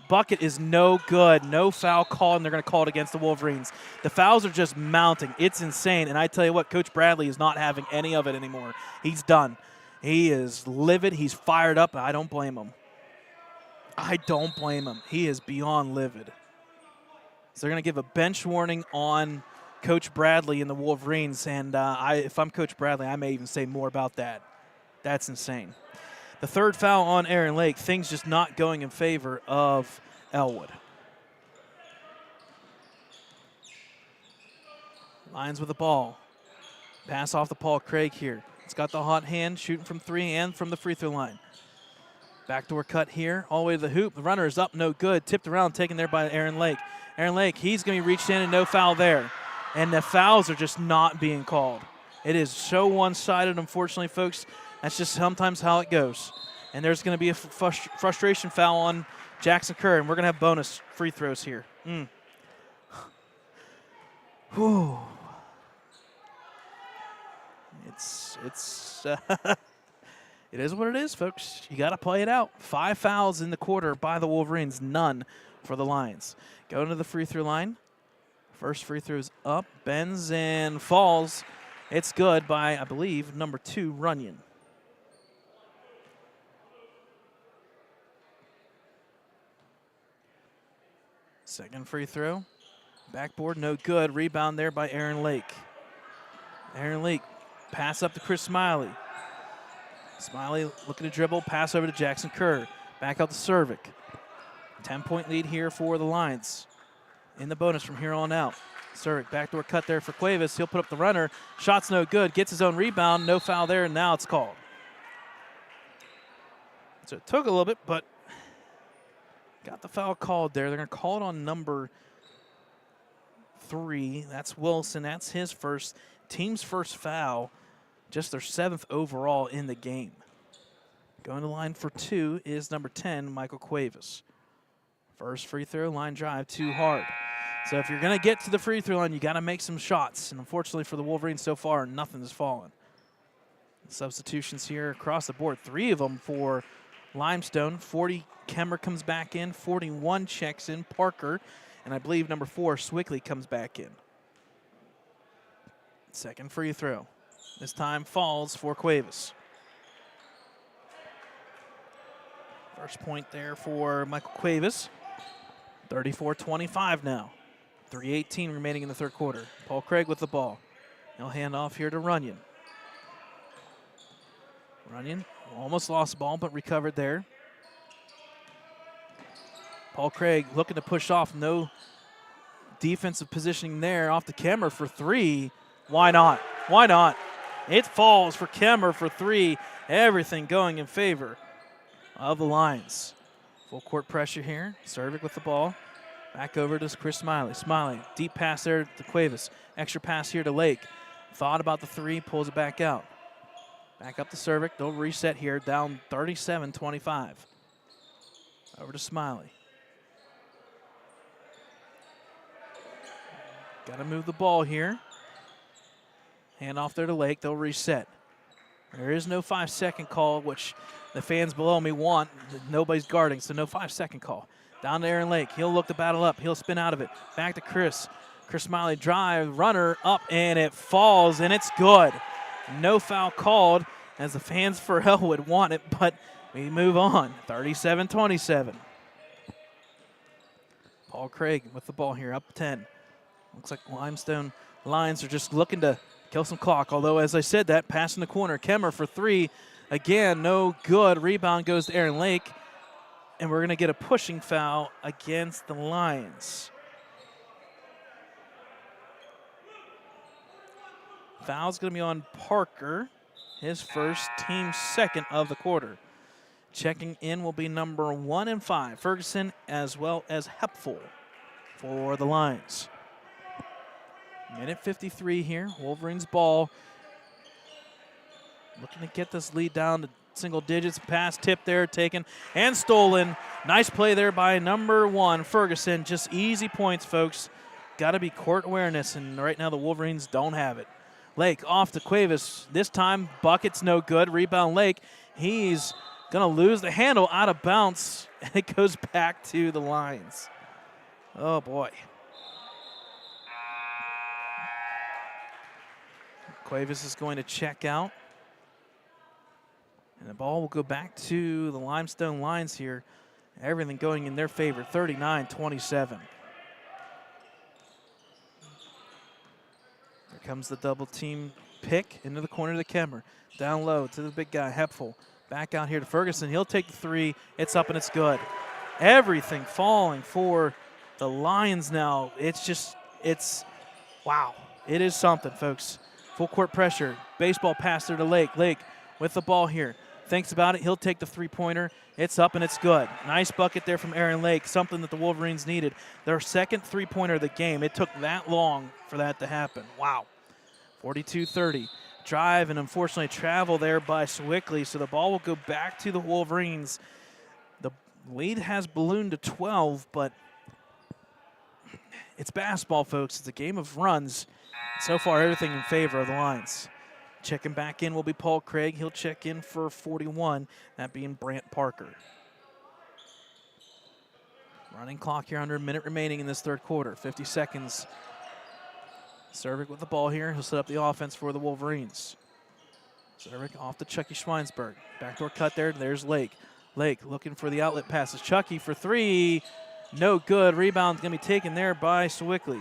Bucket is no good. No foul call, and they're going to call it against the Wolverines. The fouls are just mounting. It's insane. And I tell you what, Coach Bradley is not having any of it anymore. He's done. He is livid. He's fired up. I don't blame him. I don't blame him. He is beyond livid. So they're going to give a bench warning on Coach Bradley and the Wolverines. And if I'm Coach Bradley, I may even say more about that. That's insane. The third foul on Aaron Lake. Things just not going in favor of Ellwood. Lions with the ball. Pass off to Paul Craig here. It's got the hot hand, shooting from 3 and from the free throw line. Backdoor cut here, all the way to the hoop. The runner is up, no good. Tipped around, taken there by Aaron Lake. Aaron Lake, he's going to be reached in and no foul there. And the fouls are just not being called. It is so one-sided, unfortunately, folks. That's just sometimes how it goes. And there's going to be a frustration foul on Jackson Kerr, and we're going to have bonus free throws here. Whew. It is what it is, folks. You got to play it out. 5 fouls in the quarter by the Wolverines, none for the Lions. Going to the free throw line. First free throw is up, bends and falls. It's good by, I believe, number 2, Runyon. Second free throw. Backboard, no good. Rebound there by Aaron Lake. Aaron Lake, pass up to Chris Smiley. Smiley looking to dribble, pass over to Jackson Kerr. Back out to Cervic. 10-point lead here for the Lions. In the bonus from here on out. Cervic, backdoor cut there for Cuevas. He'll put up the runner. Shot's no good. Gets his own rebound. No foul there, and now it's called. So it took a little bit, but got the foul called there. They're going to call it on number 3. That's Wilson. That's his first, team's first foul. Just their 7th overall in the game. Going to line for 2 is number 10, Michael Cuevas. First free throw, line drive, too hard. So if you're going to get to the free throw line, you got to make some shots. And unfortunately for the Wolverines so far, nothing has fallen. Substitutions here across the board. 3 of them for Limestone. 40, Kemmer comes back in. 41 checks in, Parker. And I believe number 4, Swickley, comes back in. Second free throw. This time falls for Cuevas. First point there for Michael Cuevas. 34-25 now. 3:18 remaining in the third quarter. Paul Craig with the ball. He'll hand off here to Runyon. Runyon Almost lost the ball, but recovered there. Paul Craig looking to push off. No defensive positioning there. Off to Kemmer for three. Why not? Why not? It falls for Kemmer for three. Everything going in favor of the Lions. Full court pressure here. Cervic with the ball. Back over to Chris Smiley. Smiley, deep pass there to Cuevas. Extra pass here to Lake. Thought about the three, pulls it back out. Back up to Cervic. They'll reset here, down 37-25. Over to Smiley. Got to move the ball here. Hand off there to Lake. They'll reset. There is no 5-second call, which the fans below me want. Nobody's guarding, so no 5-second call. Down to Aaron Lake. He'll look to battle up. He'll spin out of it. Back to Chris. Chris Smiley drive, runner up, and it falls, and it's good. No foul called as the fans for Ellwood want it, but we move on. 37-27. Paul Craig with the ball here, up 10. Looks like Limestone Lions are just looking to kill some clock, although as I said that, pass in the corner. Kemmer for three. Again, no good. Rebound goes to Aaron Lake. And we're going to get a pushing foul against the Lions. Foul's going to be on Parker, his first, team second of the quarter. Checking in will be number 1 and 5, Ferguson, as well as Hepful for the Lions. Minute 53 here, Wolverines ball. Looking to get this lead down to single digits. Pass tip there taken and stolen. Nice play there by number 1, Ferguson. Just easy points, folks. Got to be court awareness, and right now the Wolverines don't have it. Lake off to Cuevas. This time, bucket's no good. Rebound Lake. He's going to lose the handle out of bounds, and it goes back to the Lions. Oh, boy. Cuevas is going to check out. And the ball will go back to the Limestone Lions here. Everything going in their favor, 39-27. Here comes the double team pick into the corner to Kemmer. Down low to the big guy, Hepful. Back out here to Ferguson. He'll take the three. It's up and it's good. Everything falling for the Lions now. It's wow. It is something, folks. Full court pressure. Baseball pass there to Lake. Lake with the ball here. Thinks about it. He'll take the three-pointer. It's up and it's good. Nice bucket there from Aaron Lake, something that the Wolverines needed. Their second three-pointer of the game. It took that long for that to happen. Wow. 42-30. Drive and unfortunately travel there by Swickley, so the ball will go back to the Wolverines. The lead has ballooned to 12, but it's basketball, folks. It's a game of runs. So far, everything in favor of the Lions. Checking back in will be Paul Craig. He'll check in for 41, that being Brant Parker. Running clock here, under a minute remaining in this third quarter. 50 seconds. Cervic with the ball here. He'll set up the offense for the Wolverines. Cervic off to Chucky Schweinsberg. Backdoor cut there. There's Lake. Lake looking for the outlet passes. Chucky for three. No good. Rebound's going to be taken there by Swickley.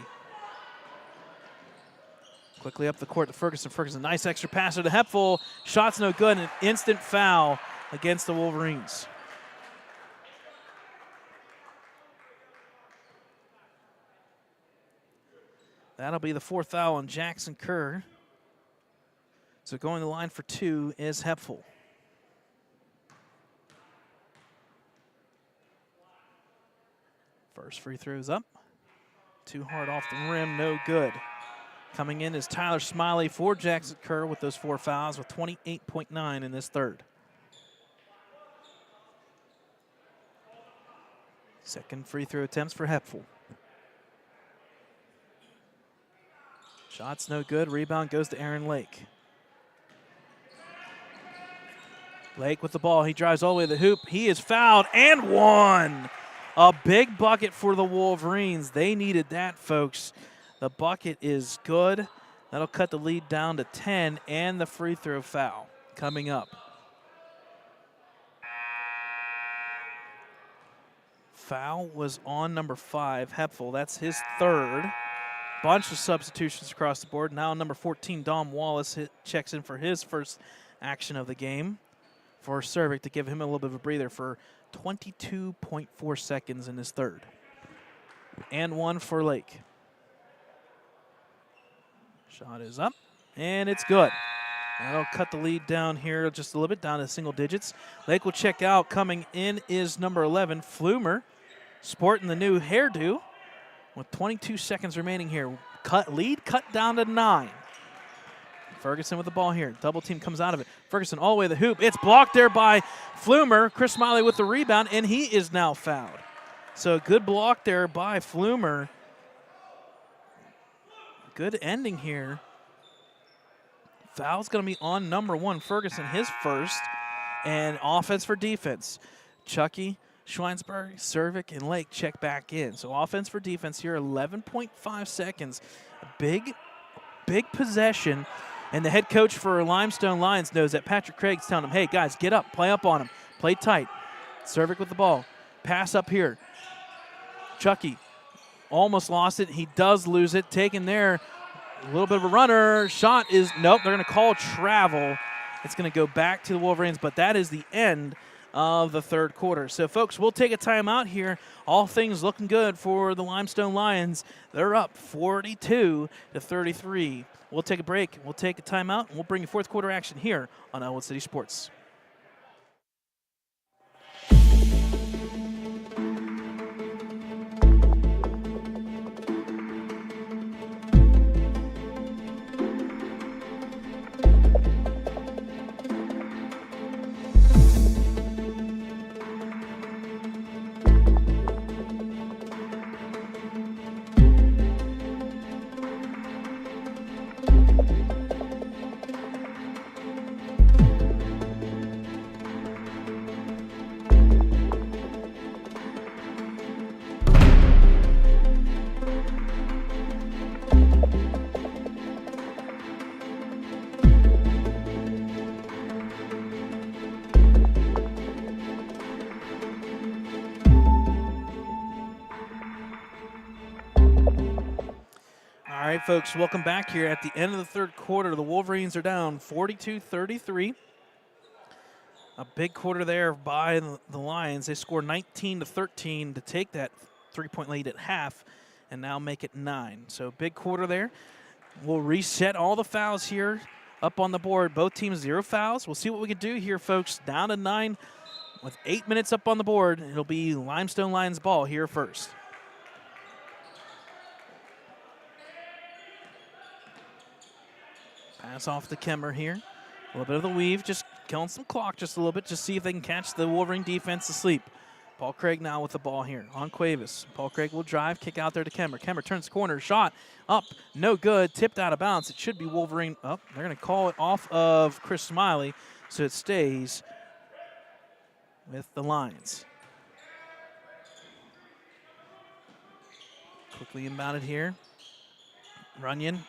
Quickly up the court to Ferguson. Ferguson, nice extra passer to Hepful. Shot's no good, and an instant foul against the Wolverines. That'll be the fourth foul on Jackson Kerr. So going to the line for two is Hepful. First free throw's up. Too hard off the rim, no good. Coming in is Tyler Smiley for Jackson Kerr with those 4 fouls with 28.9 in this third. Second free throw attempts for Hepful. Shot's no good. Rebound goes to Aaron Lake. Lake with the ball. He drives all the way to the hoop. He is fouled and one. A big bucket for the Wolverines. They needed that, folks. The bucket is good. That'll cut the lead down to 10, and the free throw foul coming up. Foul was on number 5, Hepful. That's his third. Bunch of substitutions across the board. Now number 14, Dom Wallace, checks in for his first action of the game. for Cervic to give him a little bit of a breather for 22.4 seconds in his third. And 1 for Lake. Shot is up, and it's good. That'll cut the lead down here just a little bit, down to single digits. Lake will check out. Coming in is number 11, Flumer, sporting the new hairdo with 22 seconds remaining here. Lead cut down to 9. Ferguson with the ball here. Double team comes out of it. Ferguson all the way to the hoop. It's blocked there by Flumer. Chris Smiley with the rebound, and he is now fouled. So good block there by Flumer. Good ending here. Foul's going to be on number 1, Ferguson, his first. And offense for defense. Chucky, Schweinsberg, Cervic, and Lake check back in. So offense for defense here, 11.5 seconds. A big possession. And the head coach for Limestone Lions knows that Patrick Craig's telling him, hey, guys, get up, play up on him, play tight. Cervic with the ball. Pass up here. Chucky almost lost it. He does lose it. Taken there. A little bit of a runner. Shot is, nope, they're going to call travel. It's going to go back to the Wolverines, but that is the end of the third quarter. So, folks, we'll take a timeout here. All things looking good for the Limestone Lions. They're up 42-33. We'll take a break. We'll take a timeout, and we'll bring you fourth quarter action here on Ellwood City Sports. All right, folks, welcome back here at the end of the third quarter. The Wolverines are down 42-33. A big quarter there by the Lions. They score 19-13 to take that three-point lead at half and now make it 9. So big quarter there. We'll reset all the fouls here up on the board. Both teams 0 fouls. We'll see what we can do here, folks. Down to 9 with 8 minutes up on the board. It'll be Limestone Lions ball here first. Pass off to Kemmer here. A little bit of the weave, just killing some clock just a little bit, just see if they can catch the Wolverine defense asleep. Paul Craig now with the ball here on Cuevas. Paul Craig will drive, kick out there to Kemmer. Kemmer turns the corner, shot up, no good, tipped out of bounds. It should be Wolverine. Oh, they're going to call it off of Chris Smiley, so it stays with the Lions. Quickly inbounded here. Runyon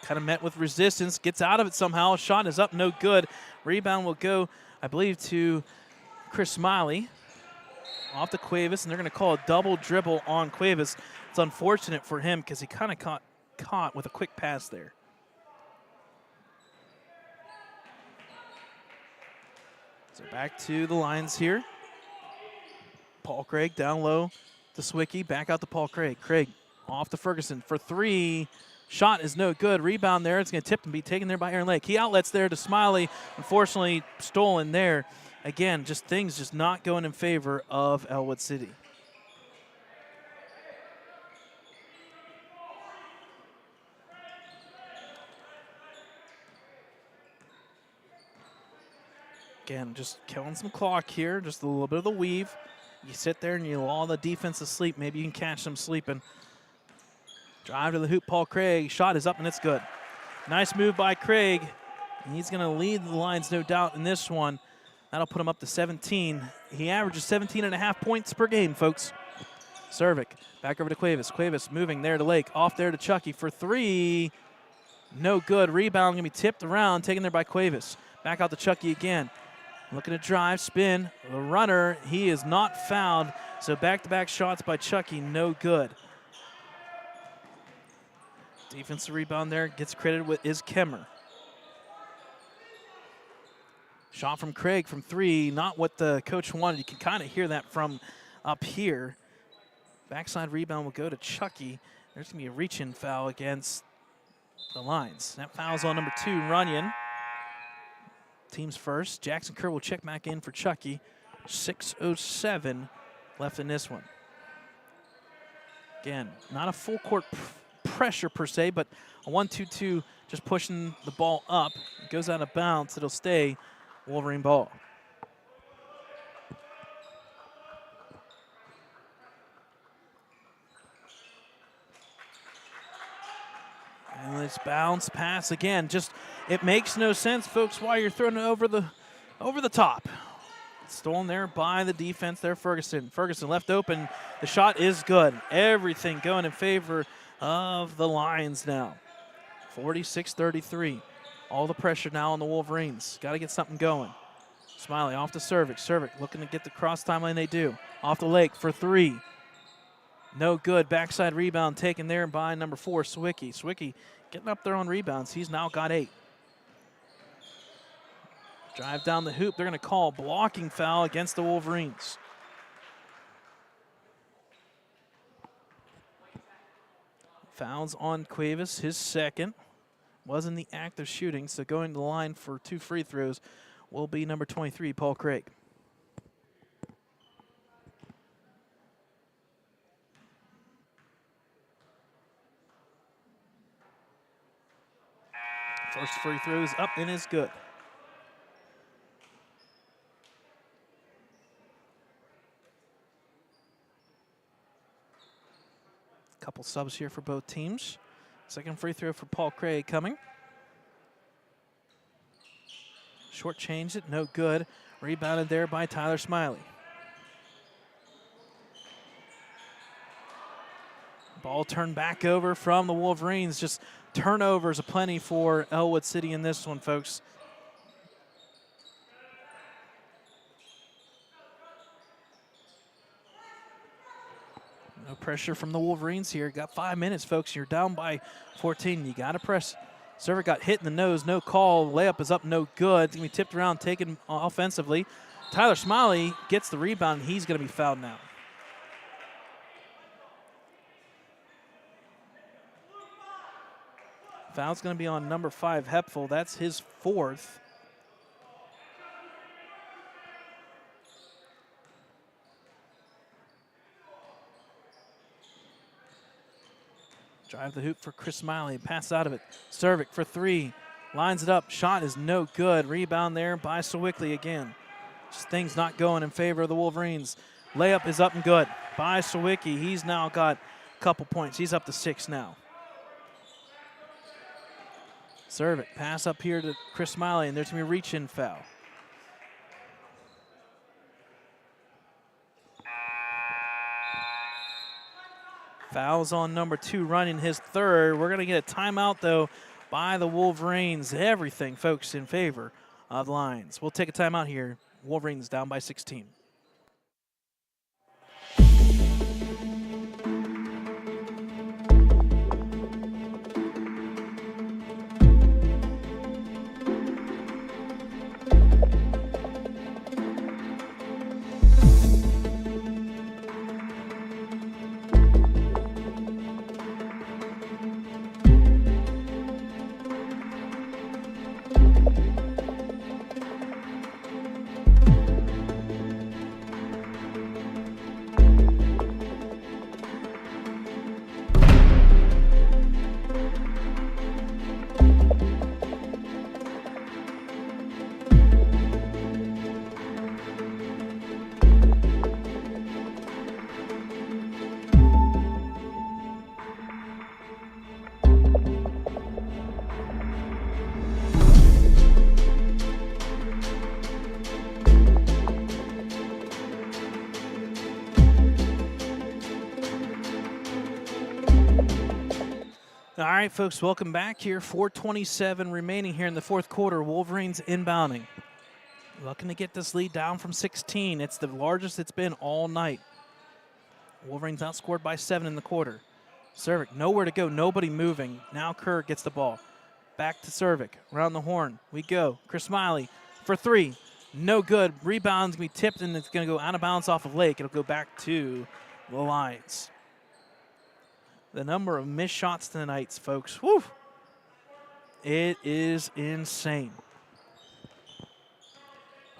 kind of met with resistance, gets out of it somehow. Shot is up, no good. Rebound will go, I believe, to Chris Smiley. Off to Cuevas, and they're going to call a double dribble on Cuevas. It's unfortunate for him because he kind of caught with a quick pass there. So back to the Lions here. Paul Craig down low to Swicky, back out to Paul Craig. Craig off to Ferguson for 3. Shot is no good. Rebound there. It's going to tip and be taken there by Aaron Lake. He outlets there to Smiley. Unfortunately, stolen there. Again, just things just not going in favor of Ellwood City. Again, just killing some clock here. Just a little bit of the weave. You sit there and you lull the defense asleep. Maybe you can catch them sleeping. Drive to the hoop, Paul Craig. Shot is up, and it's good. Nice move by Craig. He's going to lead the Lions, no doubt, in this one. That'll put him up to 17. He averages 17.5 points per game, folks. Cervic, back over to Cuevas. Cuevas moving there to Lake. Off there to Chucky for 3. No good. Rebound going to be tipped around, taken there by Cuevas. Back out to Chucky again. Looking to drive, spin. The runner, he is not fouled. So back-to-back shots by Chucky, no good. Defensive rebound there, gets credited with is Kemmer. Shot from Craig from 3, not what the coach wanted. You can kind of hear that from up here. Backside rebound will go to Chucky. There's going to be a reach-in foul against the Lions. That foul's on number 2, Runyon. Team's first. Jackson Kerr will check back in for Chucky. 6:07 left in this one. Again, not a full court pressure per se, but a 1-2-2, just pushing the ball up. It goes out of bounds. It'll stay Wolverine ball. And this bounce pass again. Just, it makes no sense, folks, why you're throwing it over the top. Stolen there by the defense there, Ferguson. Ferguson left open. The shot is good. Everything going in favor of the Lions now. 46-33. All the pressure now on the Wolverines. Got to get something going. Smiley off to Cervic. Cervic looking to get the cross timeline. They do. Off the Lake for 3. No good. Backside rebound taken there by number 4, Swicky. Swicky getting up there on rebounds. He's now got 8. Drive down the hoop. They're going to call a blocking foul against the Wolverines. Fouls on Cuevas, his second. Was in the act of shooting, so going to the line for 2 free throws will be number 23, Paul Craig. First free throw is up and is good. Couple subs here for both teams. Second free throw for Paul Craig coming. Short changed it, no good. Rebounded there by Tyler Smiley. Ball turned back over from the Wolverines. Just turnovers aplenty for Ellwood City in this one, folks. No pressure from the Wolverines here. Got 5 minutes, folks. You're down by 14. You got to press. Server got hit in the nose. No call. Layup is up. No good. It's going to be tipped around, taken offensively. Tyler Smiley gets the rebound. He's going to be fouled now. Foul's going to be on number 5, Hepfel. That's his 4th. Drive the hoop for Chris Smiley. Pass out of it. Cervic for 3. Lines it up. Shot is no good. Rebound there by Sawickley again. Just things not going in favor of the Wolverines. Layup is up and good by Sawicki. He's now got a couple points. He's up to 6 now. Cervic. Pass up here to Chris Smiley, and there's going to be a reach-in foul. Fouls on number 2, running his 3rd. We're going to get a timeout, though, by the Wolverines. Everything, folks, in favor of the Lions. We'll take a timeout here. Wolverines down by 16. All right, folks, welcome back here. 4:27 remaining here in the 4th quarter. Wolverines inbounding. Looking to get this lead down from 16. It's the largest it's been all night. Wolverines outscored by 7 in the quarter. Cervic, nowhere to go, nobody moving. Now Kerr gets the ball. Back to Cervic, around the horn. We go. Chris Smiley for 3. No good. Rebound's going to be tipped, and it's going to go out of bounds off of Lake. It'll go back to the Lions. The number of missed shots tonight, folks. Whew. It is insane.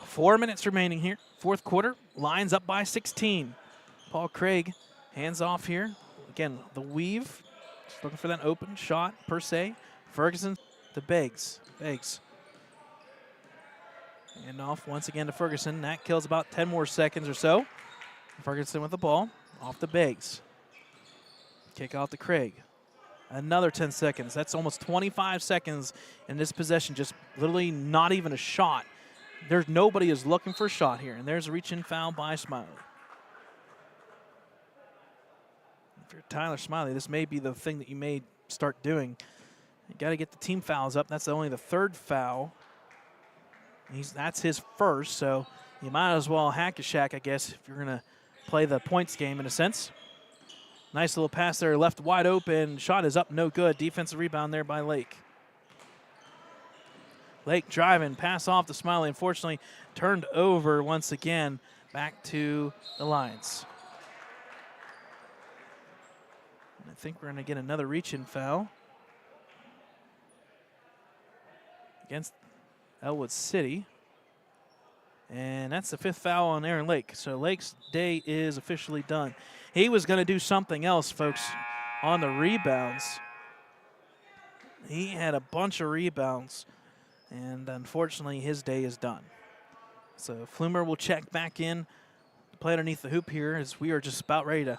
4 minutes remaining here. Fourth quarter. Lions up by 16. Paul Craig hands off here. Again, the weave. Just looking for that open shot, per se. Ferguson to Beggs. Beggs. And off once again to Ferguson. That kills about 10 more seconds or so. Ferguson with the ball. Off to Beggs. Kick out to Craig. Another 10 seconds. That's almost 25 seconds in this possession. Just literally not even a shot. There's nobody is looking for a shot here. And there's a reach-in foul by Smiley. If you're Tyler Smiley, this may be the thing that you may start doing. You got to get the team fouls up. That's only the third foul. That's his first, so you might as well hack a shack, I guess, if you're going to play the points game in a sense. Nice little pass there, left wide open. Shot is up, no good. Defensive rebound there by Lake. Lake driving, pass off to Smiley. Unfortunately, turned over once again. Back to the Lions. And I think we're going to get another reach-in foul against Ellwood City. And that's the fifth foul on Aaron Lake. So Lake's day is officially done. He was going to do something else, folks, on the rebounds. He had a bunch of rebounds, and unfortunately his day is done. So Flumer will check back in, play underneath the hoop here as we are just about ready to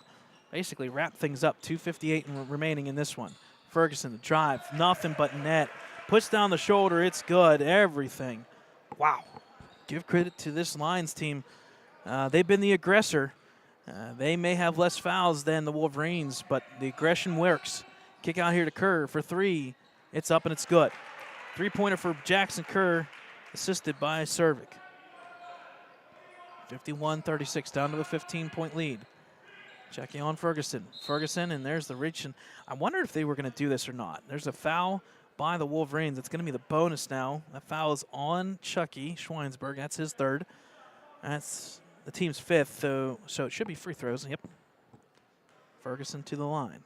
basically wrap things up. 2:58 remaining in this one. Ferguson, the drive, nothing but net. Puts down the shoulder, it's good, everything. Wow. Give credit to this Lions team. They've been the aggressor. They may have less fouls than the Wolverines, but the aggression works. Kick out here to Kerr for three. It's up and it's good. Three-pointer for Jackson Kerr, assisted by Servik. 51-36, down to a 15-point lead. Checking on Ferguson. Ferguson, and there's the reach. And I wonder if they were going to do this or not. There's a foul by the Wolverines. It's going to be the bonus now. That foul is on Chucky Schweinsberg. That's his third. That's the team's fifth, so it should be free throws. Yep. Ferguson to the line.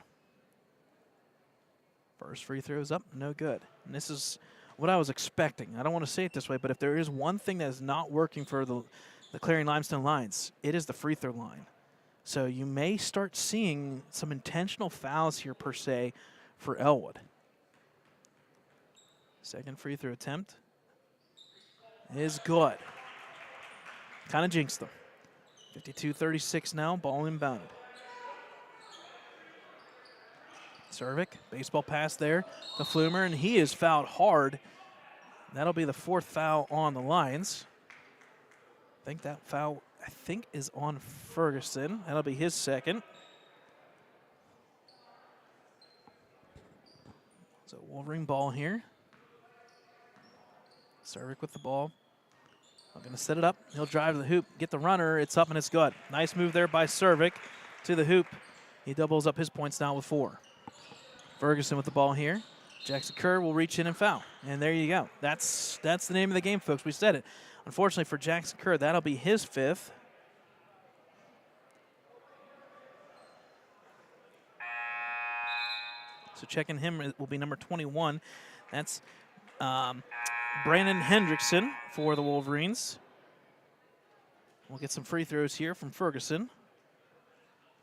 First free throws up, no good. And this is what I was expecting. I don't want to say it this way, but if there is one thing that is not working for the Clarion-Limestone Lions, it is the free throw line. So you may start seeing some intentional fouls here, per se, for Ellwood. Second free throw attempt is good. Kind of jinxed them. 52-36 now, ball inbounded. Servik, baseball pass there to Flumer, and he is fouled hard. That'll be the fourth foul on the Lions. I think that foul, is on Ferguson. That'll be his second. So Wolverine ball here. Servik with the ball. I'm going to set it up. He'll drive to the hoop, get the runner. It's up and it's good. Nice move there by Servik to the hoop. He doubles up his points now with 4. Ferguson with the ball here. Jackson Kerr will reach in and foul. And there you go. That's the name of the game, folks. We said it. Unfortunately for Jackson Kerr, that'll be his 5th. So checking him will be number 21. That's Brandon Hendrickson for the Wolverines. We'll get some free throws here from Ferguson.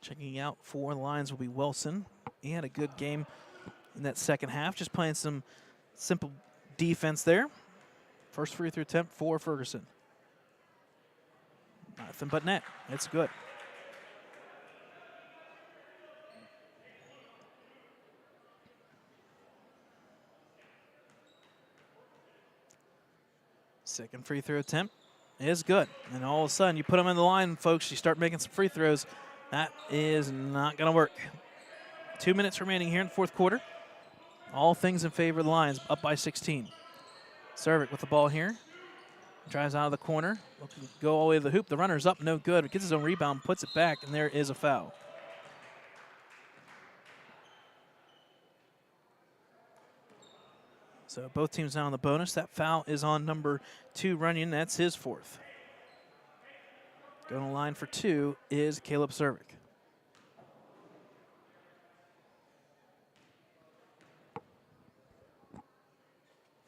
Checking out for the Lions will be Wilson. He had a good game in that second half, just playing some simple defense there. First free throw attempt for Ferguson. Nothing but net. It's good. Second free throw attempt is good. And all of a sudden, you put them in the line, folks, you start making some free throws. That is not going to work. 2 minutes remaining here in the fourth quarter. All things in favor of the Lions, up by 16. Servik with the ball here. Drives out of the corner. Looking to go all the way to the hoop. The runner's up, no good. Gets his own rebound, puts it back, and there is a foul. So both teams now on the bonus. That foul is on number 2, Runyon. That's his 4th. Going to line for 2 is Caleb Cervic.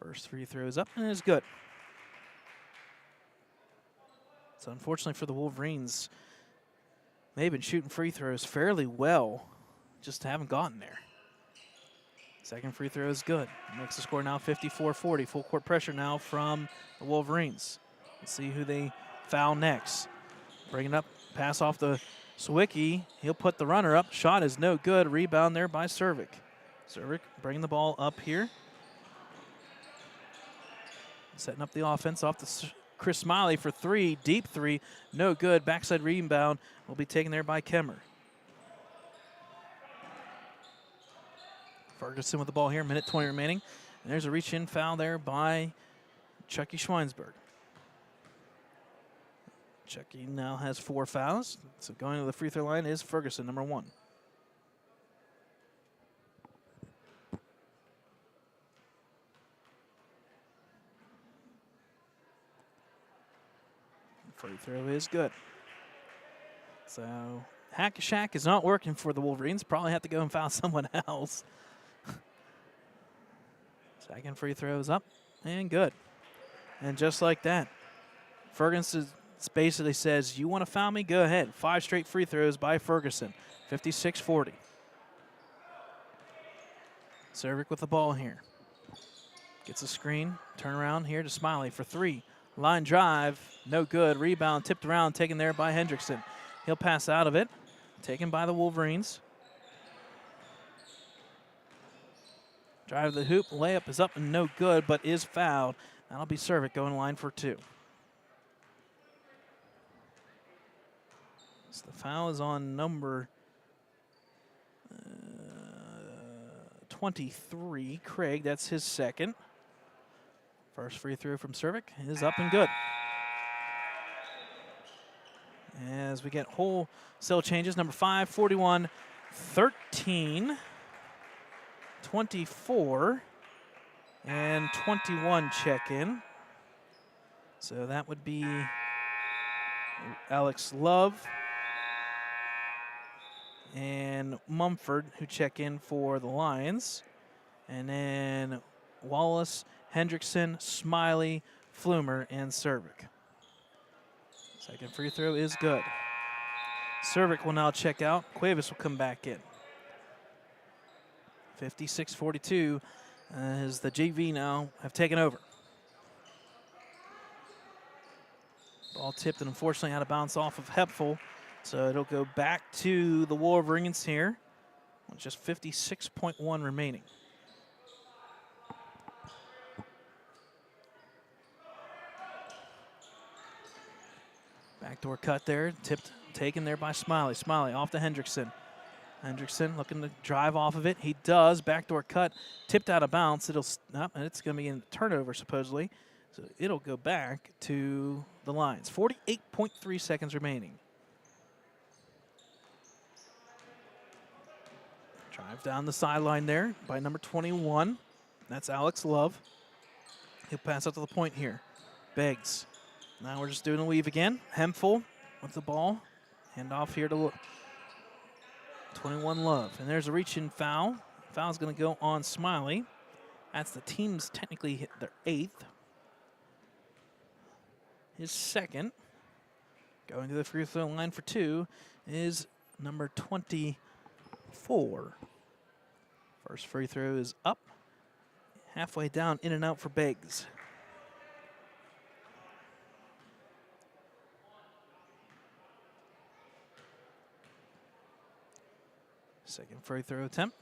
First free throw is up and is good. So unfortunately for the Wolverines, they've been shooting free throws fairly well, just haven't gotten there. Second free throw is good. Makes the score now 54-40. Full court pressure now from the Wolverines. Let's see who they foul next. Bring it up, pass off the Sawicki. He'll put the runner up. Shot is no good. Rebound there by Cervic. Cervic bringing the ball up here. Setting up the offense off the Chris Smiley for 3. Deep 3. No good. Backside rebound will be taken there by Kemmer. Ferguson with the ball here. Minute 20 remaining. And there's a reach-in foul there by Chucky Schweinsberg. Chucky now has 4 fouls. So going to the free throw line is Ferguson, number 1. Free throw is good. So Hack-a-Shack is not working for the Wolverines. Probably have to go and foul someone else. Second free throw is up and good. And just like that, Ferguson basically says, you want to foul me? Go ahead. 5 straight free throws by Ferguson. 56-40. Cervic with the ball here. Gets a screen. Turn around here to Smiley for 3. Line drive, no good. Rebound tipped around, taken there by Hendrickson. He'll pass out of it. Taken by the Wolverines. Drive to the hoop. Layup is up and no good, but is fouled. That'll be Cervic going line for 2. So the foul is on number 23, Craig. That's his 2nd. First free throw from Cervic is up and good. As we get wholesale changes, number 5, 41, 13, 24, and 21 check in. So that would be Alex Love and Mumford who check in for the Lions. And then Wallace, Hendrickson, Smiley, Flumer, and Cervic. Second free throw is good. Cervic will now check out. Cuevas will come back in. 56-42 as the JV now have taken over. Ball tipped and unfortunately had to bounce off of Hepfel. So it'll go back to the Wolverines here with just 56.1 remaining. Backdoor cut there, tipped, taken there by Smiley. Smiley off to Hendrickson. Hendrickson looking to drive off of it. He does. Backdoor cut, tipped out of bounds. It's going to be a turnover supposedly. So it'll go back to the Lions. 48.3 seconds remaining. Drive down the sideline there by number 21. That's Alex Love. He'll pass up to the point here. Beggs. Now we're just doing a weave again. Hempful with the ball. Hand off here to 21 Love. And there's a reach-in foul. Foul's going to go on Smiley. That's the team's technically hit their 8th. His 2nd. Going to the free throw line for 2 is number 24. First free throw is up. Halfway down, in and out for Beggs. Second free throw attempt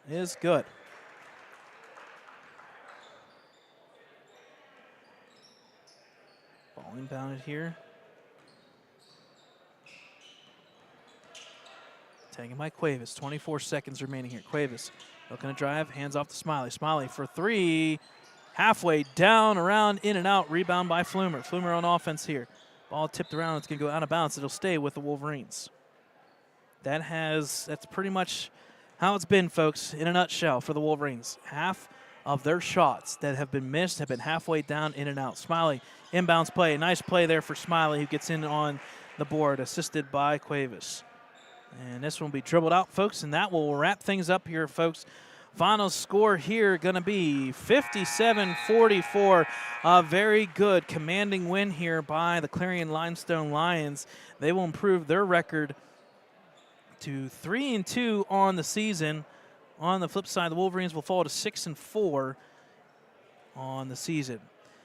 is good. Ball inbounded here. Taken by Cuevas. 24 seconds remaining here. Cuevas looking to drive. Hands off to Smiley. Smiley for 3. Halfway down, around, in and out. Rebound by Flumer. Flumer on offense here. Ball tipped around. It's going to go out of bounds. It'll stay with the Wolverines. That's pretty much how it's been, folks, in a nutshell for the Wolverines. Half of their shots that have been missed have been halfway down, in and out. Smiley, inbounds play. Nice play there for Smiley, who gets in on the board, assisted by Cuevas. And this one will be dribbled out, folks, and that will wrap things up here, folks. Final score here going to be 57-44. A very good commanding win here by the Clarion-Limestone Lions. They will improve their record to 3-2 on the season. On the flip side, the Wolverines will fall to 6-4 on the season.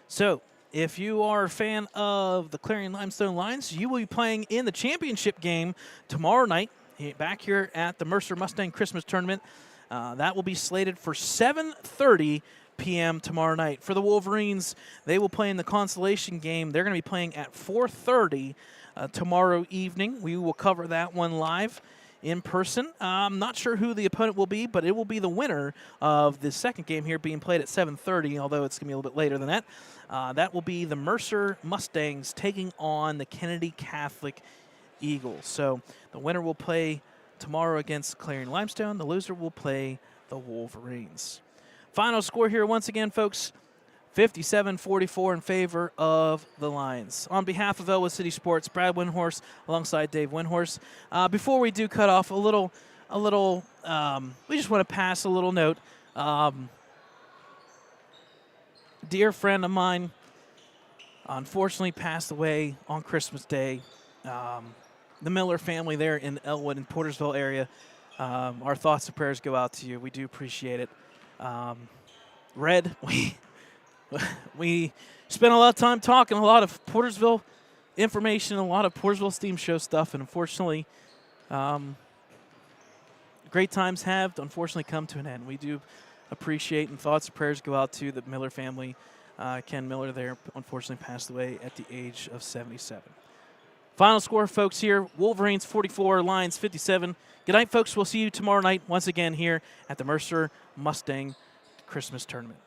So, if you are a fan of the Clarion-Limestone Lions, you will be playing in the championship game tomorrow night back here at the Mercer Mustang Christmas Tournament. That will be slated for 7:30 p.m. tomorrow night. For the Wolverines, they will play in the consolation game. They're going to be playing at 4:30 tomorrow evening. We will cover that one live in person. I'm not sure who the opponent will be, but it will be the winner of the second game here being played at 7:30, although it's going to be a little bit later than that. That will be the Mercer Mustangs taking on the Kennedy Catholic Eagles. So the winner will play tomorrow against Clarion-Limestone. The loser will play the Wolverines. Final score here once again, folks, 57-44 in favor of the Lions. On behalf of Ellwood City Sports, Brad Windhorst alongside Dave Windhorst. Before we do cut off, we just want to pass a little note. Dear friend of mine unfortunately passed away on Christmas Day. The Miller family there in Ellwood and Portersville area, our thoughts and prayers go out to you. We do appreciate it. Red, we spent a lot of time talking a lot of Portersville information, a lot of Portersville Steam Show stuff, and unfortunately, great times have unfortunately come to an end. We do appreciate, and thoughts and prayers go out to the Miller family. Ken Miller there unfortunately passed away at the age of 77. Final score, folks, here, Wolverines 44, Lions 57. Good night, folks. We'll see you tomorrow night once again here at the Mercer Mustang Christmas Tournament.